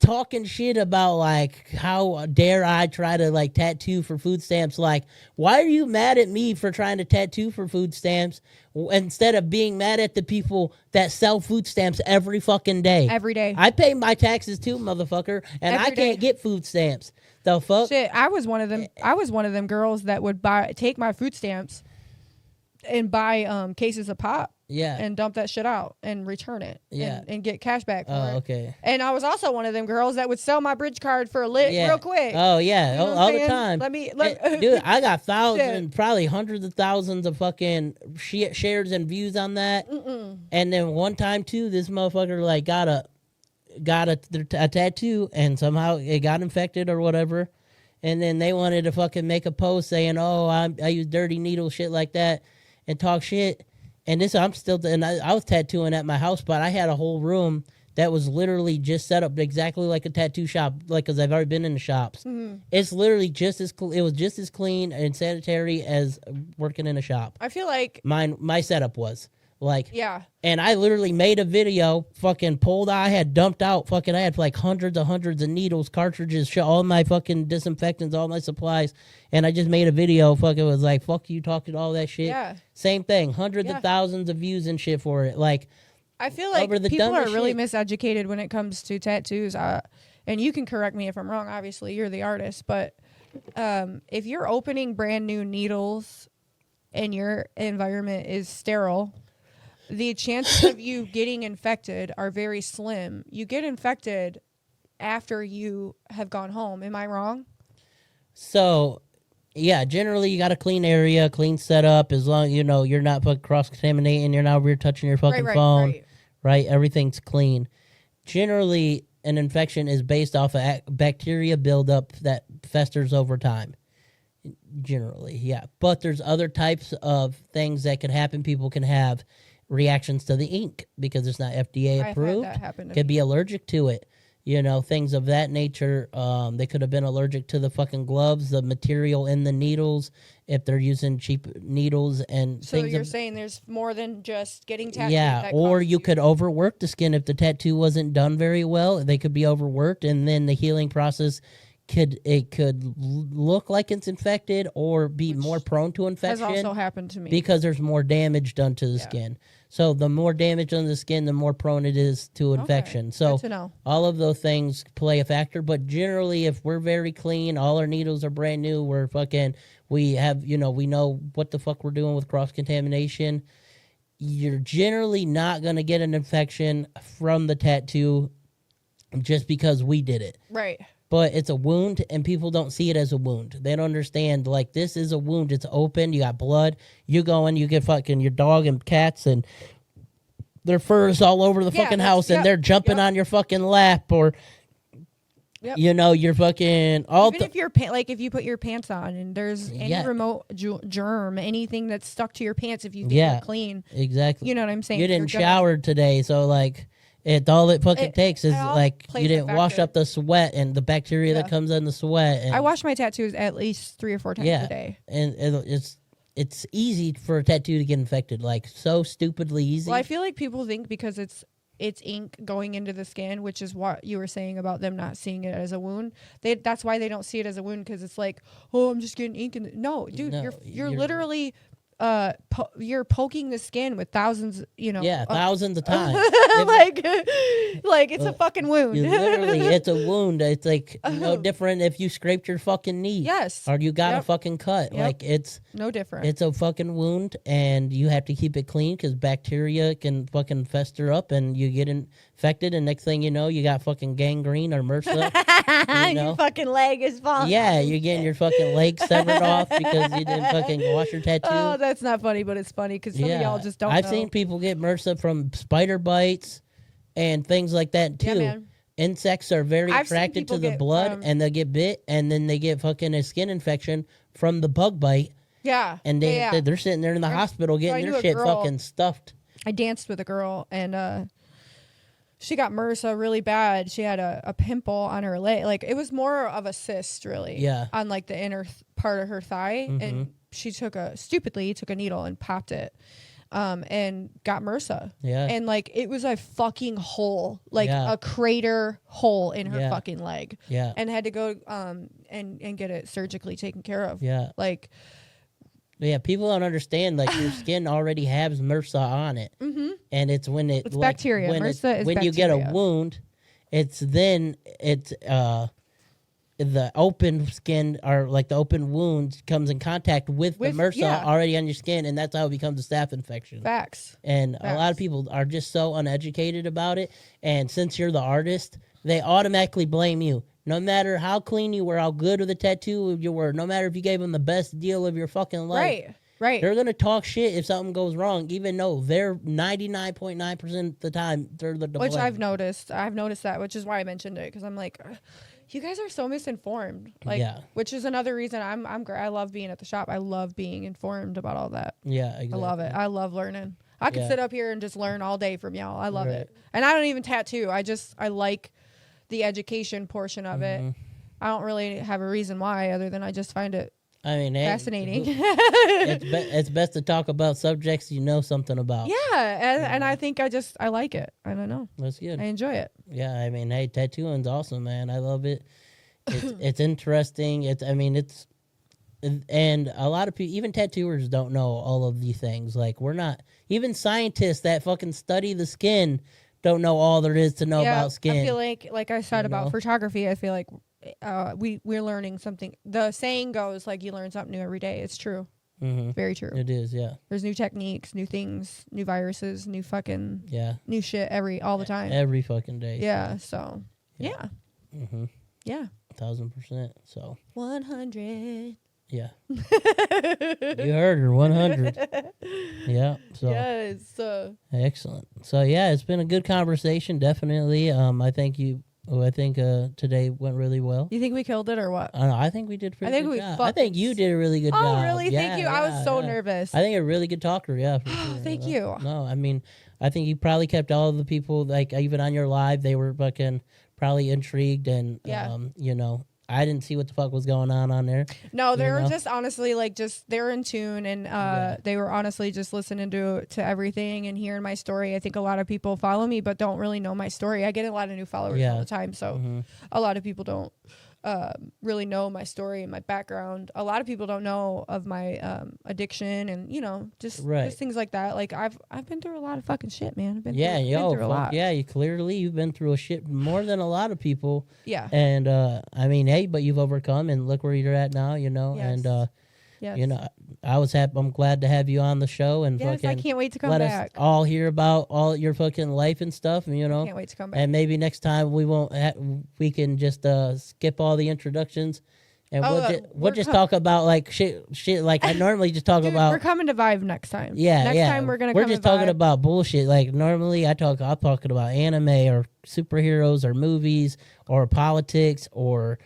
talking shit about like how dare I try to like tattoo for food stamps. Like, why are you mad at me for trying to tattoo for food stamps instead of being mad at the people that sell food stamps every fucking day? Every day. I pay my taxes too, motherfucker, and I Every day. can't get food stamps. The fuck? Shit, I was one of them. I was one of them girls that would take my food stamps and buy cases of pop. Yeah. And dump that shit out and return it. Yeah. And get cash back for Oh, it. okay. And I was also one of them girls that would sell my bridge card for a lick Yeah. real quick. Oh yeah, You know what I'm all the saying? time. Dude, I got thousands, probably hundreds of thousands of fucking shares and views on that. And then one time too, this motherfucker like got a tattoo and somehow it got infected or whatever. And then they wanted to fucking make a post saying, "Oh, I use dirty needles, shit like that," and talk shit. And this, I was tattooing at my house, but I had a whole room that was literally just set up exactly like a tattoo shop, like because I've already been in the shops. It's literally just as it was just as clean and sanitary as working in a shop. I feel like My setup was like, yeah. and I literally made a video, fucking pulled. I had dumped out, fucking. I had like hundreds of needles, cartridges, all my fucking disinfectants, all my supplies, and I just made a video. Fucking was like, fuck you, talking all that shit. Yeah. Same thing, hundreds Yeah. of thousands of views and shit for it. Like, I feel like over the people are dumbest really shit. miseducated when it comes to tattoos. And you can correct me if I'm wrong. Obviously, you're the artist, but if you're opening brand new needles and your environment is sterile, the chances of you getting infected are very slim. You get infected after you have gone home. Am I wrong? so, yeah, generally you got a clean area, clean setup, as long you're not fucking cross contaminating, you're not touching your fucking phone, right? Everything's clean. Generally, an infection is based off of bacteria buildup that festers over time. Generally, yeah. But there's other types of things that can happen. People can have reactions to the ink because it's not FDA I've approved. had that happen to Could me. be allergic to it. Things of that nature. They could have been allergic to the fucking gloves, the material in the needles, if they're using cheap needles and So things. you're saying there's more than just getting tattooed. Yeah, that or causes you could overwork the skin if the tattoo wasn't done very well. They could be overworked, and then the healing process could look like it's infected or be Which more prone to has infection also happened to me. because there's more damage done to the skin. So the more damage on the skin, the more prone it is to infection. So Good to know. all of those things play a factor. But generally, if we're very clean, all our needles are brand new, we have, we know what the fuck we're doing with cross contamination. You're generally not going to get an infection from the tattoo just because we did it. Right. But it's a wound, and people don't see it as a wound. They don't understand, like, this is a wound. It's open. You got blood. You go in, you get fucking your dog and cats and their furs all over the fucking house, and they're jumping on your fucking lap, or you know, you're fucking all. Even if you're like if you put your pants on and there's any remote germ, anything that's stuck to your pants, if you think you're clean, exactly. You know what I'm saying? You didn't shower today, so like. All it fucking takes is like you didn't wash up the sweat and the bacteria that comes in the sweat. And I wash my tattoos at least 3 or 4 times a day. And it's easy for a tattoo to get infected, like so stupidly easy. Well, I feel like people think because it's ink going into the skin, which is what you were saying about them not seeing it as a wound. That's why they don't see it as a wound, because it's like, oh, I'm just getting ink in. No, dude, you're literally. You're poking the skin with thousands, you know. Yeah, thousands of times. like it's a fucking wound. Literally, it's a wound. It's like no different if you scraped your fucking knee. Yes. Or you got a fucking cut. Like it's no different. It's a fucking wound, and you have to keep it clean because bacteria can fucking fester up, and you get infected, and next thing you know, you got fucking gangrene or MRSA. You know? Your fucking leg is falling. Yeah, you're getting your fucking leg severed off because you didn't fucking wash your tattoo. Oh, that's not funny, but it's funny because some of y'all just don't know. I've seen people get MRSA from spider bites and things like that too. Yeah, man. Insects are very attracted to the blood, and they get bit, and then they get fucking a skin infection from the bug bite. Yeah. And they're sitting there in the hospital getting their shit fucking stuffed. I danced with a girl, and she got MRSA really bad. She had a pimple on her leg. Like, it was more of a cyst, really. Yeah. On, like, the inner part of her thigh. Mm-hmm. And she stupidly took a needle and popped it. And got MRSA. Yeah. And, like, it was a fucking hole. Like, a crater hole in her fucking leg. Yeah. And had to go and get it surgically taken care of. Yeah. Like... Yeah, people don't understand. Like your skin already has MRSA on it, and it's when it's bacteria. When MRSA is bacteria. You get a wound, it's the open skin or like the open wound comes in contact with the MRSA already on your skin, and that's how it becomes a staph infection. Facts. And a lot of people are just so uneducated about it. And since you're the artist, they automatically blame you. No matter how clean you were, how good of the tattoo you were, no matter if you gave them the best deal of your fucking life. Right. They're going to talk shit if something goes wrong, even though they're 99.9% of the time, they're the Which I've noticed. I've noticed that, which is why I mentioned it, because I'm like, you guys are so misinformed. Like, which is another reason I love being at the shop. I love being informed about all that. Yeah, exactly. I love it. I love learning. I could sit up here and just learn all day from y'all. I love it. And I don't even tattoo. I like the education portion of it. I don't really have a reason why, other than I just find it fascinating. It's best to talk about subjects you know something about. Yeah, and I think I like it. I don't know. That's good. I enjoy it. Yeah, I mean, hey, tattooing's awesome, man. I love it. It's interesting. And a lot of people, even tattooers, don't know all of these things. Like, we're not, even scientists that fucking study the skin don't know all there is to know about skin. I feel like I said about photography, I feel like we're learning something. The saying goes, like, you learn something new every day. It's true. It's very true. It is, yeah. There's new techniques, new things, new viruses, new fucking new shit all the time. Every fucking day. Yeah, so yeah. Yeah. 1,000%. So 100. Yeah. You heard her, 100. Yeah. So yes. Excellent. So yeah, it's been a good conversation. Definitely. I think today went really well. You think we killed it or what? I think we did a pretty good job. I think you did a really good job. Oh, really? Thank you. I was so nervous. I think you're a really good talker. Yeah. For sure. Thank you. No, I mean, I think you probably kept all of the people, like, even on your live, they were fucking probably intrigued, and you know, I didn't see what the fuck was going on there. No, they were just honestly they're in tune, and they were honestly just listening to everything and hearing my story. I think a lot of people follow me but don't really know my story. I get a lot of new followers all the time, so a lot of people don't really know my story and my background. A lot of people don't know of my addiction and, you know, just things like that. Like, I've been through a lot of fucking shit, man. I've been through a lot. Yeah, you've been through a shit more than a lot of people. Yeah. And I mean, hey, but you've overcome, and look where you're at now, you know. Yes. And you know, I'm glad to have you on the show, and I can't wait to come let back. us all hear about all your fucking life and stuff, and, you know. I can't wait to come back. And maybe next time we can just skip all the introductions and Oh, we'll just talk about like shit. Like I normally just talk Dude, about. we're coming to Vibe next time. Yeah, next yeah. time we're We're just talking about bullshit. Like normally, I'm talking about anime or superheroes or movies or politics or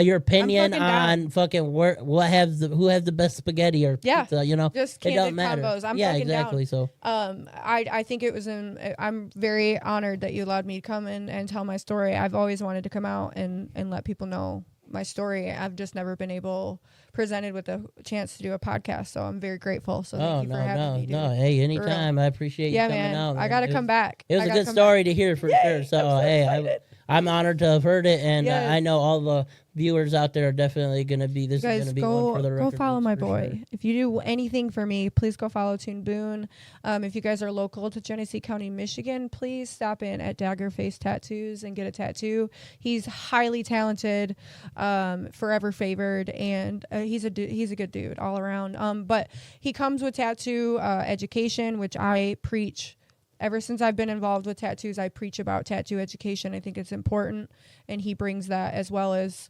your opinion on fucking who have the best spaghetti or pizza. You know, just it candid doesn't matter. combos. I'm yeah, fucking exactly. Down. So, I think it was I'm very honored that you allowed me to come in and tell my story. I've always wanted to come out and let people know my story. I've just never been presented with a chance to do a podcast, so I'm very grateful. So thank you for having me. Dude. No, hey, anytime. I appreciate you coming out. Man. I gotta come back. It was a good story to hear for sure. So hey, I'm honored to have heard it, and I know all the viewers out there are definitely going to be. This is going to be one for the record. Go follow my boy. Sure. If you do anything for me, please go follow TOON'D. If you guys are local to Genesee County, Michigan, please stop in at Daggerface Tattoos and get a tattoo. He's highly talented, forever favored, and he's a good dude all around. But he comes with tattoo education, which I preach. Ever since I've been involved with tattoos, I preach about tattoo education. I think it's important, and he brings that, as well as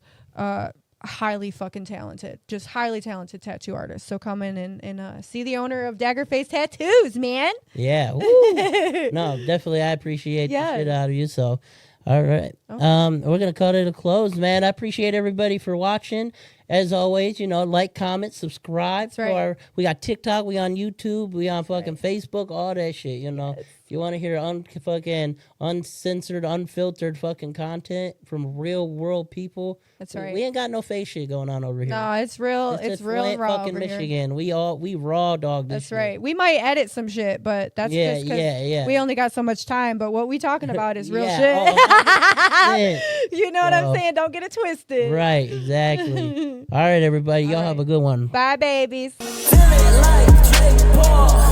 highly fucking talented tattoo artist. So come in and see the owner of Daggerface Tattoos, man. Yeah. No, definitely. I appreciate the shit out of you. So, all right. Okay. We're going to cut it a close, man. I appreciate everybody for watching. As always, like, comment, subscribe. That's right. We got TikTok, we on YouTube, we on fucking Facebook, all that shit, Yes. If you want to hear fucking uncensored, unfiltered fucking content from real world people. That's right. We ain't got no fake shit going on over here. No, it's real. It's real and raw fucking over Michigan. Here. We raw dog this That's shit. right. We might edit some shit, but that's just because we only got so much time. But what we talking about is real shit. You know what I'm saying? Don't get it twisted. Right, exactly. All right, everybody. Y'all have a good one. Bye, babies. Feeling like Jake Paul.